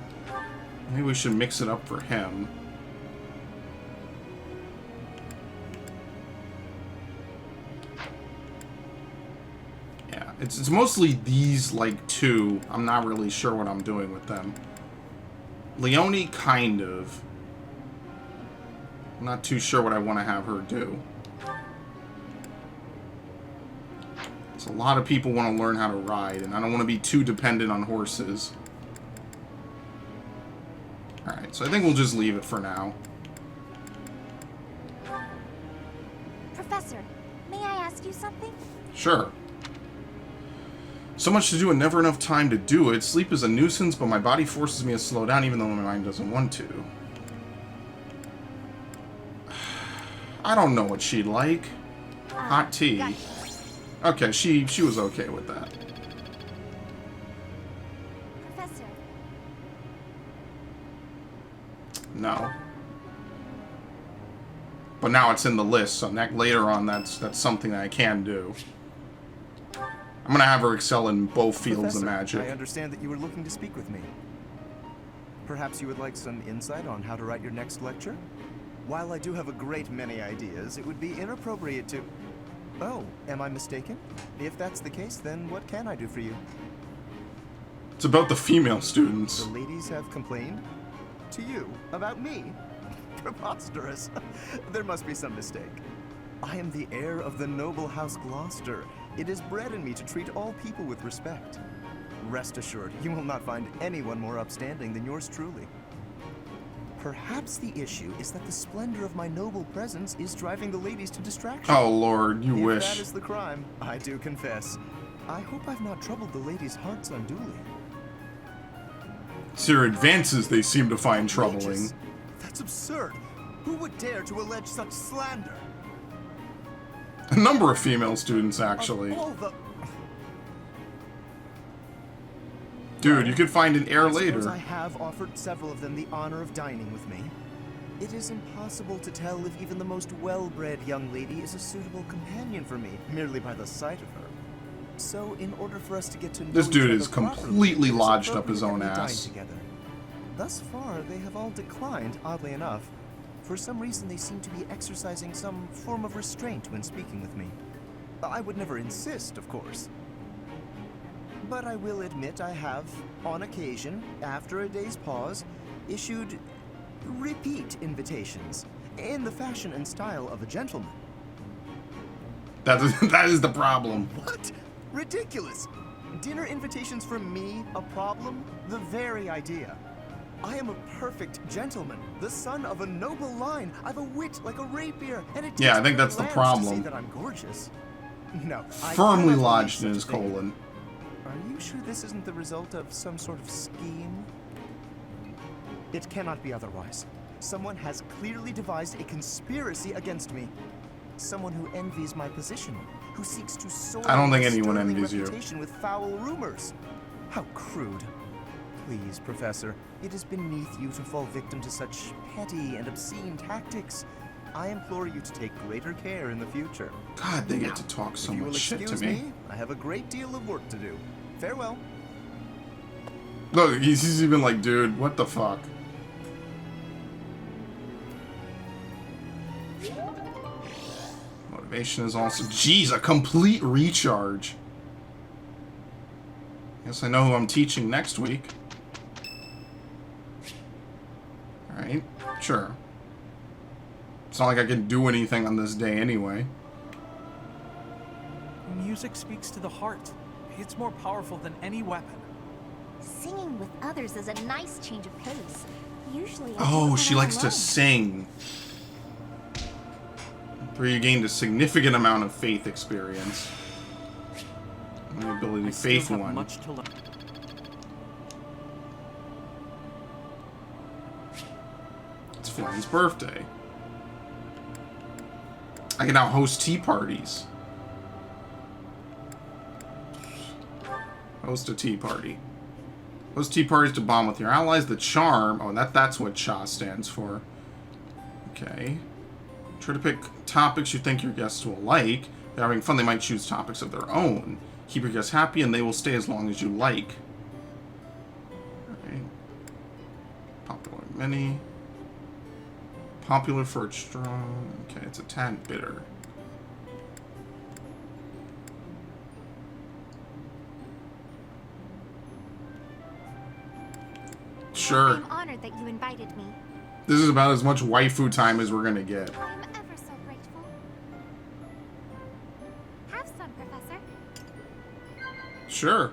Maybe we should mix it up for him. Yeah, it's mostly these, like, 2. I'm not really sure what I'm doing with them. Leonie, kind of. I'm not too sure what I want to have her do. So a lot of people want to learn how to ride, and I don't want to be too dependent on horses. Alright, so I think we'll just leave it for now. Professor, may I ask you something? Sure. So much to do and never enough time to do it. Sleep is a nuisance, but my body forces me to slow down even though my mind doesn't want to. I don't know what she'd like. Hot tea. Gotcha. Okay, she was okay with that. Professor. No. But now it's in the list, so later on that's something that I can do. I'm gonna have her excel in both fields Professor, of magic. I understand that you were looking to speak with me. Perhaps you would like some insight on how to write your next lecture? While I do have a great many ideas, it would be inappropriate to... Oh, am I mistaken? If that's the case, then what can I do for you? It's about the female students. The ladies have complained? To you? About me? Preposterous. There must be some mistake. I am the heir of the noble House Gloucester. It is bred in me to treat all people with respect. Rest assured, you will not find anyone more upstanding than yours truly. Perhaps the issue is that the splendor of my noble presence is driving the ladies to distraction. Oh, Lord, you if wish. That is the crime, I do confess. I hope I've not troubled the ladies' hearts unduly. It's your advances they seem to find troubling. Mages? That's absurd. Who would dare to allege such slander? A number of female students, actually. Of all the... Dude, you could find an heir I suppose later. I have offered several of them the honor of dining with me. It is impossible to tell if even the most well-bred young lady is a suitable companion for me, merely by the sight of her. So, in order for us to get to know This each dude other is properly, completely it is lodged up his appropriate own that we dine ass. together. Thus far, they have all declined, oddly enough. For some reason, they seem to be exercising some form of restraint when speaking with me. I would never insist, of course. But I will admit I have, on occasion, after a day's pause, issued repeat invitations in the fashion and style of a gentleman. That is the problem. What? Ridiculous! Dinner invitations from me a problem? The very idea. I am a perfect gentleman, the son of a noble line. I've a wit like a rapier, and it Yeah, takes I think that's the great lambs to problem. say that I'm gorgeous. No, I Firmly cannot lodged in believe his such a thing. colon. Are you sure this isn't the result of some sort of scheme? It cannot be otherwise. Someone has clearly devised a conspiracy against me. Someone who envies my position, who seeks to soil I don't think my anyone sterling envies you. reputation with foul rumors. How crude. Please, Professor, it is beneath you to fall victim to such petty and obscene tactics. I implore you to take greater care in the future. God, they get to talk so if you much will shit to excuse me. I have a great deal of work to do. Farewell. Look, he's even like, dude, what the fuck? Motivation is also... Jeez, a complete recharge. Guess I know who I'm teaching next week. Alright, sure. It's not like I can do anything on this day anyway. Music speaks to the heart. It's more powerful than any weapon. Singing with others is a nice change of pace. Usually I do Oh, it she when I'm likes to alone. sing. Where you gained a significant amount of faith experience. And the ability to faith one. Much to learn. It's Flynn's birthday. I can now host tea parties. Host a tea party. Host tea parties to bond with your allies. The charm. Oh, that's what CHA stands for. Okay. Try to pick topics you think your guests will like. If they're having fun, they might choose topics of their own. Keep your guests happy and they will stay as long as you like. Alright. Popular mini. Popular for its strong. Okay, it's a tad bitter. Sure. I'm honored that you invited me. This is about as much waifu time as we're gonna get. I'm ever so grateful. Have some, Professor. Sure.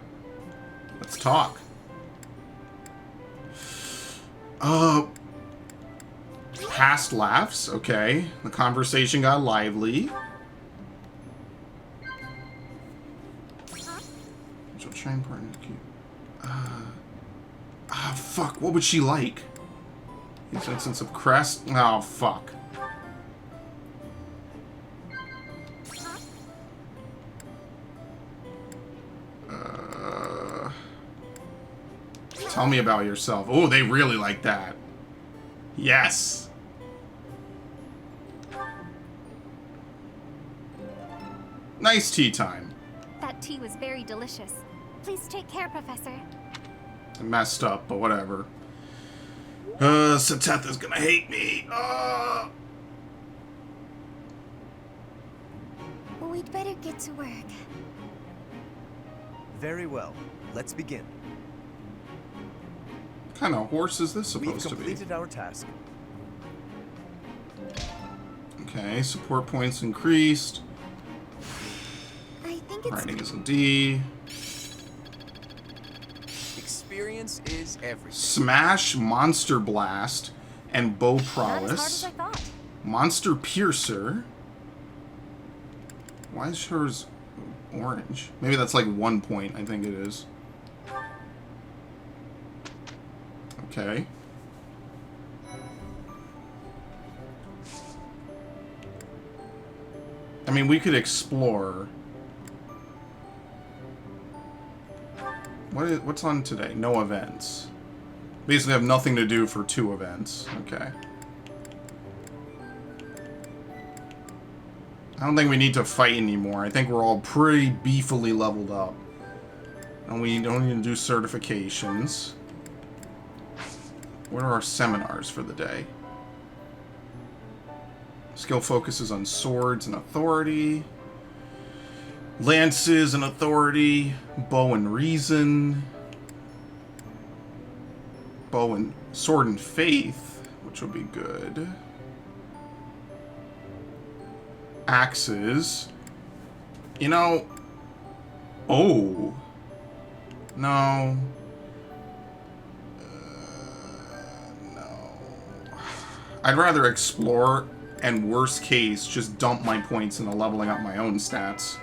Let's talk. Past laughs. Okay. The conversation got lively. She'll try and partner to keep. Fuck. What would she like? This instance of crest. Oh, fuck. Tell me about yourself. Oh, they really like that. Yes. Nice tea time. That tea was very delicious. Please take care, Professor. I messed up, but whatever. Sateth is gonna hate me. We'd better get to work. Very well. Let's begin. What kind of horse is this We've supposed to be? completed our task. Okay, support points increased. I think it's... Riding is a D. Experience is everything. Smash Monster Blast. and bow Not as hard prowess. as I thought. Monster Piercer. Why is hers orange? Maybe that's like 1 point, I think it is. Okay. I mean, we could explore. What's on today? No events. Basically have nothing to do for 2 events. Okay. I don't think we need to fight anymore. I think we're all pretty beefily leveled up. And we don't need to do certifications. What are our seminars for the day? Skill focuses on swords and authority. Lances and authority. Bow and reason. Bow and sword and faith, which will be good. Axes. You know... Oh. No. No. I'd rather explore and, worst case, just dump my points into leveling up my own stats.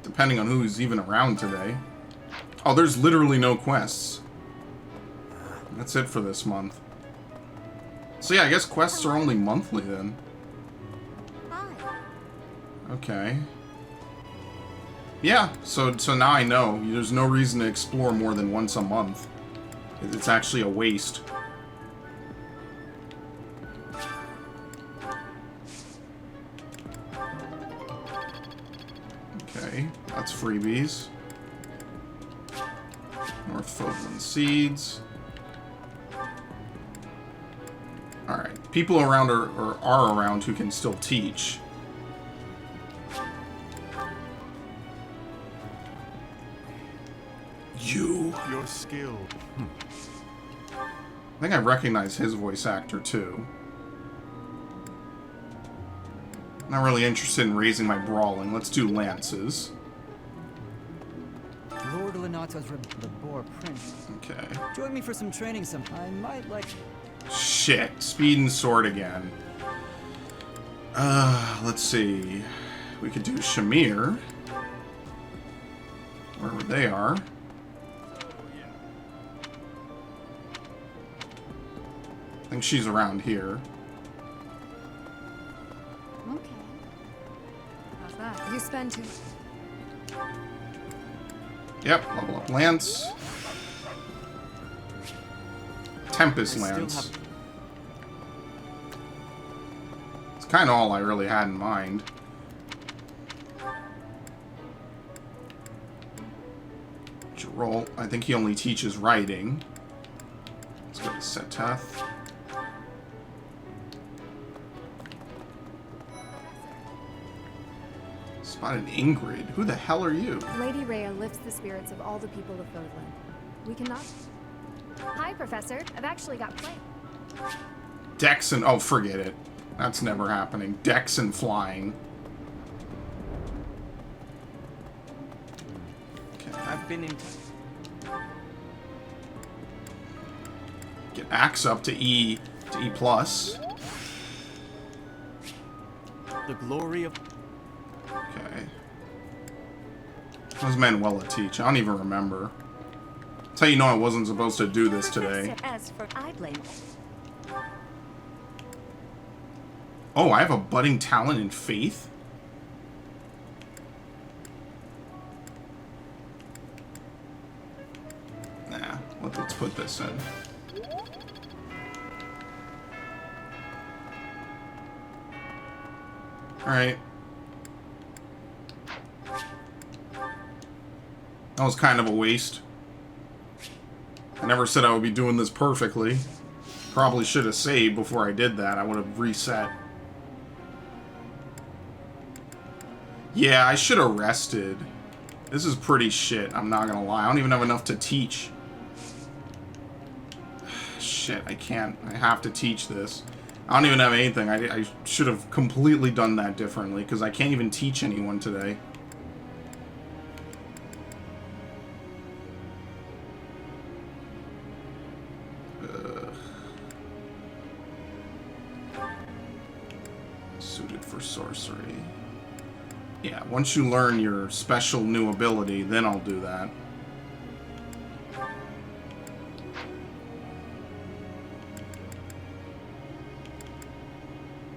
Depending on who's even around today. Oh, there's literally no quests. That's it for this month. So yeah, I guess quests are only monthly then. Okay. Yeah, so now I know. There's no reason to explore more than once a month. It's actually a waste. Okay, that's freebies. North Foatland Seeds. Alright, people around are around who can still teach. Your skill. I think I recognize his voice actor too. Not really interested in raising my brawling. Let's do lances. Lord Lenato's the Boar Prince. Okay. Join me for some training sometime. I might like... Shit. Speed and sword again. Let's see. We could do Shamir. Wherever they are. I think she's around here. Okay. How's that? You spend 2. Yep, level up Lance. Tempest Lance. It's kind of all I really had in mind. Geralt, I think he only teaches riding. Let's go to Seteth. Spotted Ingrid. Who the hell are you? Lady Rhea lifts the spirits of all the people of Fodland. We cannot... Hi, Professor. I've actually got plans. Dex and... Oh, forget it. That's never happening. Dex and flying. Okay. I've been in... Get Axe up to E... to E+. The glory of... Okay. What does Manuela teach? I don't even remember. That's how you know I wasn't supposed to do this today. As for I blame. Oh, I have a budding talent in faith? Nah, let's put this in. Alright. That was kind of a waste. I never said I would be doing this perfectly. Probably should have saved before I did that. I would have reset. Yeah, I should have rested. This is pretty shit, I'm not gonna lie. I don't even have enough to teach. Shit, I can't. I have to teach this. I don't even have anything. I should have completely done that differently, because I can't even teach anyone today. Suited for sorcery. Yeah, once you learn your special new ability, then I'll do that.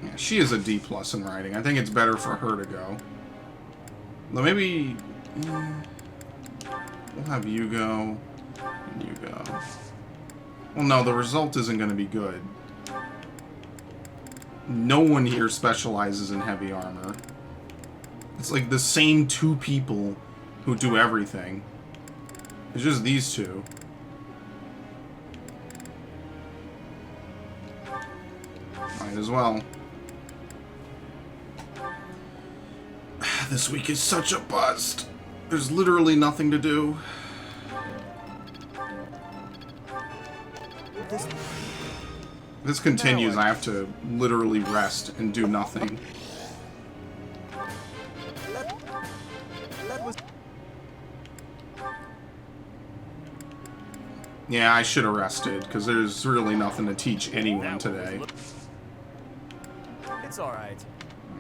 Yeah, she is a D+ in writing. I think it's better for her to go. Though maybe... we'll have you go, and you go. Well, no, the result isn't going to be good. No one here specializes in heavy armor. It's like the same two people who do everything. It's just these two. Might as well. This week is such a bust. There's literally nothing to do. If this continues, I have to literally rest and do nothing. Yeah, I should have rested, because there's really nothing to teach anyone today. It's alright.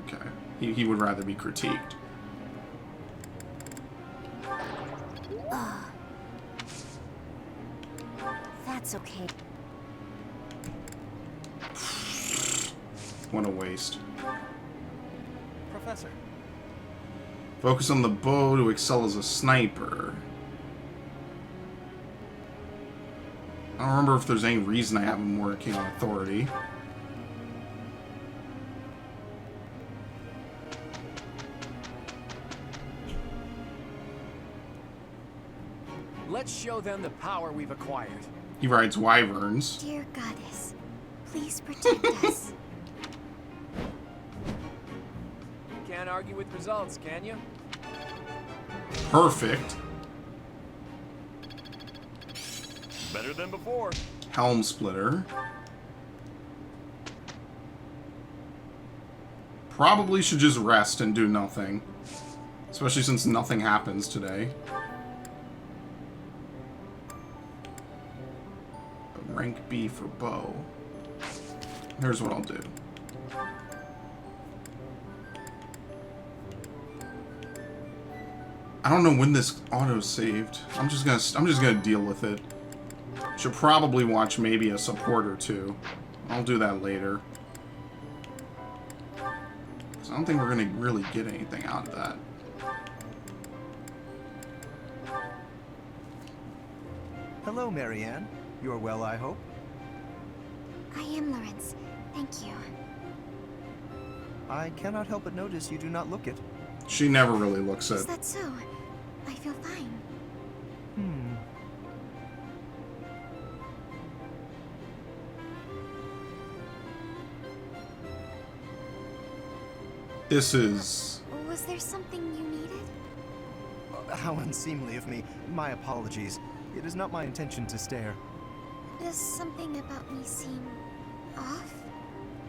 Okay. He would rather be critiqued. That's okay. What a waste. Professor. Focus on the bow to excel as a sniper. I don't remember if there's any reason I have him working on authority. Let's show them the power we've acquired. He rides wyverns. Dear goddess, please protect us. Can't argue with results, can you? Perfect. Better than before. Helm splitter. Probably should just rest and do nothing. Especially since nothing happens today. Rank B for bow. Here's what I'll do. I don't know when this auto saved. I'm just gonna deal with it. Should probably watch maybe a support or two. I'll do that later. 'Cause I don't think we're gonna really get anything out of that. Hello, Marianne. You're well, I hope? I am, Lawrence. Thank you. I cannot help but notice you do not look it. She never really looks Is it. that so? I feel fine. This is... Was there something you needed? How unseemly of me. My apologies. It is not my intention to stare. Does something about me seem off?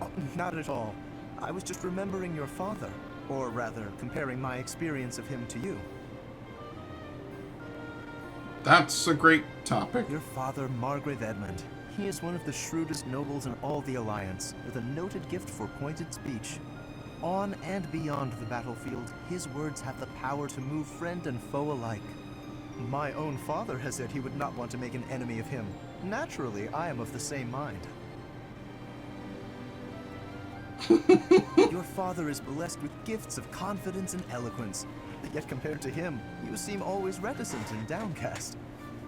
Oh, not at all. I was just remembering your father. Or rather, comparing my experience of him to you. That's a great topic. Your father, Margrave Edmund. He is one of the shrewdest nobles in all the Alliance, with a noted gift for pointed speech. On and beyond the battlefield, his words have the power to move friend and foe alike. My own father has said he would not want to make an enemy of him. Naturally, I am of the same mind. Your father is blessed with gifts of confidence and eloquence, yet compared to him, you seem always reticent and downcast.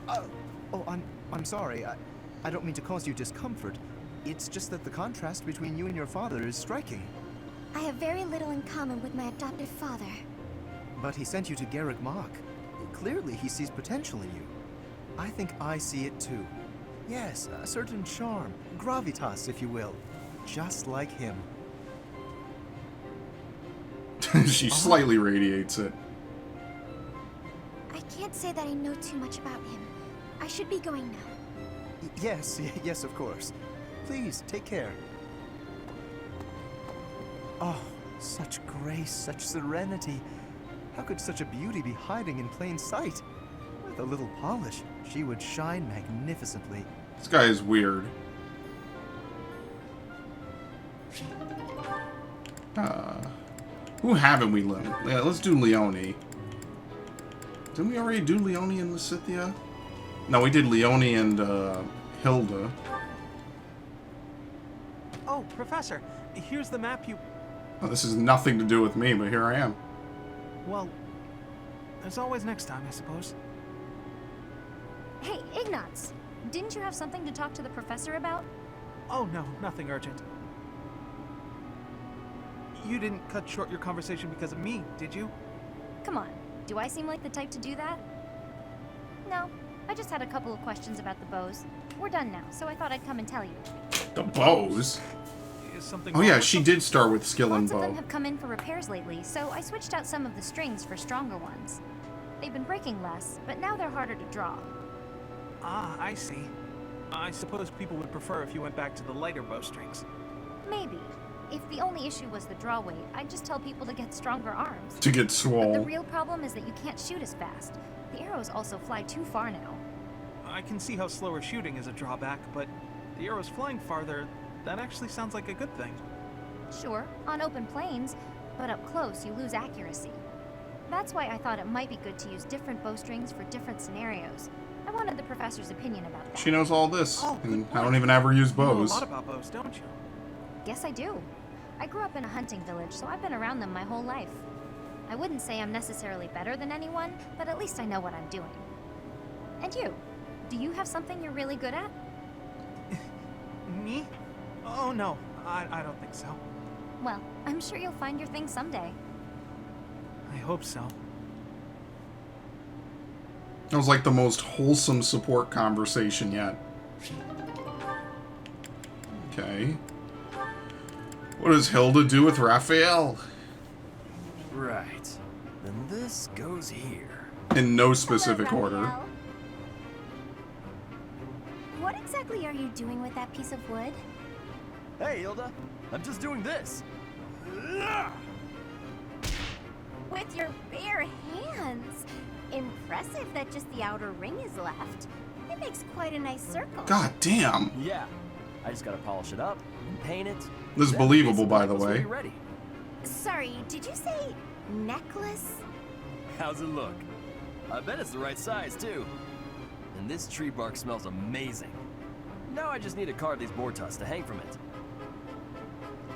I'm sorry. I don't mean to cause you discomfort. It's just that the contrast between you and your father is striking. I have very little in common with my adoptive father. But he sent you to Garrick Mach. Clearly, he sees potential in you. I think I see it too. Yes, a certain charm, gravitas, if you will. Just like him. She slightly radiates it. I can't say that I know too much about him. I should be going now. Yes, of course. Please, take care. Oh, such grace, such serenity. How could such a beauty be hiding in plain sight? With a little polish, she would shine magnificently. This guy is weird. Who haven't we learned? Yeah, let's do Leone. Didn't we already do Leone and Lysithea? No, we did Leone and Hilda. Oh, Professor, here's the map you... Oh, this has nothing to do with me, but here I am. Well, there's always next time, I suppose. Hey, Ignatz, didn't you have something to talk to the professor about? Oh, no, nothing urgent. You didn't cut short your conversation because of me, did you? Come on, do I seem like the type to do that? No, I just had a couple of questions about the bows. We're done now, so I thought I'd come and tell you. The bows? Is something Oh yeah, she did start with skill and Lots of them bow. have come in for repairs lately, so I switched out some of the strings for stronger ones. They've been breaking less, but now they're harder to draw. Ah, I see. I suppose people would prefer if you went back to the lighter bowstrings. Maybe. If the only issue was the draw weight, I'd just tell people to get stronger arms. To get But swole. the real problem is that you can't shoot as fast. The arrows also fly too far now. I can see how slower shooting is a drawback, but the arrows flying farther, that actually sounds like a good thing. Sure, on open plains, but up close you lose accuracy. That's why I thought it might be good to use different bowstrings for different scenarios. I wanted the professor's opinion about that. She knows all this, and I don't even ever use You know bows. a lot about bows, don't you? Yes, I do. I grew up in a hunting village, so I've been around them my whole life. I wouldn't say I'm necessarily better than anyone, but at least I know what I'm doing. And you? Do you have something you're really good at? Me? Oh no, I don't think so. Well, I'm sure you'll find your thing someday. I hope so. That was like the most wholesome support conversation yet. Okay. What does Hilda do with Raphael? Right. Then this goes here. In no specific Hello, order. Raphael. What exactly are you doing with that piece of wood? Hey, Hilda. I'm just doing this. With your bare hands. Impressive that just the outer ring is left. It makes quite a nice circle. God damn. Yeah. I just gotta polish it up and paint it. This is Then believable, this by the necklace will way. be ready. Sorry, did you say necklace? How's it look? I bet it's the right size, too. And this tree bark smells amazing. Now I just need to carve these boar tusks to hang from it.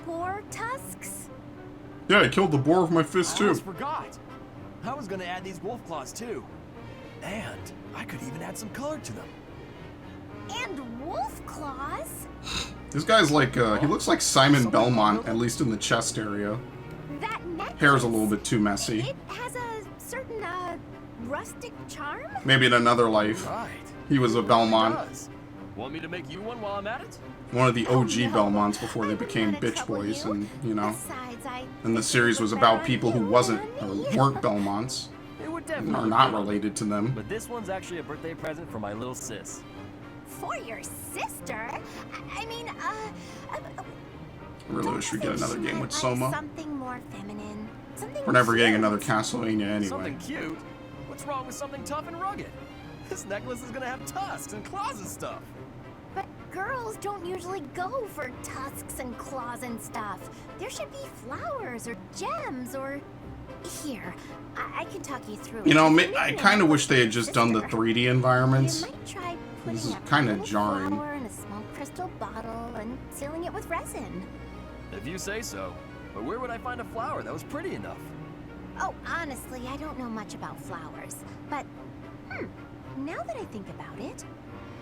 Boar tusks? Yeah, I killed the boar with my fist I too. almost forgot. I was gonna add these wolf claws, too. And I could even add some color to them. And wolf claws? This guy's like, he looks like Simon Belmont, at least in the chest area. That necklace? Hair's a little bit too messy. It has a certain, rustic charm? Maybe in another life, Right. he was a Belmont. Does. Want me to make you one while I'm at it? One of the OG Belmonts before they became bitch boys, and, you know. And the series was about people who weren't Belmonts, It would and definitely are not be. related to them. But this one's actually a birthday present for my little sis. For your sister? I mean, I really wish we get another game with Soma. something more feminine. Something We're never getting cute. another Castlevania anyway. Something cute? What's wrong with something tough and rugged? This necklace is gonna have tusks and claws and stuff. But girls don't usually go for tusks and claws and stuff. There should be flowers or gems or... Here, I can talk you through it. You know, If you I need kind of one wish they had just done the 3D environments. You might try This putting is a kind of little jarring. flower in a small crystal bottle and sealing it with resin. If you say so. But where would I find a flower that was pretty enough? Oh, honestly, I don't know much about flowers. But, now that I think about it,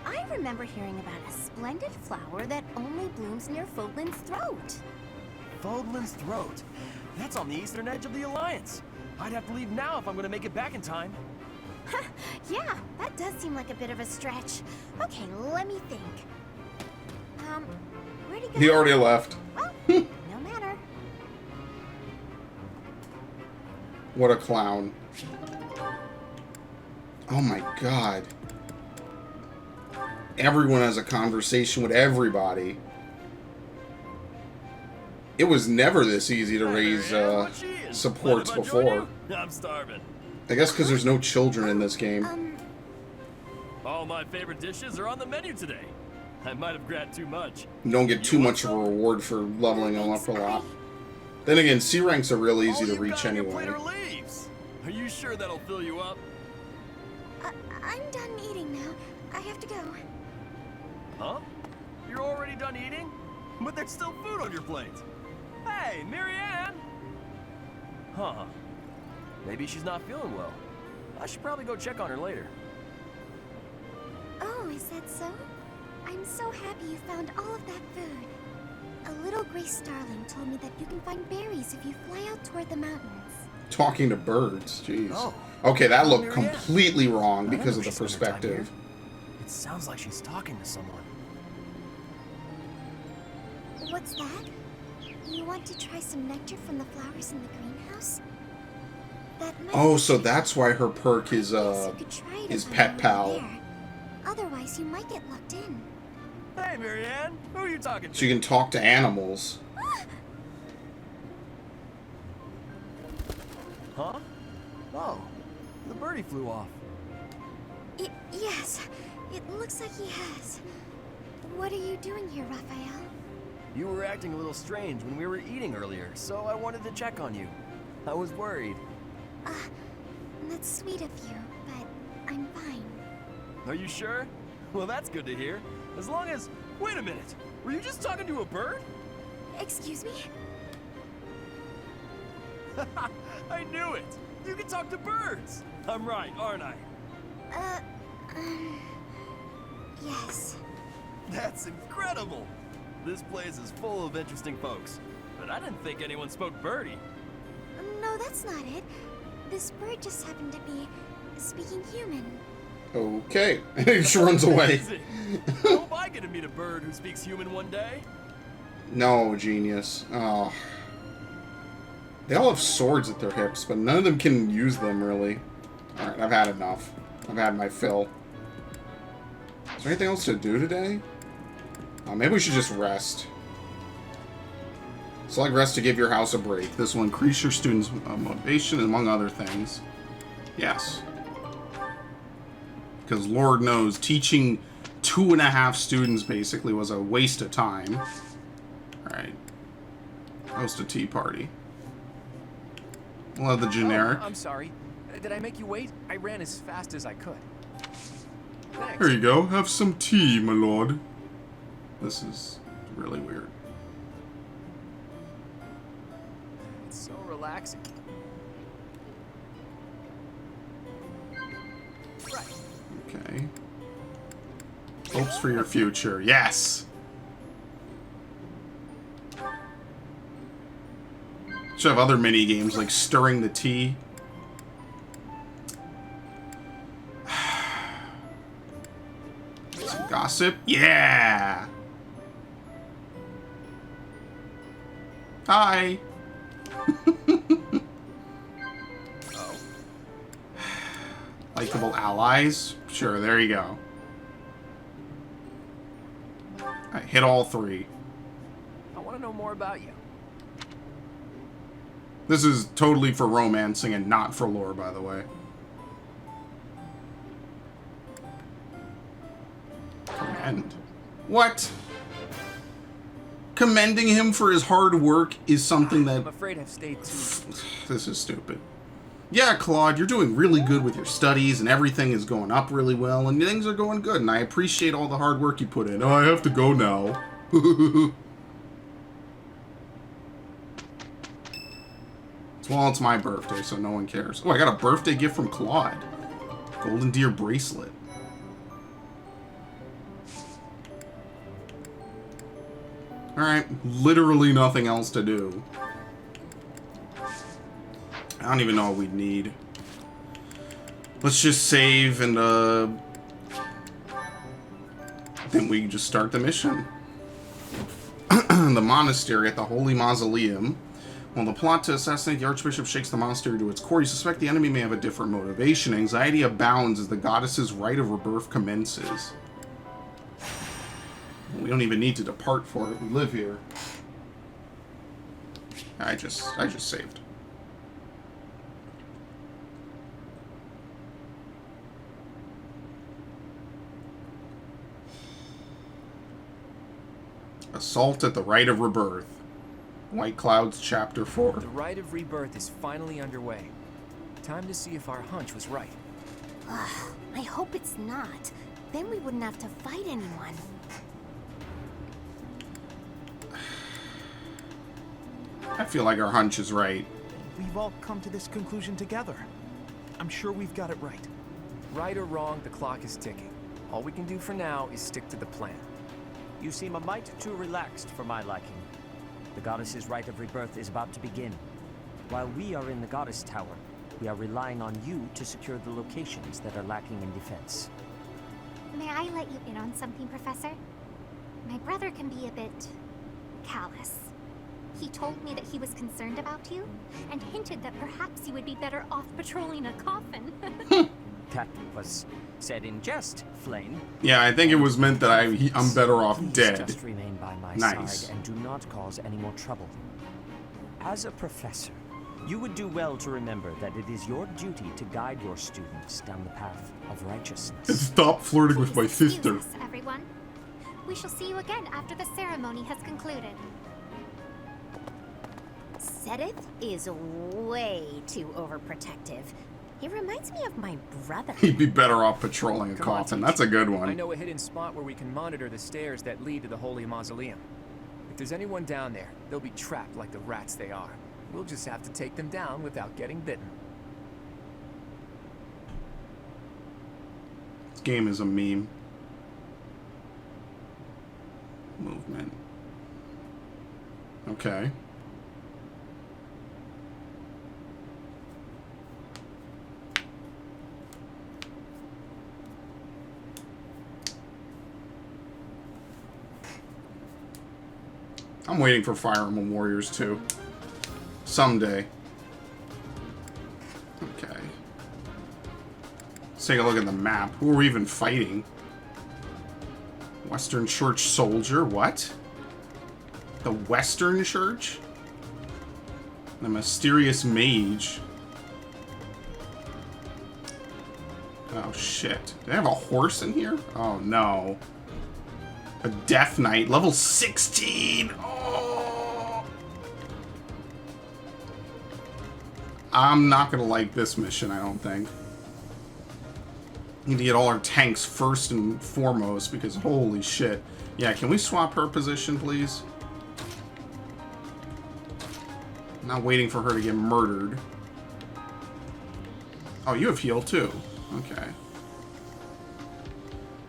I remember hearing about a splendid flower that only blooms near Fodlan's throat. Fodlan's throat. That's on the eastern edge of the Alliance. I'd have to leave now if I'm gonna make it back in time. Yeah, that does seem like a bit of a stretch. Okay, let me think. Where'd he go? He already left. Well, no matter. What a clown. Oh my god. Everyone has a conversation with everybody. It was never this easy to raise supports before. I'm starving. I guess because there's no children in this game. All my favorite dishes are on the menu today. I might have grabbed too much. You don't get too much of a reward for leveling them up a lot. Then again, C ranks are real easy All to you've reach got on your anyway. plate are leaves. Are you sure that'll fill you up? I'm done eating now. I have to go. Huh? You're already done eating? But there's still food on your plate. Hey, Marianne! Huh. Maybe she's not feeling well. I should probably go check on her later. Oh, is that so? I'm so happy you found all of that food. A little gray starling told me that you can find berries if you fly out toward the mountains. Talking to birds, jeez. Oh. Okay, that looked Marianne. completely wrong I because know of the she spent her time perspective. here. It sounds like she's talking to someone. What's that? You want to try some nectar from the flowers in the greenhouse? That might Oh, so that's why her perk is try it is if I'm Pet already Pal. there. Otherwise, you might get locked in. Hey, Marianne! Who are you talking to? She can talk to animals. Huh? Oh, the birdie flew off. Yes, it looks like he has. What are you doing here, Raphael? You were acting a little strange when we were eating earlier, so I wanted to check on you. I was worried. That's sweet of you, but I'm fine. Are you sure? Well, that's good to hear. As long as... Wait a minute! Were you just talking to a bird? Excuse me? I knew it! You can talk to birds! I'm right, aren't I? Yes. That's incredible! This place is full of interesting folks. But I didn't think anyone spoke birdie. No, that's not it. This bird just happened to be speaking human. Okay. She runs away. I hope I get to meet a bird who speaks human one day. No, genius. Oh. They all have swords at their hips, but none of them can use them, really. Alright, I've had enough. I've had my fill. Is there anything else to do today? Maybe we should just rest. Select rest to give your house a break. This will increase your students' motivation, among other things. Yes. Because Lord knows, teaching 2.5 students basically was a waste of time. Alright. Host a tea party. We'll have the generic. Oh, I'm sorry. Did I make you wait? I ran as fast as I could. Thanks. Here you go. Have some tea, my lord. This is really weird. It's so relaxing. Right. Okay. Hopes for your future. Yes! Should have other mini games like stirring the tea. Some gossip. Yeah! Hi! Likeable allies? Sure, there you go. I hit all 3. I want to know more about you. This is totally for romancing and not for lore, by the way. Commend. What? Commending him for his hard work is something that... I'm afraid I've stayed too... This is stupid. Yeah, Claude, you're doing really good with your studies, and everything is going up really well, and things are going good, and I appreciate all the hard work you put in. Oh, I have to go now. Well, it's my birthday, so no one cares. Oh, I got a birthday gift from Claude. Golden deer bracelet. Alright, literally nothing else to do. I don't even know what we'd need. Let's just save and, then we can just start the mission. The monastery at the Holy Mausoleum. While the plot to assassinate the Archbishop shakes the monastery to its core, you suspect the enemy may have a different motivation. Anxiety abounds as the goddess's rite of rebirth commences. We don't even need to depart for it. We live here. I just saved. Assault at the rite of rebirth. White Clouds Chapter 4. The Rite of Rebirth is finally underway. Time to see if our hunch was right. I hope it's not. Then we wouldn't have to fight anyone. I feel like our hunch is right. We've all come to this conclusion together. I'm sure we've got it right. Right or wrong, the clock is ticking. All we can do for now is stick to the plan. You seem a mite too relaxed for my liking. The goddess's rite of rebirth is about to begin. While we are in the goddess tower, we are relying on you to secure the locations that are lacking in defense. May I let you in on something, Professor? My brother can be a bit callous. He told me that he was concerned about you, and hinted that perhaps you would be better off patrolling a coffin. That was said in jest, Flame. Yeah, I think it was meant that I'm better off Please dead. just remain by my Nice. side and do not cause any more trouble. As a professor, you would do well to remember that it is your duty to guide your students down the path of righteousness. And stop flirting with my sister. Excuse us, everyone. We shall see you again after the ceremony has concluded. Sedith is way too overprotective. He reminds me of my brother. He'd be better off patrolling a Come on, coffin. teach. That's a good I one. know a hidden spot where we can monitor the stairs that lead to the Holy Mausoleum. If there's anyone down there, they'll be trapped like the rats they are. We'll just have to take them down without getting bitten. This game is a meme. Movement. Okay. I'm waiting for Fire Emblem Warriors 2. Someday. Okay. Let's take a look at the map. Who are we even fighting? Western Church Soldier? What? The Western Church? The Mysterious Mage. Oh shit. Do they have a horse in here? Oh no. A Death Knight, level 16! Oh! I'm not gonna like this mission, I don't think. Need to get all our tanks first and foremost, because holy shit. Yeah, can we swap her position, please? I'm not waiting for her to get murdered. Oh, you have heal too. Okay.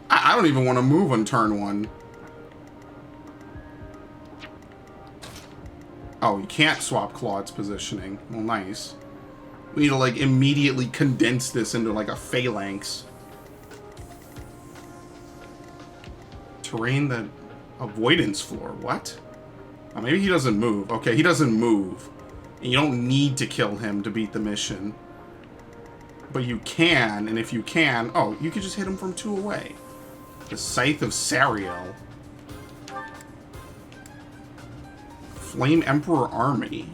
I don't even want to move on turn 1. Oh, you can't swap Claude's positioning. Well, nice. We need to, like, immediately condense this into, like, a phalanx. Terrain that... Avoidance floor. What? Oh, maybe he doesn't move. Okay, he doesn't move. And you don't need to kill him to beat the mission. But you can, and if you can... Oh, you could just hit him from 2 away. The Scythe of Sariel. Flame Emperor Army.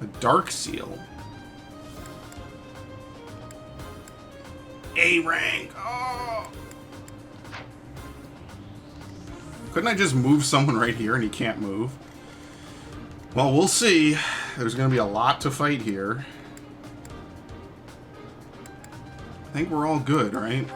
A Dark Seal. A rank. Oh! Couldn't I just move someone right here and he can't move? Well, we'll see. There's going to be a lot to fight here. I think we're all good, right?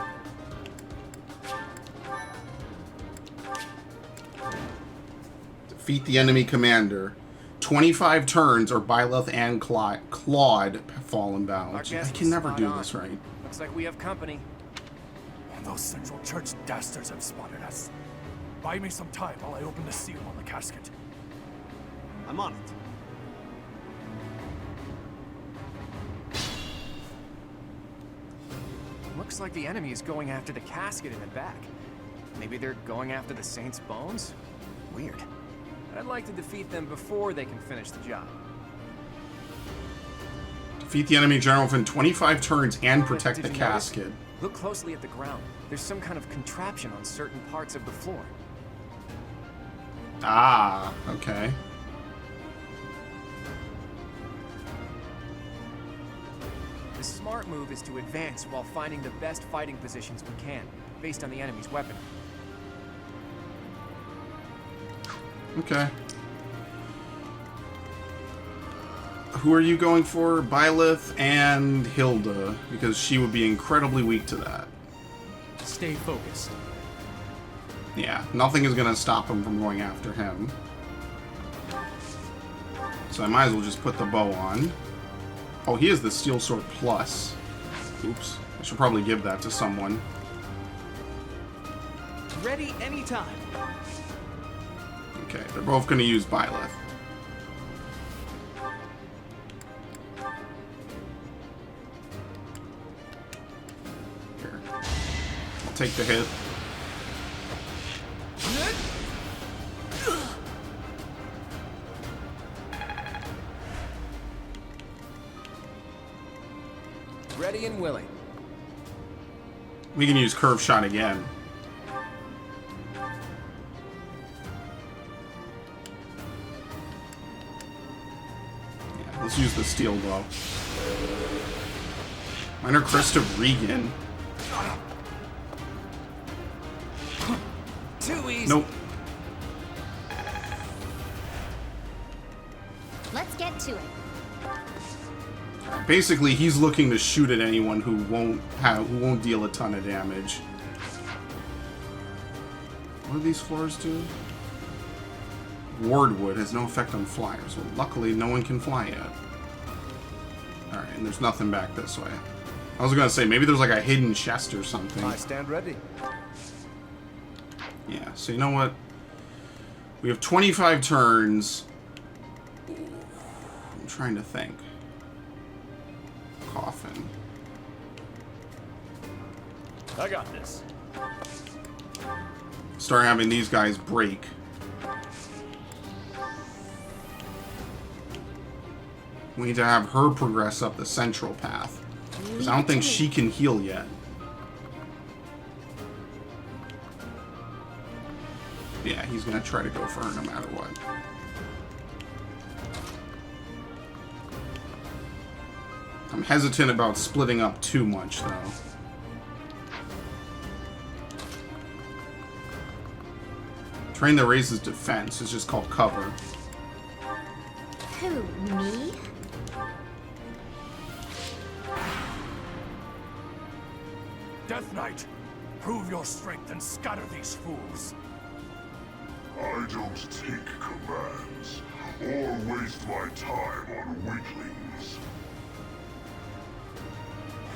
Defeat the enemy commander. 25 turns or Byleth and Claude fallen bound. I can never do this right. Looks like we have company. Those Central Church dastards have spotted us. Buy me some time while I open the seal on the casket. I'm on it. Looks like the enemy is going after the casket in the back. Maybe they're going after the Saint's bones? Weird. I'd like to defeat them before they can finish the job. Defeat the enemy general within 25 turns and protect Did the you notice? casket. Look closely at the ground. There's some kind of contraption on certain parts of the floor. Ah, okay. The smart move is to advance while finding the best fighting positions we can, based on the enemy's weapon. Okay. who are you going for? Byleth and Hilda, because she would be incredibly weak to that. Stay focused. Yeah, nothing is going to stop him from going after him. So I might as well just put the bow on. Oh, he has the Steel Sword Plus. Oops. I should probably give that to someone. Ready anytime. Okay, they're both going to use Byleth. Here. I'll take the hit. Ready and willing. We can use Curve Shot again. Yeah, let's use the Steel Bow. Minor Crest of Regan. Too easy. Nope. Let's get to it. Basically, he's looking to shoot at anyone who won't deal a ton of damage. What do these floors do? Wardwood has no effect on flyers. Well, luckily, no one can fly yet. Alright, and there's nothing back this way. I was gonna say, maybe there's like a hidden chest or something. I stand ready. Yeah, so you know what? We have 25 turns. I'm trying to think. Coffin. I got this. Start having these guys break. We need to have her progress up the central path. Because I don't think she can heal yet. Yeah, he's gonna try to go for her no matter what. I'm hesitant about splitting up too much, though. Train that raises defense is just called cover. Who, me? Death Knight, prove your strength and scatter these fools. I don't take commands, or waste my time on weaklings.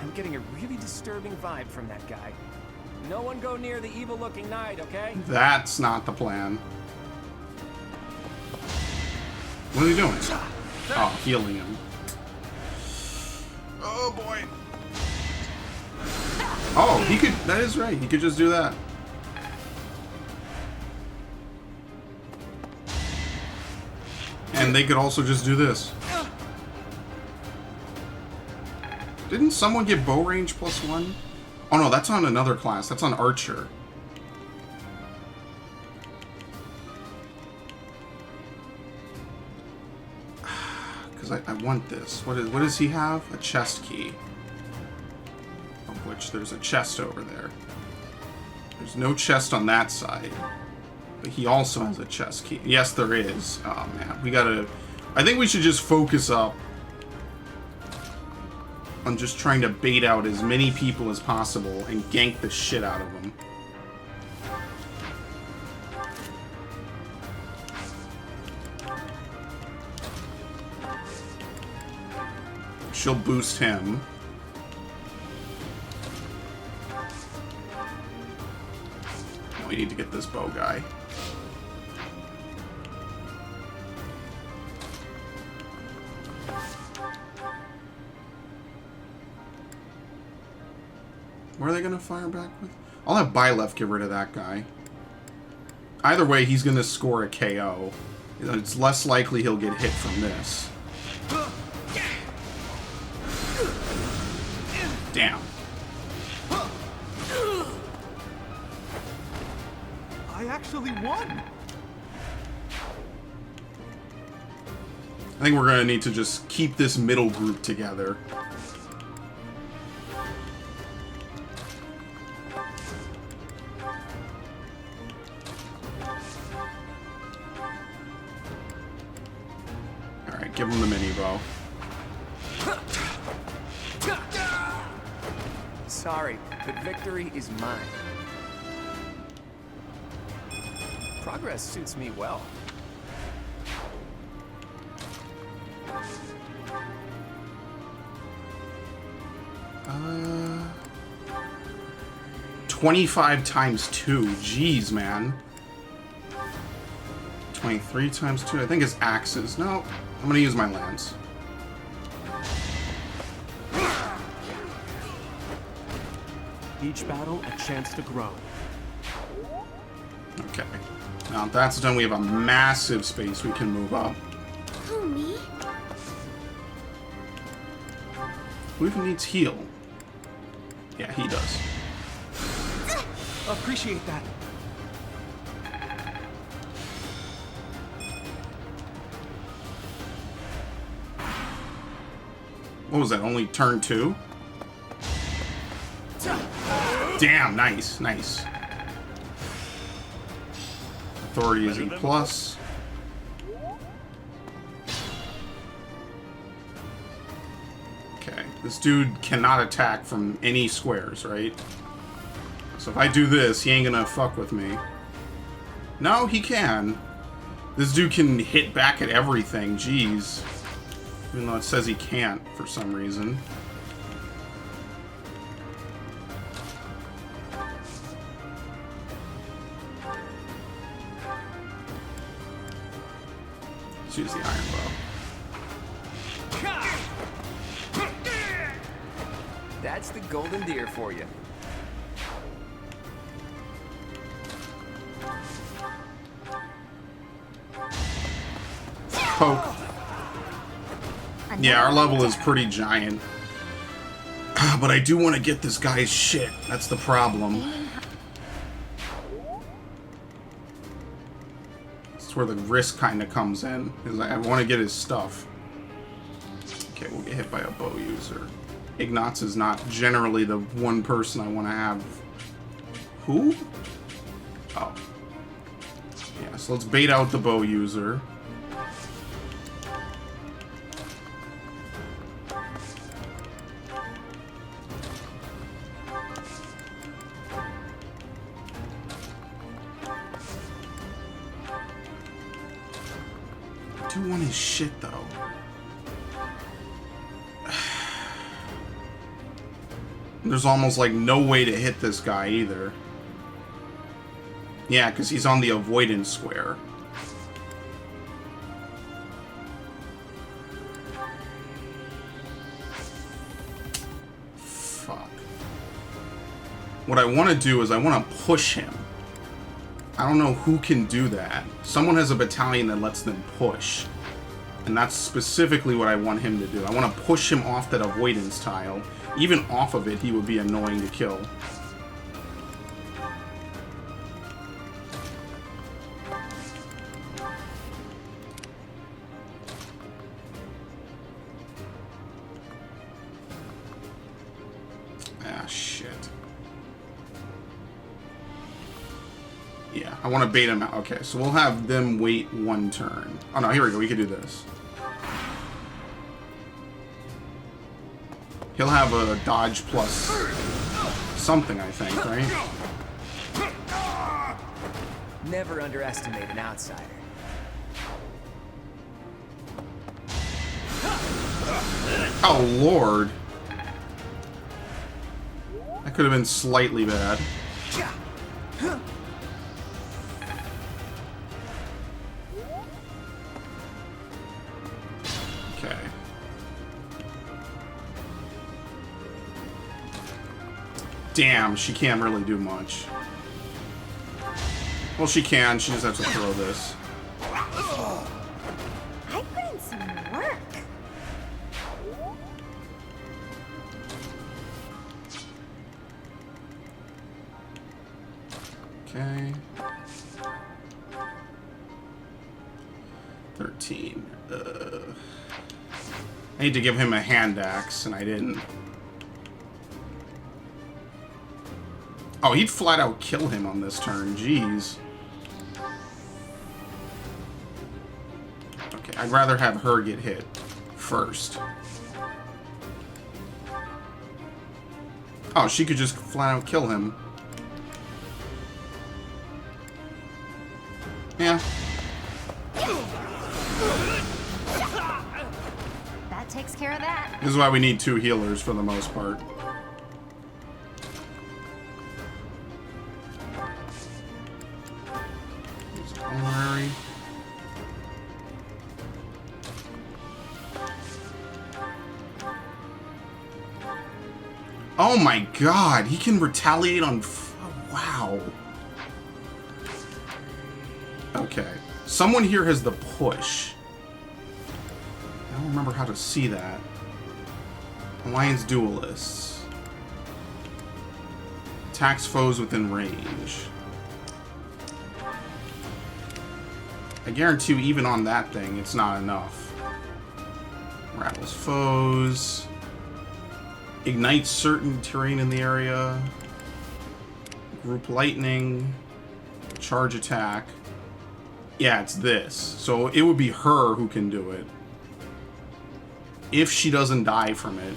I'm getting a really disturbing vibe from that guy. No one go near the evil-looking knight, okay? That's not the plan. What are you doing? Oh, healing him. Oh, boy. Oh, he could... That is right. He could just do that. And they could also just do this. Didn't someone get bow range +1? Oh no, that's on another class. That's on Archer. Because I want this. What does he have? A chest key. Of which there's a chest over there. There's no chest on that side. But he also has a chest key. Yes, there is. Oh man, we gotta... I think we should just focus up on just trying to bait out as many people as possible and gank the shit out of them. She'll boost him. We need to get this bow guy. Where are they gonna fire back with? I'll have Byleth get rid of that guy. Either way, he's gonna score a KO. It's less likely he'll get hit from this. Damn. I actually won. I think we're gonna need to just keep this middle group together. Alright, give him the mini bow. sorry, but victory is mine. Progress suits me well. 25 times 2. Jeez, man. 23 times 2. I think it's axes. No, I'm gonna use my lance. Each battle a chance to grow. Okay. Now if that's done, we have a massive space we can move up. Who, me? Who even needs heal? Yeah, he does. Appreciate that. What was that? Only turn 2? Damn, nice, nice. Authority is E+. Okay, this dude cannot attack from any squares, right? So if I do this, he ain't gonna fuck with me. No, he can. This dude can hit back at everything, jeez. Even though it says he can't for some reason. Let's use the iron bow. That's the golden deer for you. Poke. Yeah, our level is pretty giant. But I do want to get this guy's shit. That's the problem. That's where the risk kind of comes in. Because I want to get his stuff. Okay, we'll get hit by a bow user. Ignatz is not generally the one person I want to have. Who? Oh. Yeah, so let's bait out the bow user. I do want his shit though. There's almost like no way to hit this guy either. Yeah, because he's on the avoidance square. Fuck. What I want to do is I want to push him. I don't know who can do that. Someone has a battalion that lets them push. And that's specifically what I want him to do. I want to push him off that avoidance tile. Even off of it, he would be annoying to kill. Ah, shit. Yeah, I want to bait him out. Okay, so we'll have them wait one turn. Oh no, here we go. We can do this. He'll have a dodge plus something, I think, right? Never underestimate an outsider. Oh, Lord. That could have been slightly bad. Okay. Damn, she can't really do much. Well, she can. She just has to throw this. I put in some work. Okay. 13. I need to give him a hand axe, and I didn't. Oh, he'd flat out kill him on this turn. Jeez. Okay, I'd rather have her get hit first. Oh, she could just flat out kill him. Yeah. That takes care of that. This is why we need 2 healers for the most part. Honorary. Oh my god, he can retaliate on... wow. Okay. Someone here has the push. I don't remember how to see that. Alliance duelists. Attacks foes within range. I guarantee you, even on that thing, it's not enough. Rattles foes. Ignites certain terrain in the area. Group lightning. Charge attack. Yeah, it's this. So it would be her who can do it. If she doesn't die from it.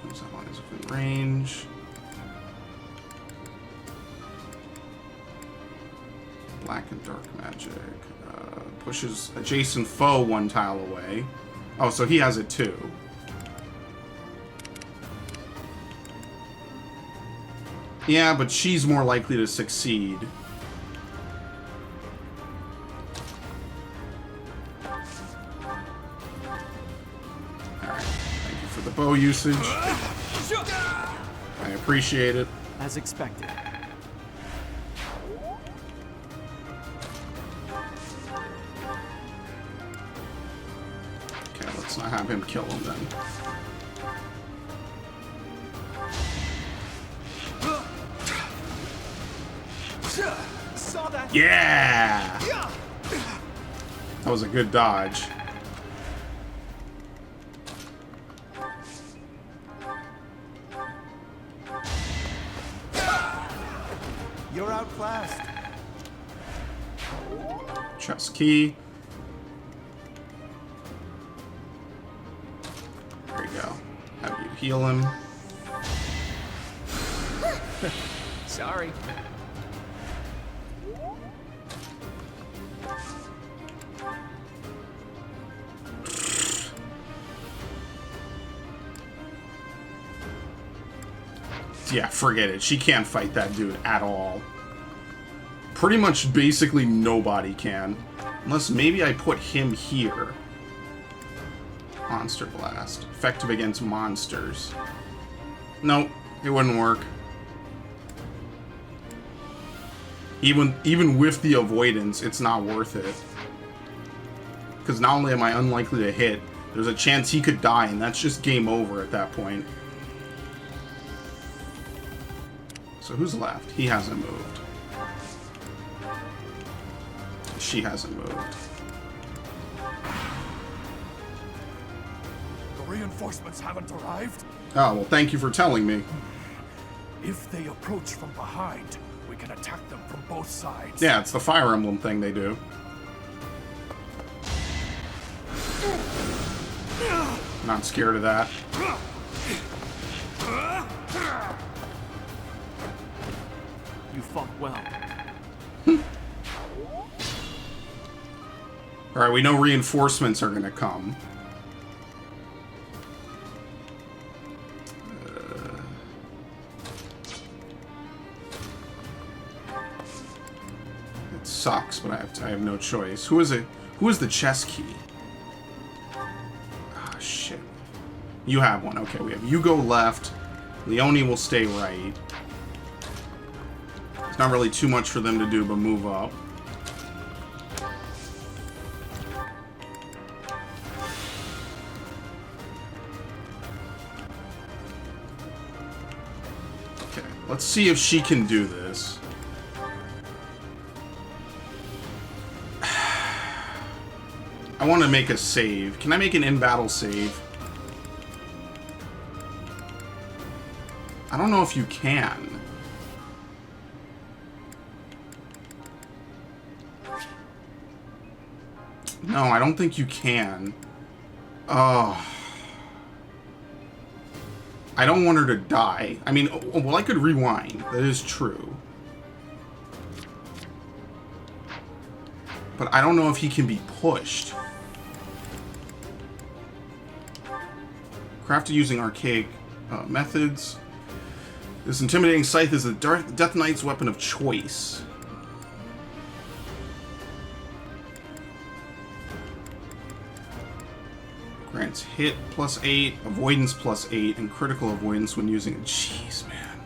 Alliance within range. Black and dark magic. Pushes adjacent foe 1 tile away. Oh, so he has it too. Yeah, but she's more likely to succeed. Alright, thank you for the bow usage. I appreciate it. As expected. Okay, let's not have him kill him then. Saw that. Yeah! That was a good dodge. You're outclassed. Chest key. There you go. Have you heal him. Sorry. Yeah, forget it. She can't fight that dude at all. Pretty much basically nobody can. Unless maybe I put him here. Monster Blast. Effective against monsters. Nope, it wouldn't work. Even with the avoidance, it's not worth it. Because not only am I unlikely to hit, there's a chance he could die, and that's just game over at that point. So who's left? He hasn't moved. She hasn't moved. The reinforcements haven't arrived? Oh, well, thank you for telling me. If they approach from behind, we can attack them from both sides. Yeah, it's the Fire Emblem thing they do. Not scared of that. You fought well. Alright, we know reinforcements are gonna come. It sucks, but I have no choice. Who is it? Who is the chess key? Ah, shit. You have one. Okay, we have you go left. Leone will stay right. It's not really too much for them to do but move up. Okay, let's see if she can do this. I want to make a save. Can I make an in-battle save? I don't know if you can. No, I don't think you can. Oh. I don't want her to die. I mean, well, I could rewind. That is true. But I don't know if he can be pushed. Crafted using archaic methods. This intimidating scythe is the Death Knight's weapon of choice. Grants hit +8, avoidance +8, and critical avoidance when using it. Jeez, man.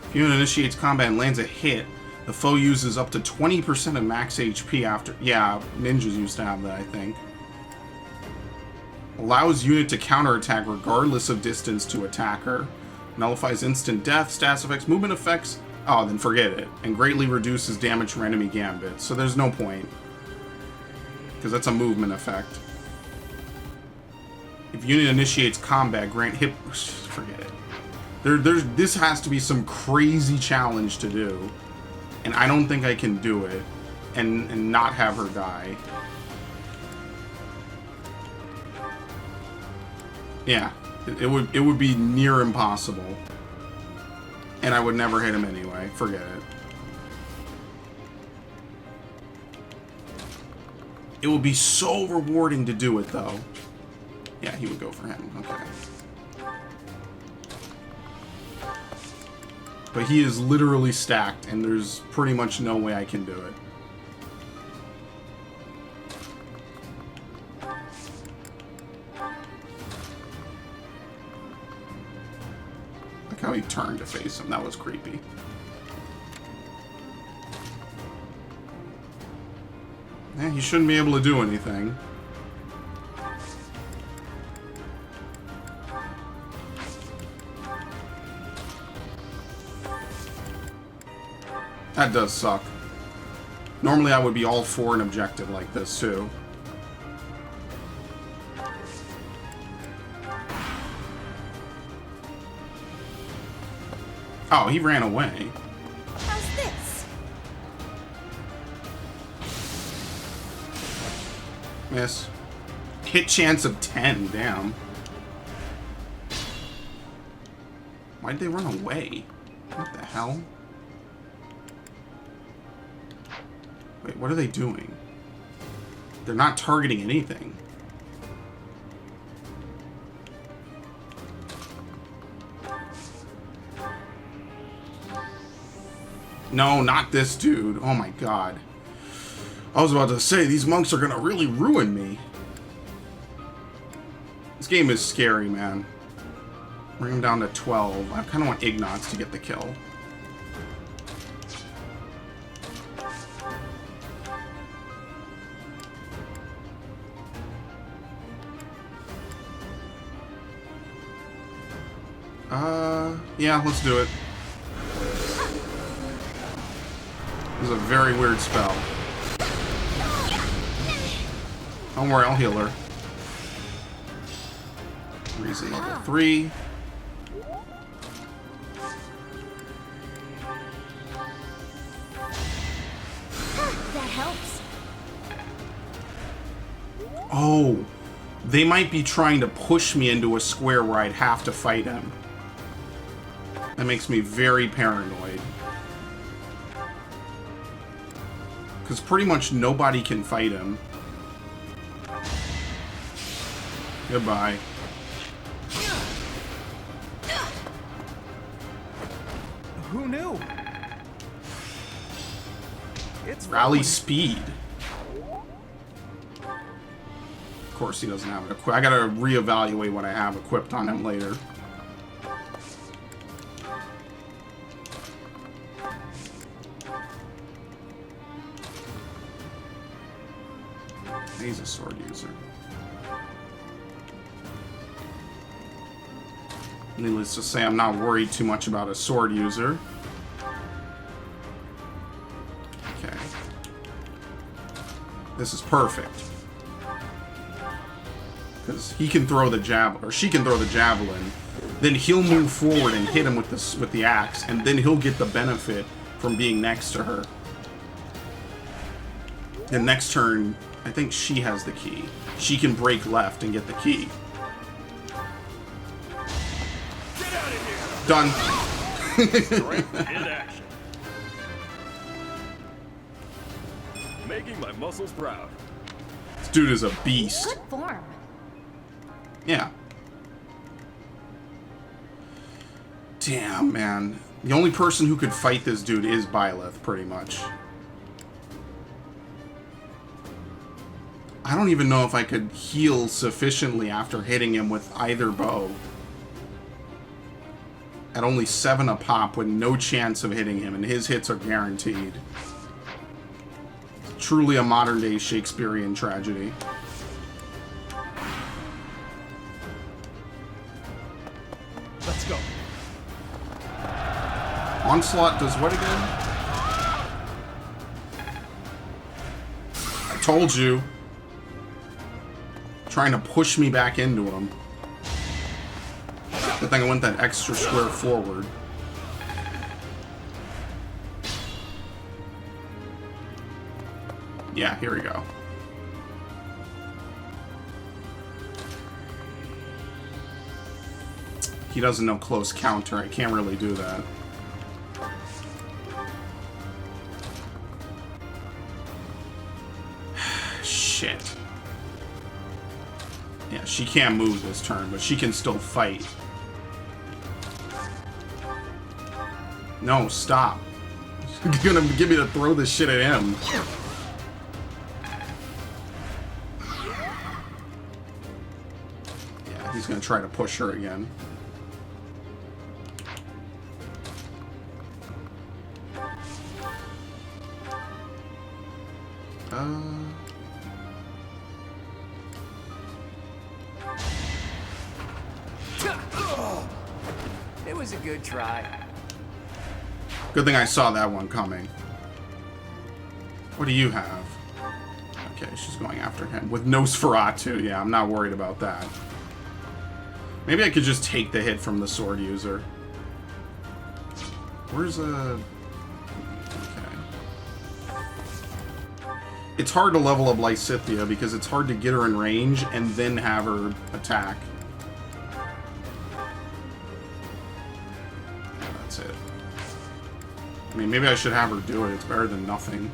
If unit initiates combat and lands a hit, the foe uses up to 20% of max HP after... Yeah, ninjas used to have that, I think. Allows unit to counterattack regardless of distance to attacker. Nullifies instant death, status effects, movement effects. Oh, then forget it. And greatly reduces damage from enemy gambits. So there's no point. Because that's a movement effect. If unit initiates combat, grant hit... Forget it. This has to be some crazy challenge to do. And I don't think I can do it. And not have her die. Yeah. It would be near impossible. And I would never hit him anyway. Forget it. It would be so rewarding to do it, though. Yeah, he would go for him. Okay. But he is literally stacked, and there's pretty much no way I can do it. Look how he turned to face him. That was creepy. Yeah, he shouldn't be able to do anything. That does suck. Normally I would be all for an objective like this, too. Oh, he ran away. How's this? Miss. Hit chance of 10, damn. Why'd they run away? What the hell? Wait, what are they doing? They're not targeting anything. No, not this dude. Oh my god. I was about to say, these monks are gonna really ruin me. This game is scary, man. Bring him down to 12. I kind of want Ignatz to get the kill. Yeah, let's do it. This is a very weird spell. Don't worry, I'll heal her. Reason level 3. That helps. Oh, they might be trying to push me into a square where I'd have to fight him. That makes me very paranoid. Because pretty much nobody can fight him. Goodbye. Who knew? It's Rally speed. Of course he doesn't have it equipped. I gotta reevaluate what I have equipped on him later. He's a sword user. Needless to say, I'm not worried too much about a sword user. Okay. This is perfect. Because he can throw the javelin, or she can throw the javelin. Then he'll move forward and hit him with the axe, and then he'll get the benefit from being next to her. The next turn, I think she has the key. She can break left and get the key. Done. Strength in action. Making my muscles proud. This dude is a beast. Good form. Yeah. Damn, man. The only person who could fight this dude is Byleth, pretty much. I don't even know if I could heal sufficiently after hitting him with either bow. At only 7 a pop with no chance of hitting him, and his hits are guaranteed. Truly a modern-day Shakespearean tragedy. Let's go. Onslaught does what again? I told you. Trying to push me back into him. Good thing I went that extra square forward. Yeah, here we go. He doesn't know close counter. I can't really do that. Shit. Yeah, she can't move this turn, but she can still fight. No, stop. You're gonna get me to throw this shit at him. Yeah, he's gonna try to push her again. It was a good try. Good thing I saw that one coming. What do you have? Okay, she's going after him. With Nosferatu, yeah, I'm not worried about that. Maybe I could just take the hit from the sword user. Where's a... Okay. It's hard to level up Lysithea because it's hard to get her in range and then have her attack. That's it. I mean, maybe I should have her do it. It's better than nothing.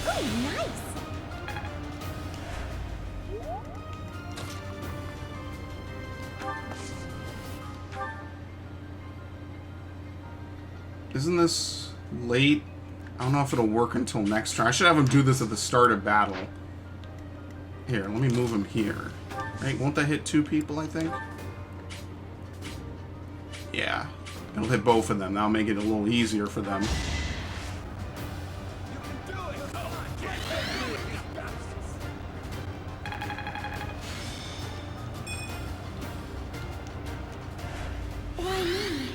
Oh, nice. Isn't this late? I don't know if it'll work until next turn. I should have him do this at the start of battle. Here, let me move him here. Right, won't that hit 2 people, I think? Yeah. It'll hit both of them. That'll make it a little easier for them. Why me?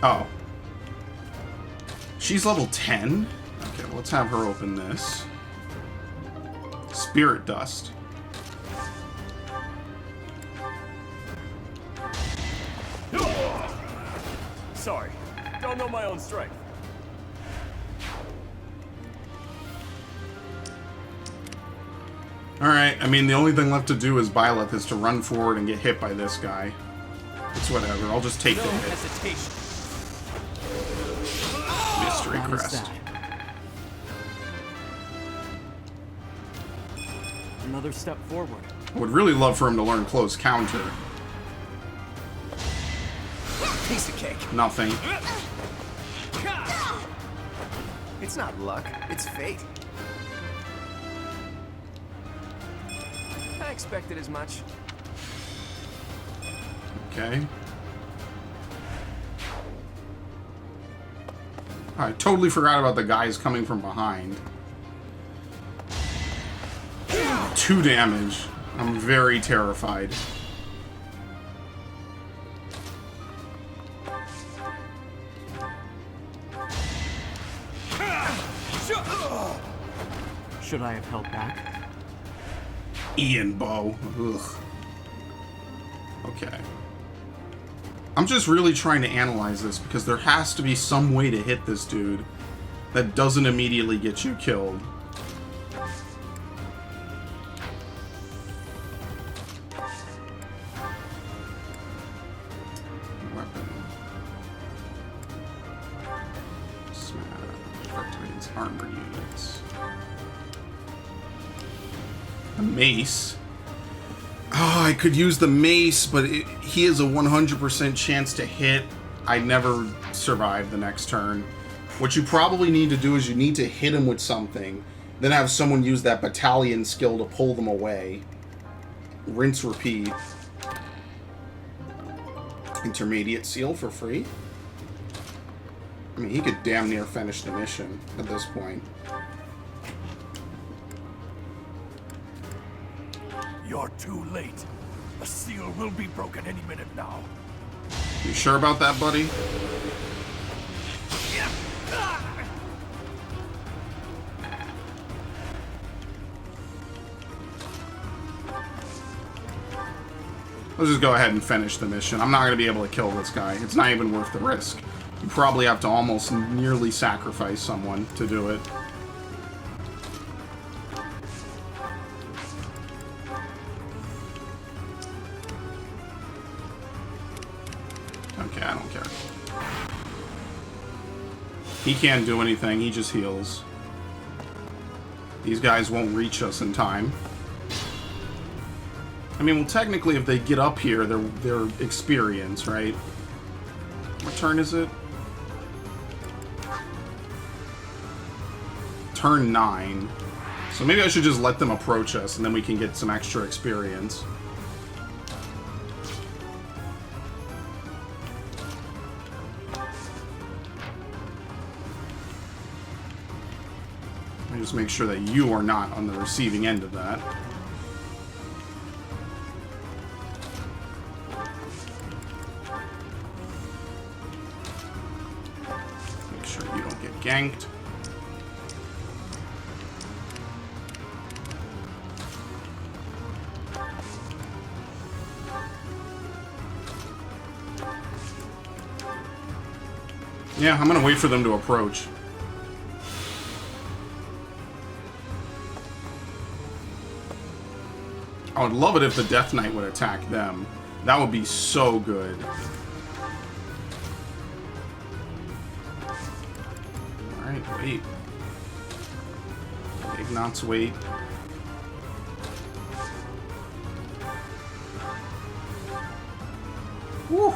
Oh. She's level 10? Okay, well, let's have her open this. Spirit Dust. Sorry, don't know my own strength. Alright, I mean, the only thing left to do is Byleth is to run forward and get hit by this guy. It's whatever, I'll just take the hit. Hesitation. Mystery Crest. Another step forward. I would really love for him to learn close counter. Piece of cake. Nothing. It's not luck, it's fate. I expected as much. Okay. I totally forgot about the guys coming from behind. 2 damage. I'm very terrified. Should I have held back? Ian bow. Ugh. Okay. I'm just really trying to analyze this because there has to be some way to hit this dude that doesn't immediately get you killed. armor units. A mace. Oh, I could use the mace, but he has a 100% chance to hit. I never survive the next turn. What you probably need to do is you need to hit him with something, then have someone use that battalion skill to pull them away. Rinse, repeat. Intermediate seal for free. I mean, he could damn near finish the mission at this point. You're too late. The seal will be broken any minute now. You sure about that, buddy? Let's just go ahead and finish the mission. I'm not going to be able to kill this guy. It's not even worth the risk. You probably have to almost nearly sacrifice someone to do it. Okay, I don't care. He can't do anything. He just heals. These guys won't reach us in time. I mean, well, technically, if they get up here, they're experienced, right? What turn is it? Turn 9. So maybe I should just let them approach us, and then we can get some extra experience. Let me just make sure that you are not on the receiving end of that. Make sure you don't get ganked. Yeah, I'm gonna wait for them to approach. I would love it if the Death Knight would attack them. That would be so good. Alright, wait. Ignat's wait. Woo!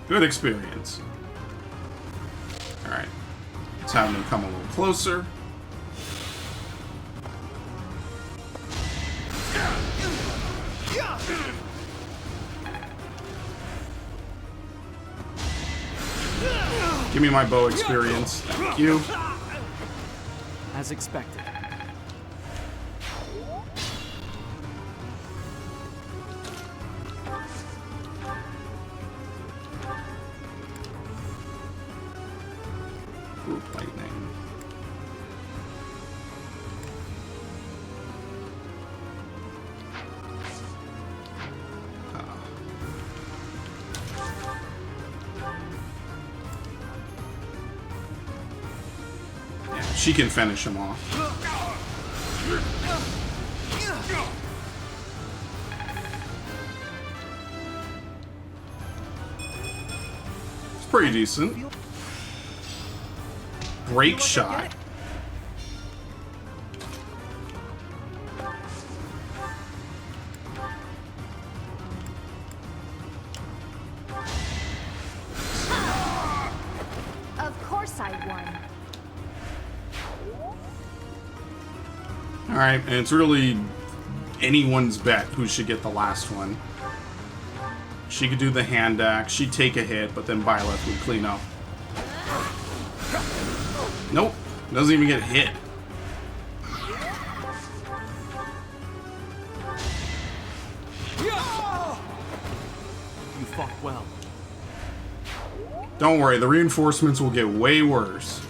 Good experience. Alright. Let's have them come a little closer. Give me my bow experience. Thank you. As expected. Group lightning. Yeah, she can finish him off. It's pretty decent. Break shot. Of course I won. Alright, and it's really anyone's bet who should get the last one. She could do the hand axe, she'd take a hit, but then Byleth would clean up. Nope, doesn't even get hit. You fought well. Don't worry, the reinforcements will get way worse.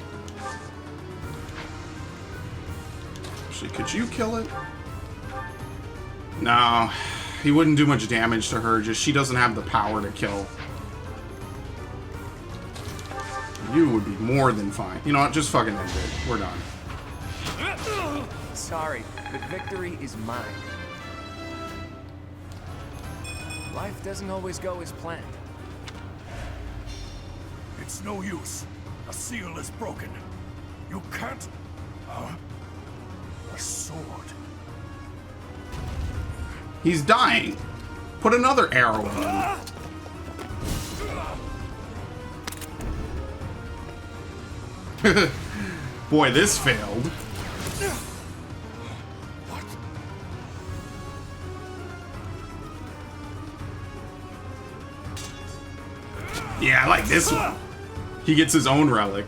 Actually, could you kill it? No, he wouldn't do much damage to her, just she doesn't have the power to kill. You would be more than fine. You know what? Just fucking end it. We're done. Sorry, but victory is mine. Life doesn't always go as planned. It's no use. A seal is broken. You can't... Huh? A sword. He's dying. Put another arrow in him. Boy, this failed. Yeah, I like this one. He gets his own relic.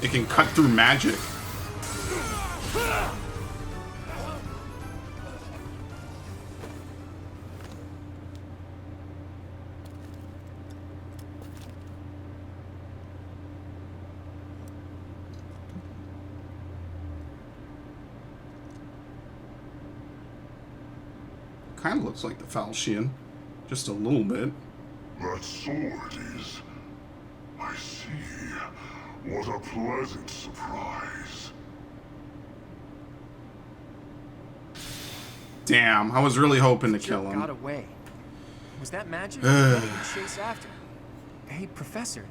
It can cut through magic. Kind of looks like the falchion, just a little bit. That sword is... I see. What a pleasant surprise. Damn, I was really hoping to kill him. Got away. Was that magic? Or did he chase after? Hey, Professor,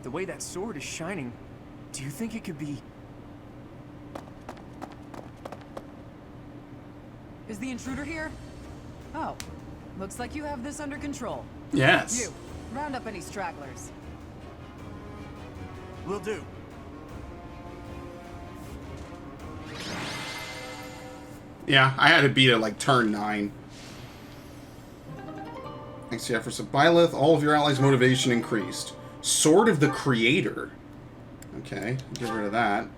the way that sword is shining, do you think it could be... Is the intruder here? Oh, looks like you have this under control. Yes. You, round up any stragglers. Will do. Yeah, I had to beat it like turn 9. Thanks to the efforts of Byleth, all of your allies' motivation increased. Sword of the Creator. Okay, get rid of that.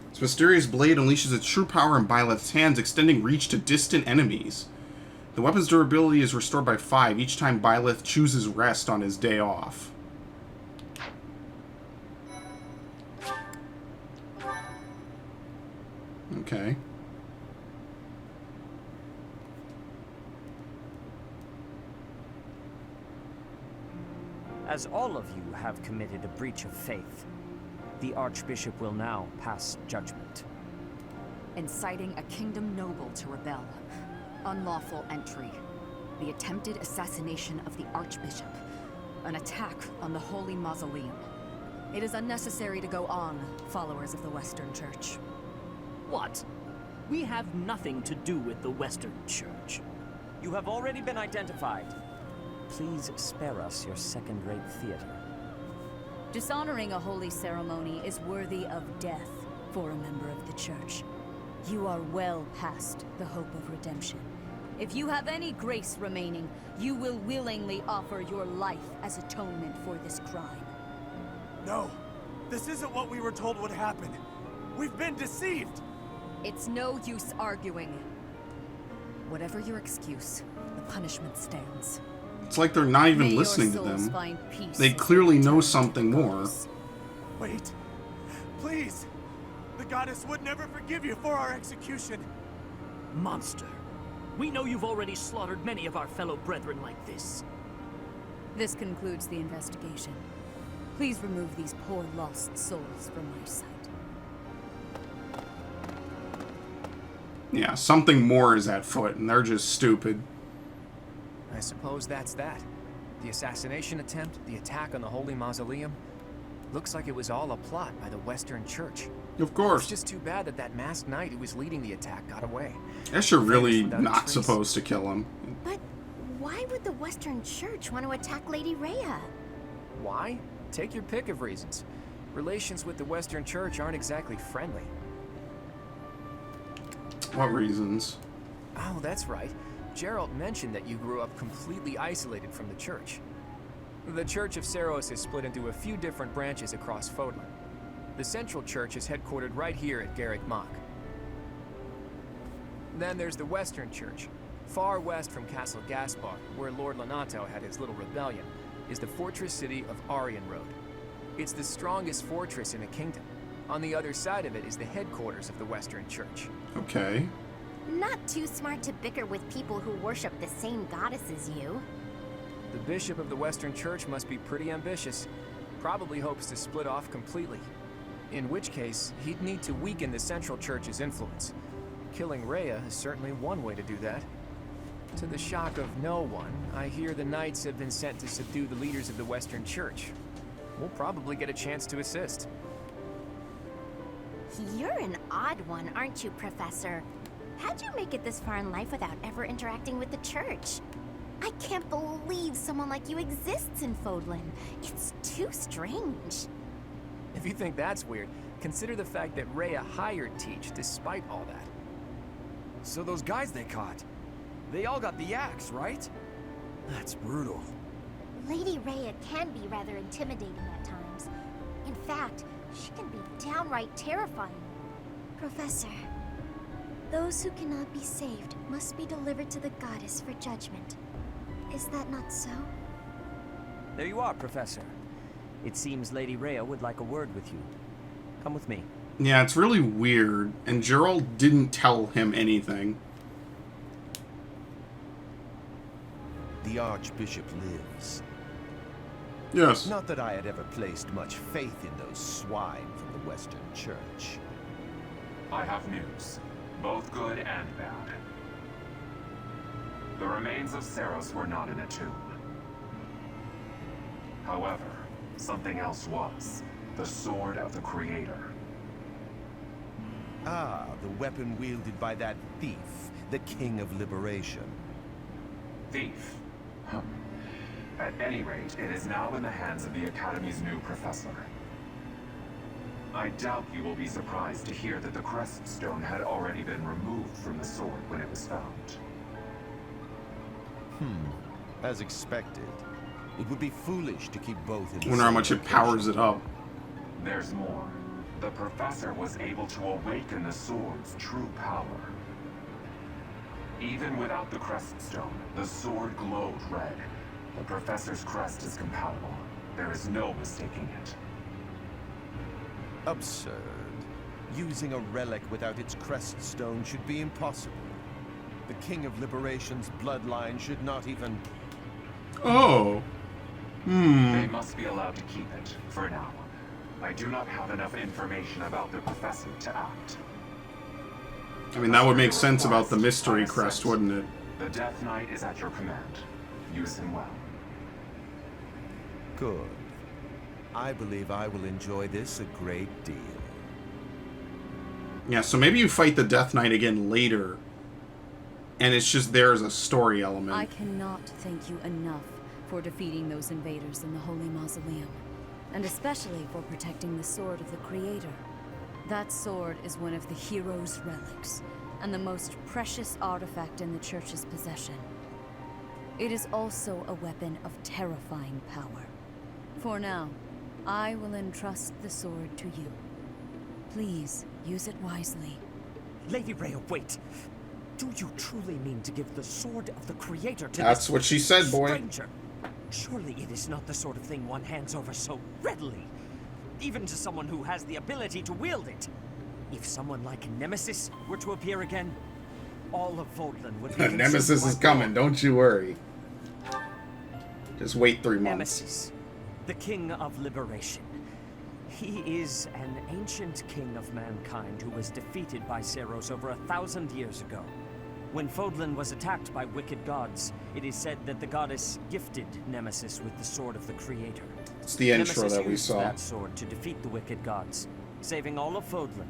This mysterious blade unleashes its true power in Byleth's hands, extending reach to distant enemies. The weapon's durability is restored by 5 each time Byleth chooses rest on his day off. Okay. As all of you have committed a breach of faith, the Archbishop will now pass judgment. Inciting a kingdom noble to rebel. Unlawful entry. The attempted assassination of the Archbishop. An attack on the Holy Mausoleum. It is unnecessary to go on, followers of the Western Church. What? We have nothing to do with the Western Church. You have already been identified. Please spare us your second-rate theater. Dishonoring a holy ceremony is worthy of death for a member of the Church. You are well past the hope of redemption. If you have any grace remaining, you will willingly offer your life as atonement for this crime. No, this isn't what we were told would happen. We've been deceived! It's no use arguing. Whatever your excuse, the punishment stands. It's like they're not even listening to them. They clearly know something more. Wait. Please. The goddess would never forgive you for our execution. Monster. We know you've already slaughtered many of our fellow brethren like this. This concludes the investigation. Please remove these poor lost souls from my sight. Yeah, something more is at foot, and they're just stupid. I suppose that's that. The assassination attempt, the attack on the Holy Mausoleum. Looks like it was all a plot by the Western Church. Of course. It's just too bad that that masked knight who was leading the attack got away. Guess you're really not supposed to kill him. But why would the Western Church want to attack Lady Rhea? Why? Take your pick of reasons. Relations with the Western Church aren't exactly friendly. What reasons? Oh, that's right. Geralt mentioned that you grew up completely isolated from the Church. The Church of Seiros is split into a few different branches across Fodlan. The Central Church is headquartered right here at Garrick Mach. Then there's the Western Church. Far west from Castle Gaspar, where Lord Lonato had his little rebellion, is the fortress city of Arianrode. It's the strongest fortress in the kingdom, On the other side of it is the headquarters of the Western Church. Okay. Not too smart to bicker with people who worship the same goddess as you. The bishop of the Western Church must be pretty ambitious. Probably hopes to split off completely. In which case, he'd need to weaken the Central Church's influence. Killing Rhea is certainly one way to do that. To the shock of no one, I hear the Knights have been sent to subdue the leaders of the Western Church. We'll probably get a chance to assist. You're an odd one, aren't you, Professor? How'd you make it this far in life without ever interacting with the Church? I can't believe someone like you exists in Fodlan. It's too strange. If you think that's weird, consider the fact that Rhea hired Teach despite all that. So those guys they caught, they all got the axe, right? That's brutal. Lady Rhea can be rather intimidating at times. In fact, she can be downright terrifying. Professor, those who cannot be saved must be delivered to the goddess for judgment. Is that not so? There you are, Professor. It seems Lady Rhea would like a word with you. Come with me. Yeah, it's really weird, and Gerald didn't tell him anything. The Archbishop lives. Yes. Not that I had ever placed much faith in those swine from the Western Church. I have news, both good and bad. The remains of Saros were not in a tomb. However, something else was. The Sword of the Creator. Ah, the weapon wielded by that thief, the King of Liberation. Thief? At any rate, it is now in the hands of the Academy's new professor. I doubt you will be surprised to hear that the crest stone had already been removed from the sword when it was found. As expected. It would be foolish to keep both in the Wonder how same much it location. powers it up. There's more. The professor was able to awaken the sword's true power. Even without the crest stone, the sword glowed red. The professor's crest is compatible. There is no mistaking it. Absurd. Using a relic without its crest stone should be impossible. The King of Liberation's bloodline should not even... Oh. They must be allowed to keep it, for now. I do not have enough information about the professor to act. I mean, that would make sense about the mystery crest, wouldn't it? The Death Knight is at your command. Use him well. Good. I believe I will enjoy this a great deal. Yeah, so maybe you fight the Death Knight again later, and it's just there as a story element. I cannot thank you enough for defeating those invaders in the Holy Mausoleum, and especially for protecting the Sword of the Creator. That sword is one of the hero's relics, and the most precious artifact in the Church's possession. It is also a weapon of terrifying power. For now, I will entrust the sword to you. Please, use it wisely. Lady Rhea, wait! Do you truly mean to give the Sword of the Creator to That's this what she said, boy. stranger? Surely it is not the sort of thing one hands over so readily, even to someone who has the ability to wield it. If someone like Nemesis were to appear again, all of Fodlan would be Nemesis is coming, don't you worry. Just wait 3 months. Nemesis, the King of Liberation. He is an ancient king of mankind who was defeated by Saros over 1,000 years ago. When Fodlan was attacked by wicked gods, it is said that the goddess gifted Nemesis with the Sword of the Creator. It's the intro Nemesis that we used saw. that sword to defeat the wicked gods, saving all of Fodlan.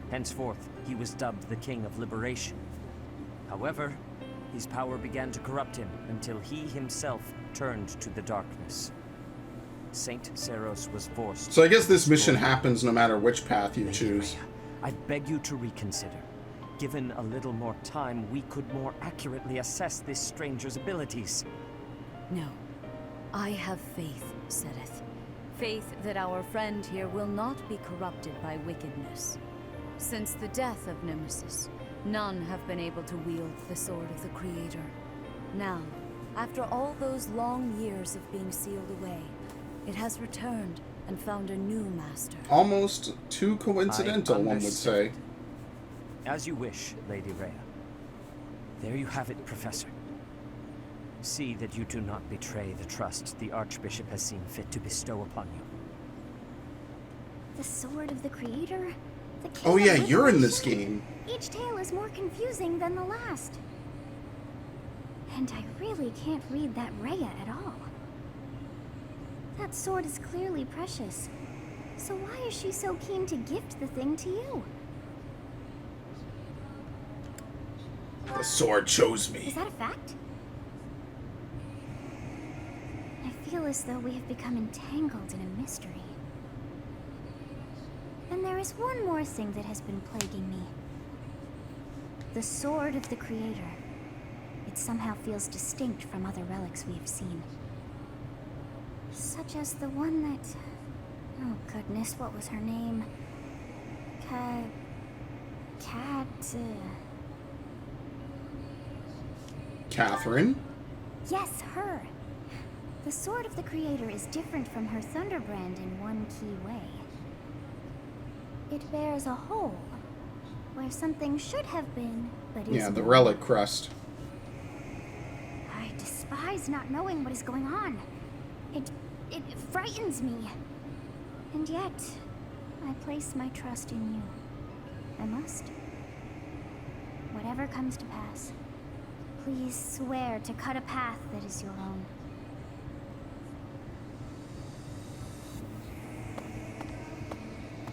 Henceforth, he was dubbed the King of Liberation. However, his power began to corrupt him until he himself turned to the darkness. Saint Saros was forced. So I guess this mission happens no matter which path you choose. I beg you to reconsider. Given a little more time, we could more accurately assess this stranger's abilities. No. I have faith, Sedith. Faith that our friend here will not be corrupted by wickedness. Since the death of Nemesis, none have been able to wield the Sword of the Creator. Now, after all those long years of being sealed away, it has returned, and found a new master. Almost too coincidental, one would say. As you wish, Lady Rhea. There you have it, Professor. See that you do not betray the trust the Archbishop has seen fit to bestow upon you. The Sword of the Creator? The Key Oh of yeah, you're in this Liberation? game. Each tale is more confusing than the last. And I really can't read that Rhea at all. That sword is clearly precious. So why is she so keen to gift the thing to you? The sword chose me. Is that a fact? I feel as though we have become entangled in a mystery. And there is one more thing that has been plaguing me. The Sword of the Creator. It somehow feels distinct from other relics we have seen. Such as the one that... Oh goodness, what was her name? Catherine? Yes, her. The Sword of the Creator is different from her Thunderbrand in one key way. It bears a hole, where something should have been, but is Yeah, the not. relic crest. I despise not knowing what is going on. It frightens me. And yet, I place my trust in you. I must. Whatever comes to pass, please swear to cut a path that is your own.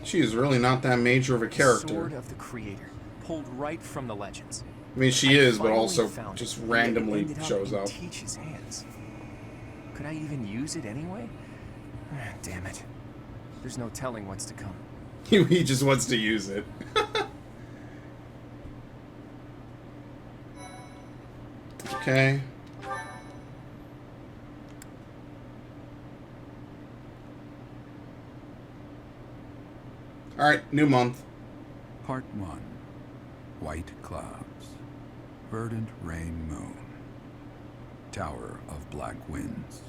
She is really not that major of a character. Sword of the Creator, pulled right from the legends. I mean, she is, but finally also found just it, and it randomly ended up shows in up. Teach's hands. Could I even use it anyway? Damn it. There's no telling what's to come. He just wants to use it. Okay. Alright, new month. Part 1. White Clouds. Verdant Rain Moon. Tower of Black Winds.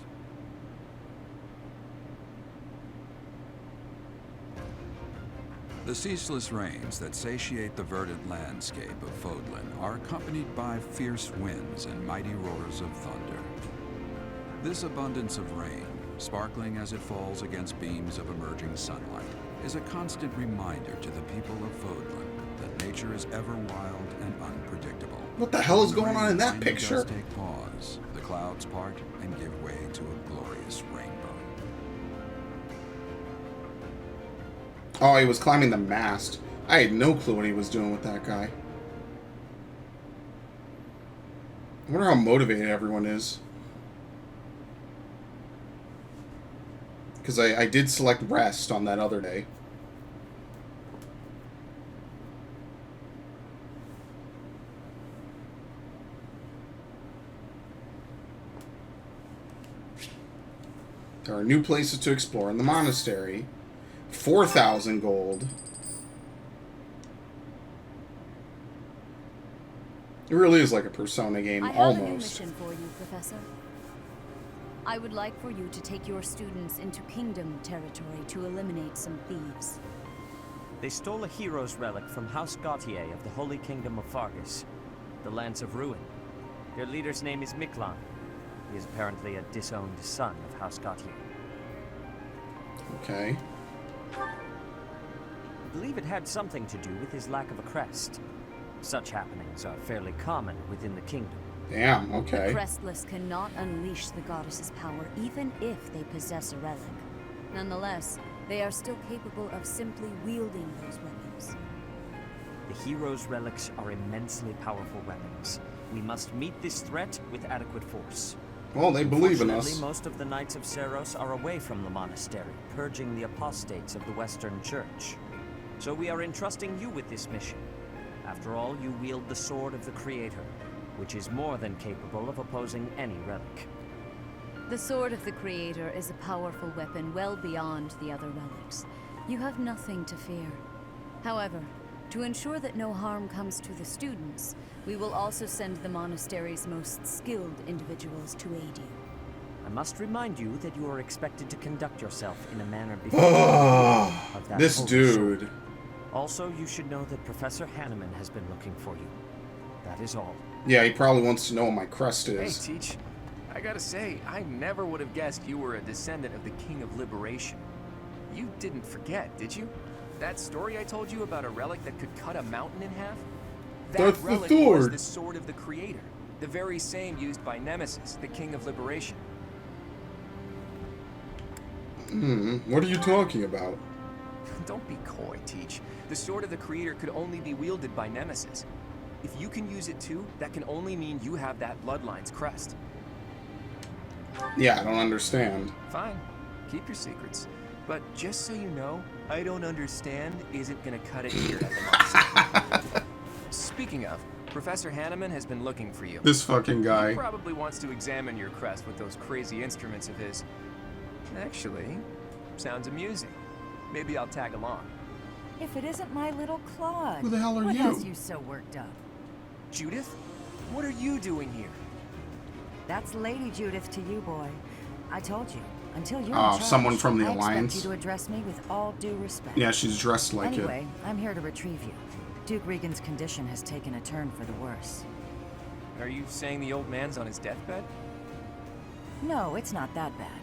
The ceaseless rains that satiate the verdant landscape of Fodlan are accompanied by fierce winds and mighty roars of thunder. This abundance of rain, sparkling as it falls against beams of emerging sunlight, is a constant reminder to the people of Fodlan that nature is ever wild and unpredictable. What the hell is When the going on rain in that finally picture? does take pause, the clouds part and give way to a glorious rainbow. Oh, he was climbing the mast. I had no clue what he was doing with that guy. I wonder how motivated everyone is. Because I did select rest on that other day. There are new places to explore in the monastery. 4,000 gold. It really is like a Persona game, I have a new almost. mission for you, Professor. I would like for you to take your students into Kingdom territory to eliminate some thieves. They stole a hero's relic from House Gautier of the Holy Kingdom of Fargus, the Lance of Ruin. Their leader's name is Miklan. He is apparently a disowned son of House Gautier. Okay. I believe it had something to do with his lack of a crest. Such happenings are fairly common within the kingdom. Damn, okay. The Crestless cannot unleash the goddess's power, even if they possess a relic. Nonetheless, they are still capable of simply wielding those weapons. The hero's relics are immensely powerful weapons. We must meet this threat with adequate force. Well, they believe in us. Unfortunately, most of the Knights of Seros are away from the monastery, purging the apostates of the Western Church. So we are entrusting you with this mission. After all, you wield the Sword of the Creator, which is more than capable of opposing any relic. The Sword of the Creator is a powerful weapon well beyond the other relics. You have nothing to fear. However, to ensure that no harm comes to the students, we will also send the monastery's most skilled individuals to aid you. I'm must remind you that you are expected to conduct yourself in a manner befitting of that this holy dude. sword. Also, you should know that Professor Hanneman has been looking for you. That is all. Yeah, he probably wants to know what my crest Hey, is. Teach. I gotta say, I never would have guessed you were a descendant of the King of Liberation. You didn't forget, did you? That story I told you about a relic that could cut a mountain in half? That's That the relic was sword. the Sword of the Creator. The very same used by Nemesis, the King of Liberation. What are you talking about? Don't be coy, Teach. The Sword of the Creator could only be wielded by Nemesis. If you can use it too, that can only mean you have that Bloodline's crest. Yeah, I don't understand. Fine. Keep your secrets. But just so you know, I don't understand isn't gonna cut it here at the monastery. Speaking of, Professor Hanneman has been looking for you. This fucking guy. He probably wants to examine your crest with those crazy instruments of his. Actually, sounds amusing. Maybe I'll tag along. If it isn't my little Claude. Who the hell are what you? has you so worked up? Judith? What are you doing here? That's Lady Judith to you, boy. I told you, until you're in Oh, charge, someone from the I Alliance. expect you to address me with all due respect. Yeah, she's dressed like anyway, I'm here to retrieve you. Duke Regan's condition has taken a turn for the worse. Are you saying the old man's on his deathbed? No, it's not that bad.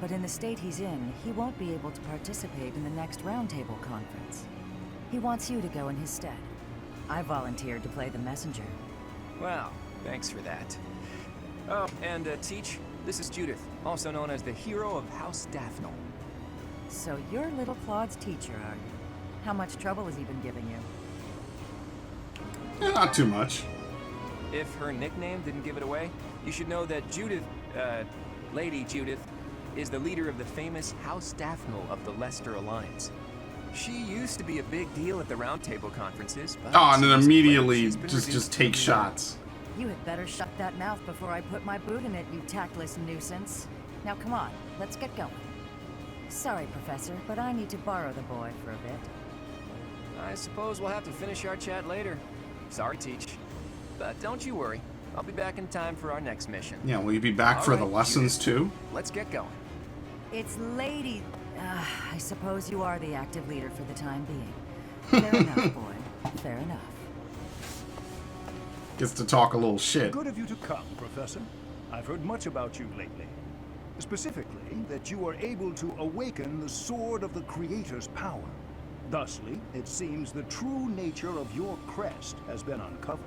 But in the state he's in, he won't be able to participate in the next Roundtable conference. He wants you to go in his stead. I volunteered to play the messenger. Well, thanks for that. Oh, and Teach, this is Judith, also known as the hero of House Daphne. So you're little Claude's teacher, are you? How much trouble has he been giving you? Not too much. If her nickname didn't give it away, you should know that Judith, Lady Judith, is the leader of the famous House Daphne of the Leicester Alliance. She used to be a big deal at the Roundtable conferences, but Oh, and then since immediately she's been just reduced take to shots. You had better shut that mouth before I put my boot in it, you tactless nuisance. Now come on, let's get going. Sorry, Professor, but I need to borrow the boy for a bit. I suppose we'll have to finish our chat later. Sorry, Teach. But don't you worry. I'll be back in time for our next mission. Yeah, will you be back All for the right, lessons Judith. too? Let's get going. It's Lady... I suppose you are the active leader for the time being. Fair enough, boy. Fair enough. Gets to talk a little shit. Good of you to come, Professor. I've heard much about you lately. Specifically, that you are able to awaken the Sword of the Creator's power. Thusly, it seems the true nature of your crest has been uncovered.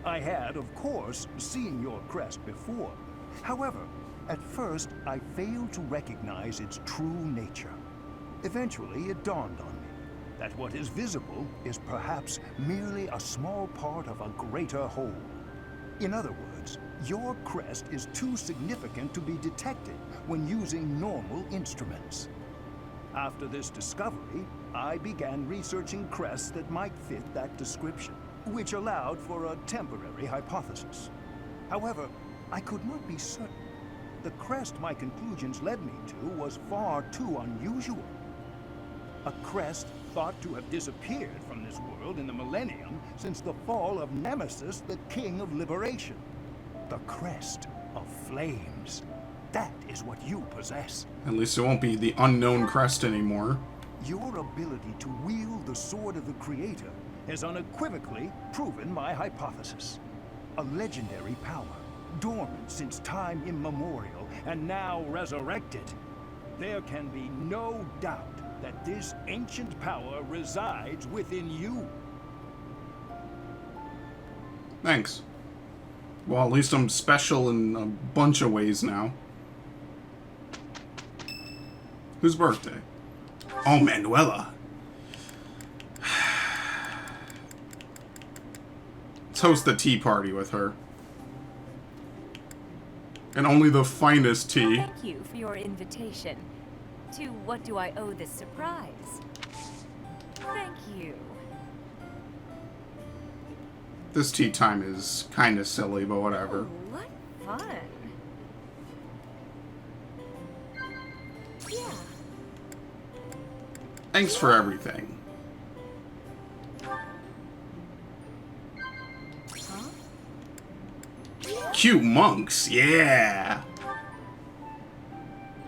I had, of course, seen your crest before. However, at first, I failed to recognize its true nature. Eventually, it dawned on me that what is visible is perhaps merely a small part of a greater whole. In other words, your crest is too significant to be detected when using normal instruments. After this discovery, I began researching crests that might fit that description, which allowed for a temporary hypothesis. However, I could not be certain. The crest my conclusions led me to was far too unusual. A crest thought to have disappeared from this world in the millennium since the fall of Nemesis, the King of Liberation. The crest of flames. That is what you possess. At least it won't be the unknown crest anymore. Your ability to wield the Sword of the Creator has unequivocally proven my hypothesis. A legendary power, dormant since time immemorial, and now resurrected. There can be no doubt that this ancient power resides within you. Thanks. Well, at least I'm special in a bunch of ways now. Whose birthday? Oh, Manuela. Let's host the tea party with her. And only the finest tea. Thank you for your invitation. To what do I owe this surprise? Thank you. This tea time is kind of silly, but whatever. Oh, what fun. Yeah. Thanks for everything. Huh? Cute monks, yeah!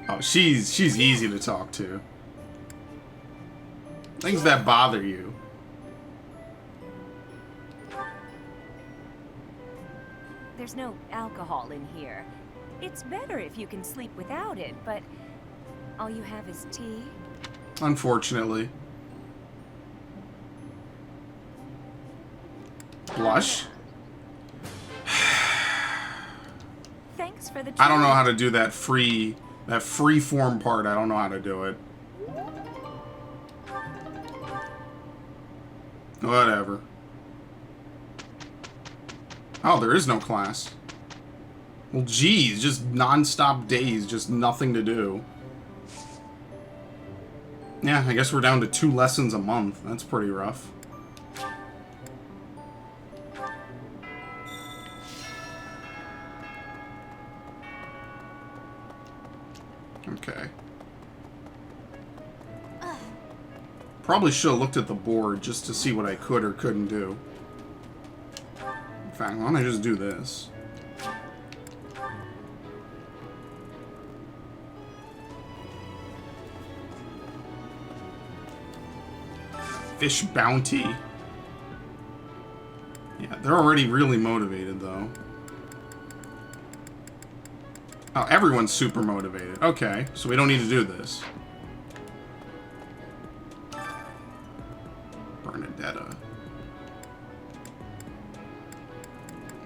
Oh, she's easy to talk to. Things that bother you. There's no alcohol in here. It's better if you can sleep without it, but all you have is tea? Unfortunately. Blush? Thanks for the tea. I don't know how to do that free form part. I don't know how to do it. Whatever. Oh, there is no class. Well, geez, just non-stop days, just nothing to do. Yeah, I guess we're down to 2 lessons a month. That's pretty rough. Okay. Probably should have looked at the board just to see what I could or couldn't do. In fact, why don't I just do this? Fish bounty. Yeah, they're already really motivated, though. Oh, everyone's super motivated. Okay, so we don't need to do this. Bernadetta.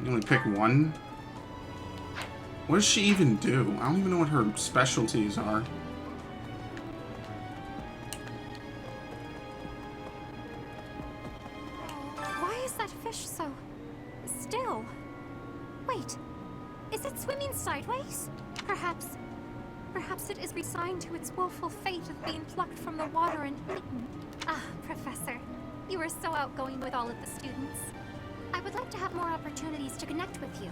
You only pick one? What does she even do? I don't even know what her specialties are. Why is that fish so still? Wait, is it swimming sideways? Perhaps it is resigned to its woeful fate of being plucked from the water and eaten. Ah, Professor, you are so outgoing with all of the students. I would like to have more opportunities to connect with you,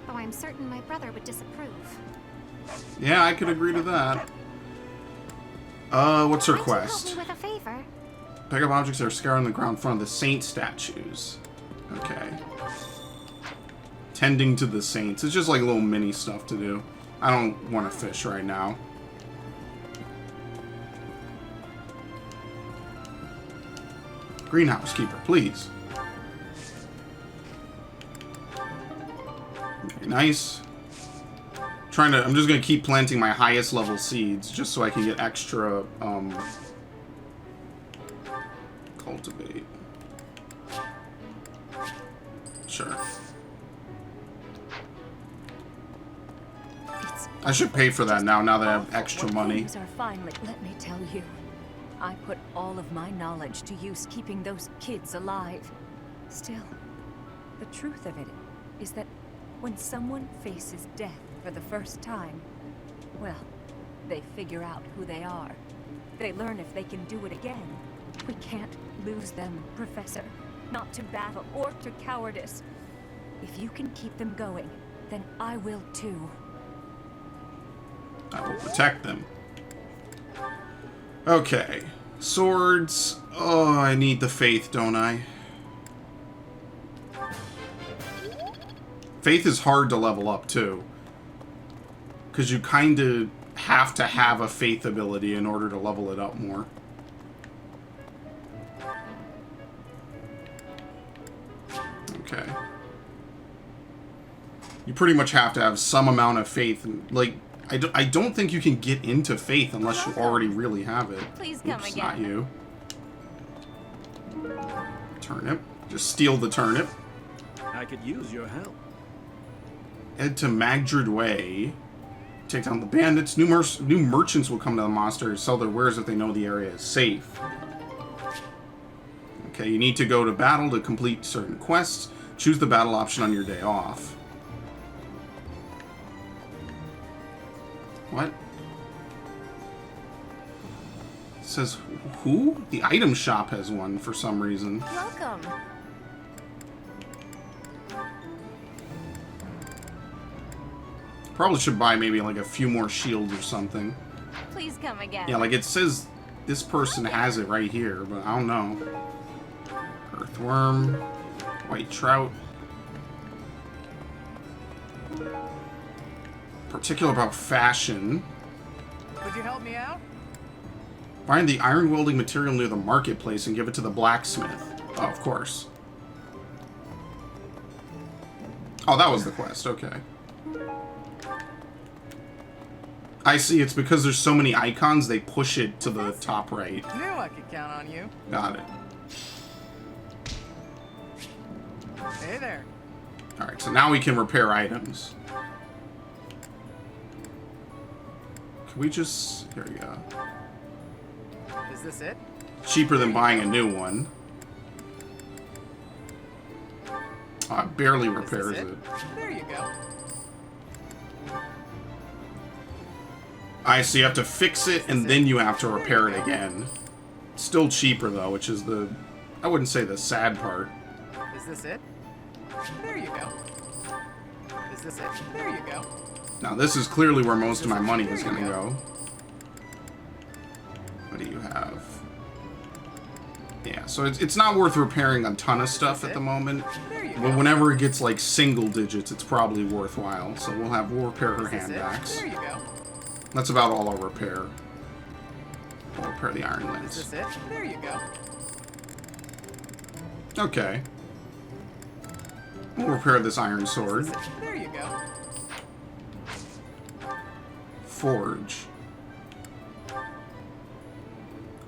though I'm certain my brother would disapprove. Yeah, I could agree to that. What's her quest? Help me with a favor. Pick up objects that are scattered on the ground in front of the saint statues. Okay. Tending to the saints. It's just like little mini stuff to do. I don't want to fish right now. Greenhouse keeper, please. Very nice. I'm just gonna keep planting my highest level seeds just so I can get extra cultivate. Sure. I should pay for that now that I have extra money. Things are finally, let me tell you. I put all of my knowledge to use keeping those kids alive. Still, the truth of it is that when someone faces death for the first time, well, they figure out who they are. They learn if they can do it again. We can't lose them, Professor. Not to battle or to cowardice. If you can keep them going, then I will too. I will protect them. Okay. Swords. Oh, I need the faith, don't I? Faith is hard to level up, too. Because you kind of have to have a faith ability in order to level it up more. Okay. You pretty much have to have some amount of faith. Like, I don't think you can get into faith unless you already really have it. Please come Oops, again. not you. Turnip. Just steal the turnip. I could use your help. Head to Magdred Way. Take down the bandits. New merchants will come to the monastery to sell their wares if they know the area is safe. Okay, you need to go to battle to complete certain quests. Choose the battle option on your day off. What? It says who? The item shop has one for some reason. Welcome. Probably should buy maybe like a few more shields or something. Please come again. Yeah, like it says this person has it right here, but I don't know. Earthworm, white trout. Particular about fashion. Would you help me out? Find the iron welding material near the marketplace and give it to the blacksmith. Oh, of course. Oh, that was the quest. Okay. I see. It's because there's so many icons, they push it to the top right. Knew I could count on you. Got it. Hey there. Alright, so now we can repair items. Can we just... Here we go. Is this it? Cheaper than buying a new one. Oh, it barely repairs it. There you go. So you have to fix it, and then you have to repair it again. Still cheaper, though, which is the... I wouldn't say the sad part. Is this it? There you go. Is this it? There you go. Now, this is clearly where most of my money is going to go. What do you have? Yeah, so it's not worth repairing a ton of stuff at the moment. But whenever it gets, like, single digits, it's probably worthwhile. So we'll repair her handbacks. There you go. That's about all I'll repair. I'll repair the iron lens. Is this it? There you go. Okay. We'll repair this iron sword. There you go. Forge.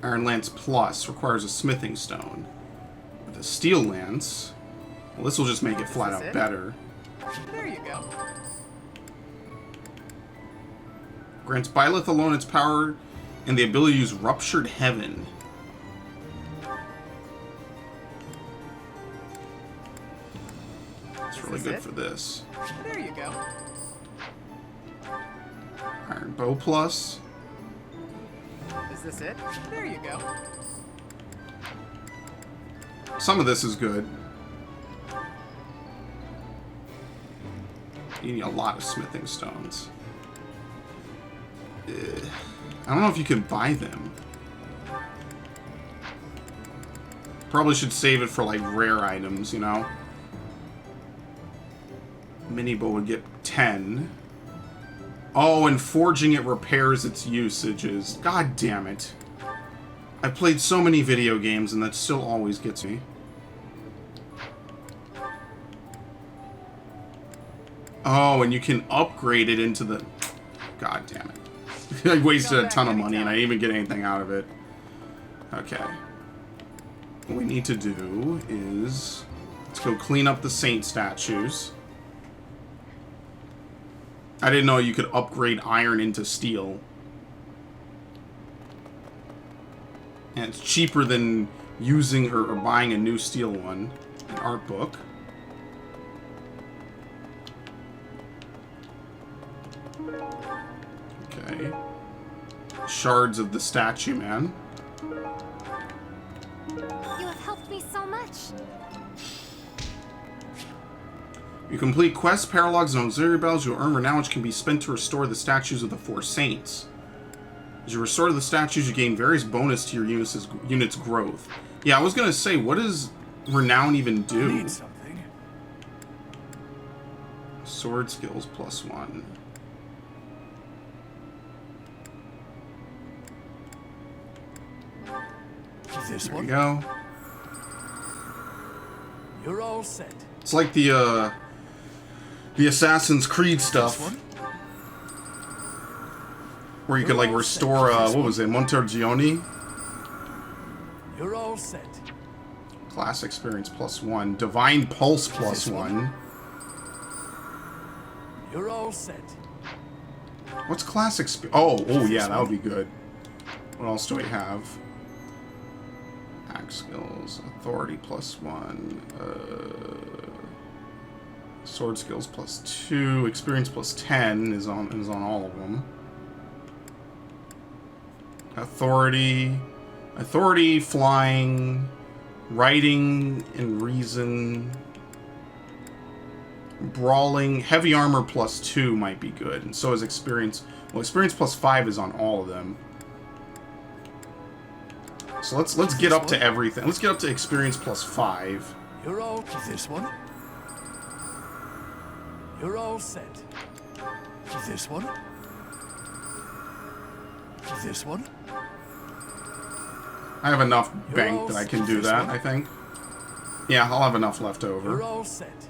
Iron Lance Plus requires a smithing stone. With a steel lance, well, this will just make it flat out better. There you go. Grants Byleth alone its power and the ability to use Ruptured Heaven. It's really good for this. There you go. Iron Bow Plus. Is this it? There you go. Some of this is good. You need a lot of smithing stones. I don't know if you can buy them. Probably should save it for, like, rare items, you know? Mini bow would get 10. Oh, and forging it repairs its usages. God damn it. I've played so many video games, and that still always gets me. Oh, and you can upgrade it into the... God damn it. I wasted a ton of money, and I didn't even get anything out of it. Okay. What we need to do is... Let's go clean up the saint statues. I didn't know you could upgrade iron into steel. And it's cheaper than using or buying a new steel one. An art book. Okay. Shards of the statue, man. You have helped me so much. You complete quests, paralogs, and auxiliary bells, you'll earn renown which can be spent to restore the statues of the four saints. As you restore the statues, you gain various bonus to your unit's growth. Yeah, I was gonna say, what does renown even do? Need something. Sword skills +1. This There one. you go. You're all set. It's like the Assassin's Creed stuff. Where you could, like, restore, what was it, Montergioni? You're all set. Class experience +1. Divine Pulse +1. You're all set. What's class experience? Oh, yeah, that would be good. What else do we have? Axe skills, authority +1, sword skills +2, experience +10 is on all of them. Authority, flying, writing and reason, brawling, heavy armor +2 might be good, and so is experience. Well, experience +5 is on all of them. So let's get up to everything. Let's get up to experience +5. You're all this one. You're all set. This one. This one? I have enough bank that I can do that, I think. Yeah, I'll have enough left over. You're all set.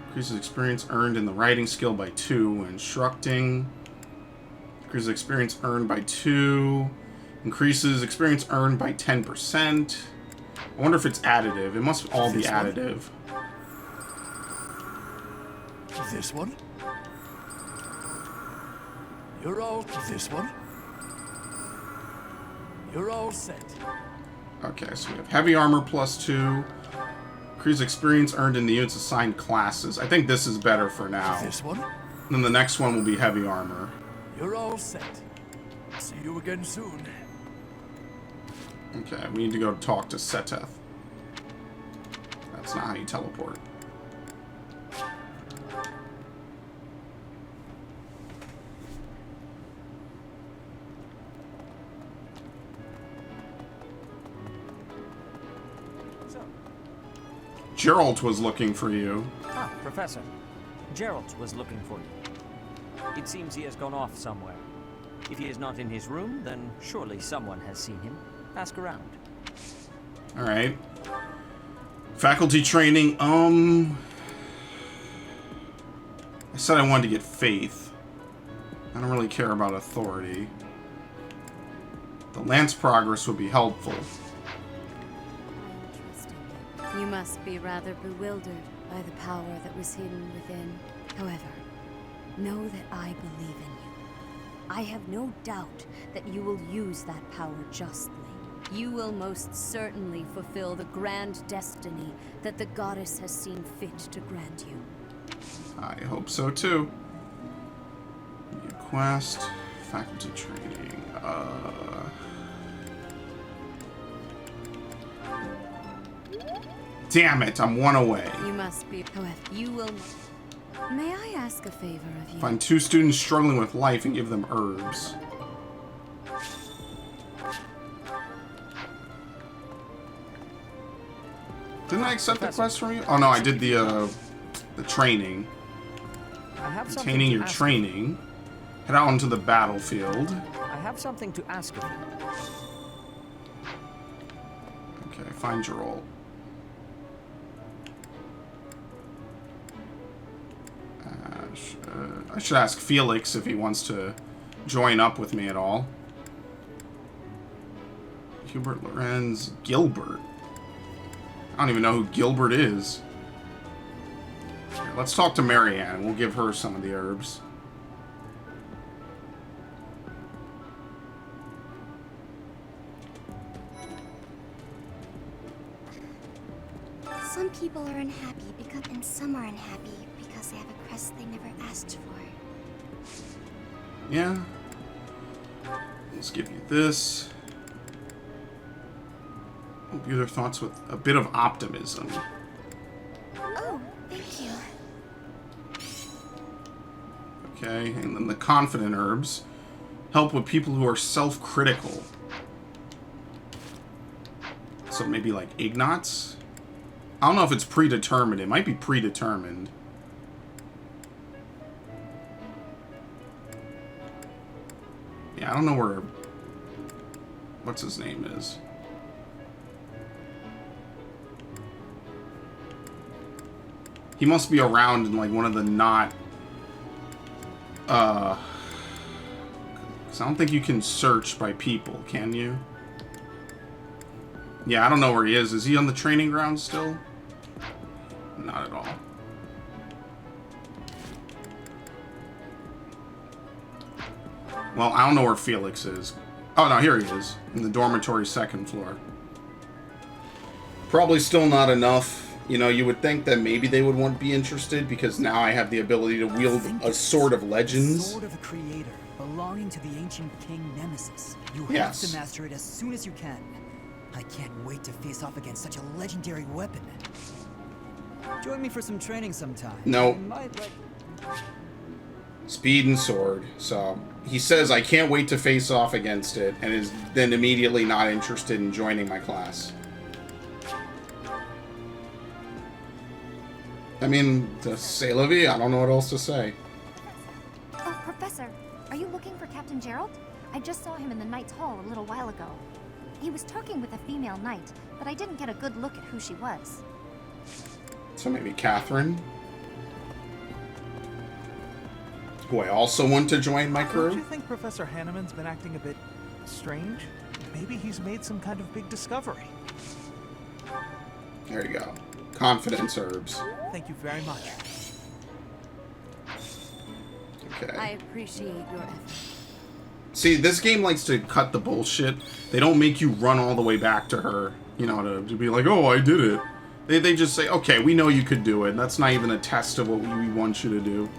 Increases experience earned in the writing skill by 2 when instructing. Increases experience earned by 2. Increases experience earned by 10%. I wonder if it's additive. It must all be additive. This one? You're all... This one? You're all set. Okay, so we have heavy armor plus 2. Increase experience earned in the units assigned classes. I think this is better for now. This one? Then the next one will be heavy armor. You're all set. See you again soon. Okay, we need to go talk to Seteth. That's not how you teleport. Geralt was looking for you. Ah, Professor. Geralt was looking for you. It seems he has gone off somewhere. If he is not in his room, then surely someone has seen him. Ask around. Alright. Faculty training, I said I wanted to get faith. I don't really care about authority. The lance progress would be helpful. You must be rather bewildered by the power that was hidden within. However, know that I believe in you. I have no doubt that you will use that power justly. You will most certainly fulfill the grand destiny that the goddess has seen fit to grant you. I hope so too. New quest, faculty training. Damn it, I'm one away. You must be. However, you will. May I ask a favor of you? Find 2 students struggling with life and give them herbs. Didn't I accept the quest from you? Oh no, I did the training. Obtaining your training. Head out onto the battlefield. I have something to ask of you. Okay, find Geralt. I should ask Felix if he wants to join up with me at all. Hubert Lorenz Gilbert. I don't even know who Gilbert is. Okay, let's talk to Marianne. We'll give her some of the herbs. Some people are unhappy and some are unhappy because they have a crest they never asked for. Yeah. Let's give you this. Imbue their thoughts with a bit of optimism. Oh, thank you. Okay, and then the confident herbs help with people who are self-critical. So maybe like Ignatz? I don't know if it's predetermined. It might be predetermined. Yeah, I don't know where... What's his name is. He must be around in, like, one of the not... Because I don't think you can search by people, can you? Yeah, I don't know where he is. Is he on the training ground still? Not at all. Well, I don't know where Felix is. Oh, no, here he is. In the dormitory second floor. Probably still not enough. You know, you would think that maybe they would want to be interested because now I have the ability to wield a Sword of Legends. Sword of the Creator, belonging to the ancient King Nemesis. You Yes. have to master it as soon as you can. I can't wait to face off against such a legendary weapon. Join me for some training sometime. No. I might like... Speed and sword. So he says I can't wait to face off against it, and is then immediately not interested in joining my class. I mean, to say la vie, I don't know what else to say. Oh, Professor, Are you looking for Captain Gerald? I just saw him in the Knight's Hall a little while ago. He was talking with a female knight, but I didn't get a good look at who she was. So maybe Catherine? Who I also want to join my crew? Don't you think Professor Hanneman's been acting a bit strange? Maybe he's made some kind of big discovery. There you go. Confidence herbs. Thank you very much. Okay. I appreciate your effort. See, this game likes to cut the bullshit. They don't make you run all the way back to her, you know, to be like, oh, I did it. They just say, okay, we know you could do it. That's not even a test of what we want you to do.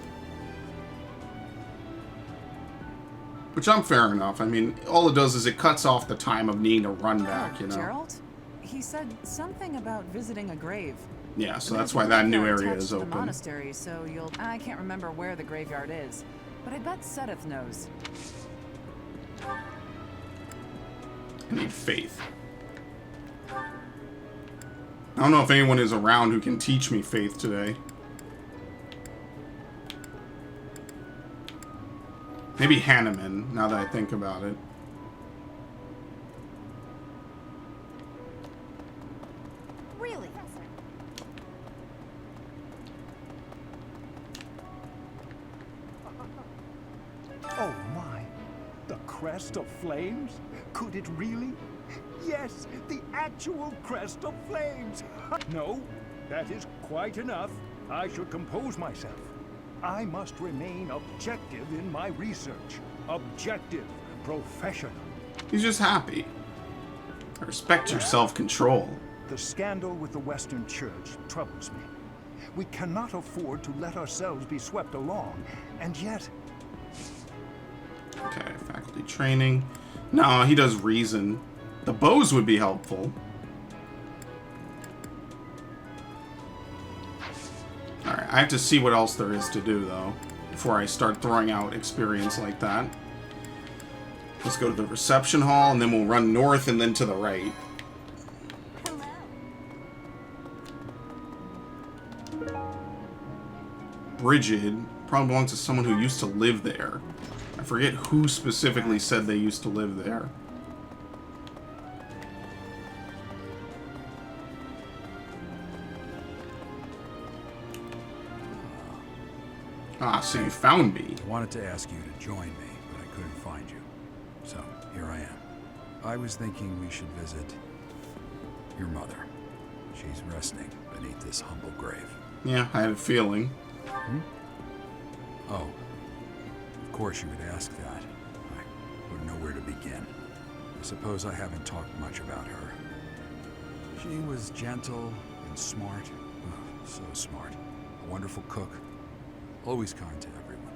Which I'm fair enough. I mean, all it does is it cuts off the time of needing to run back, you know. Gerald? He said something about visiting a grave. Yeah, so that's why that new area is The open. monastery, so you'll... I can't remember where the graveyard is, but I bet Sedith knows. I need faith. I don't know if anyone is around who can teach me faith today. Maybe Hanneman, now that I think about it. Really? Oh my! The crest of flames? Could it really? Yes, the actual crest of flames! No, that is quite enough. I should compose myself. I must remain objective in my research. Objective, professional. He's just happy. I respect your self-control. The scandal with the Western Church troubles me. We cannot afford to let ourselves be swept along, and yet... Okay, faculty training. No, he does reason. The bows would be helpful. Alright, I have to see what else there is to do, though, before I start throwing out experience like that. Let's go to the reception hall, and then we'll run north and then to the right. Brigid probably belongs to someone who used to live there. I forget who specifically said they used to live there. Ah, so you found me. I wanted to ask you to join me, but I couldn't find you. So, here I am. I was thinking we should visit your mother. She's resting beneath this humble grave. Yeah, I had a feeling. Hmm? Oh. Of course you would ask that. I wouldn't know where to begin. I suppose I haven't talked much about her. She was gentle and smart. Oh, so smart. A wonderful cook. Always kind to everyone.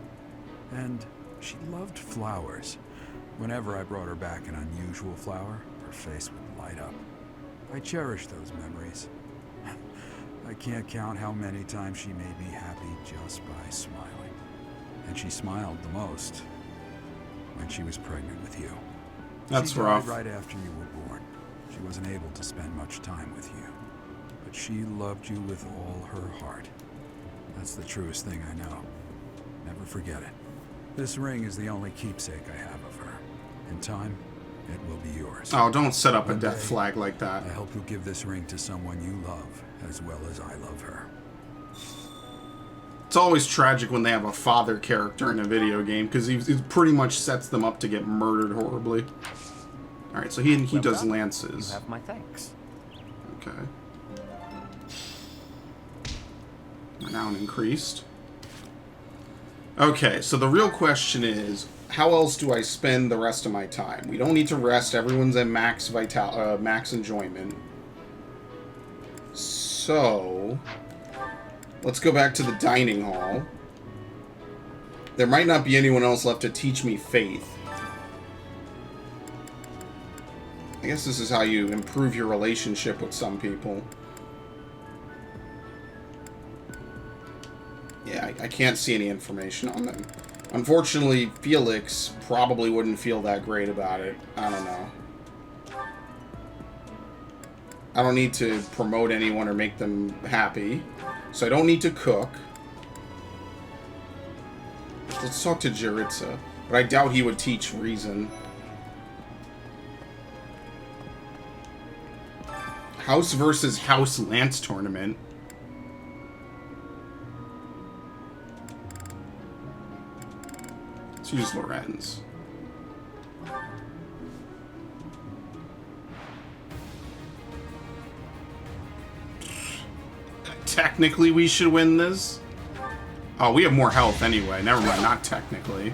And she loved flowers. Whenever I brought her back an unusual flower, her face would light up. I cherish those memories. I can't count how many times she made me happy just by smiling. And she smiled the most when she was pregnant with you. That's she died rough. right after you were born. She wasn't able to spend much time with you. But she loved you with all her heart. That's the truest thing I know. Never forget it. This ring is the only keepsake I have of her. In time, it will be yours. Oh, don't set up a One death day, flag like that. I hope you'll give this ring to someone you love as well as I love her. It's always tragic when they have a father character in a video game, because he pretty much sets them up to get murdered horribly. Alright, so he does lances. You have my thanks. Okay. Renown increased. Okay, so the real question is, how else do I spend the rest of my time? We don't need to rest. Everyone's at max max enjoyment. So, let's go back to the dining hall. There might not be anyone else left to teach me faith. I guess this is how you improve your relationship with some people. Yeah, I can't see any information on them. Unfortunately, Felix probably wouldn't feel that great about it. I don't know. I don't need to promote anyone or make them happy. So I don't need to cook. Let's talk to Jaritza. But I doubt he would teach reason. House versus House Lance tournament. Let's use Lorenz. Technically, we should win this. Oh, we have more health anyway. Never mind, not technically.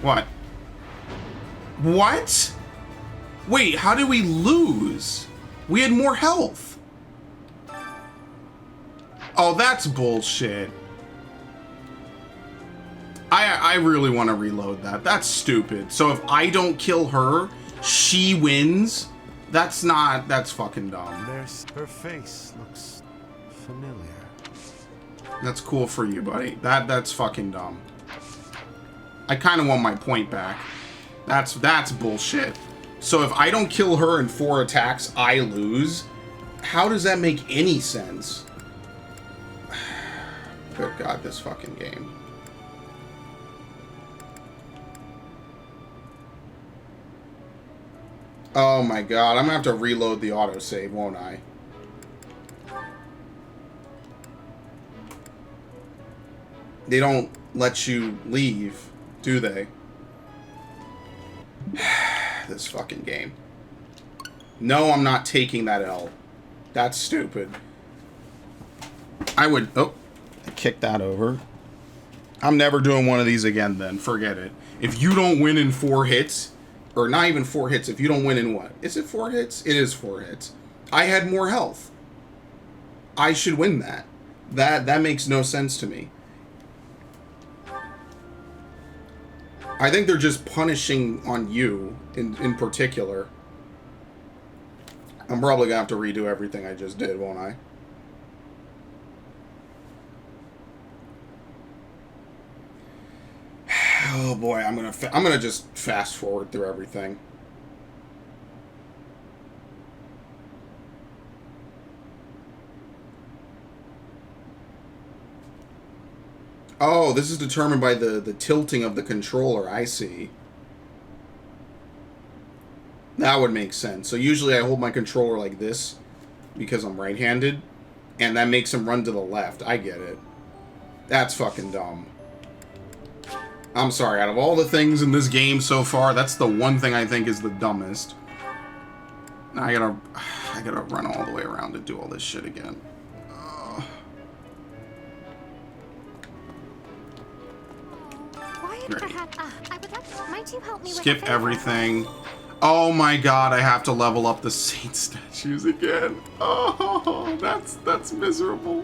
What? What? Wait, how did we lose? We had more health. Oh, that's bullshit. I really want to reload that. That's stupid. So if I don't kill her, she wins? That's fucking dumb. Her face looks familiar. That's cool for you, buddy. That's fucking dumb. I kind of want my point back. That's bullshit. So if I don't kill her in 4 attacks, I lose? How does that make any sense? Good God, this fucking game. Oh my God, I'm gonna have to reload the autosave, won't I? They don't let you leave, do they? This fucking game. No, I'm not taking that L. That's stupid. I would... Oh, I kicked that over. I'm never doing one of these again then. Forget it. If you don't win in 4 hits... Or not even 4 hits. If you don't win in what? Is it 4 hits? It is 4 hits. I had more health. I should win that. That makes no sense to me. I think they're just punishing on you in particular. I'm probably gonna have to redo everything I just did, won't I? Oh boy, I'm gonna just fast forward through everything. Oh, this is determined by the tilting of the controller. I see. That would make sense. So usually I hold my controller like this because I'm right-handed, and that makes him run to the left. I get it. That's fucking dumb. I'm sorry, out of all the things in this game so far, that's the one thing I think is the dumbest. Now I gotta run all the way around to do all this shit again. Quiet, perhaps. I would like. Might you help me Skip with everything. Oh my God, I have to level up the saint statues again. Oh, that's miserable.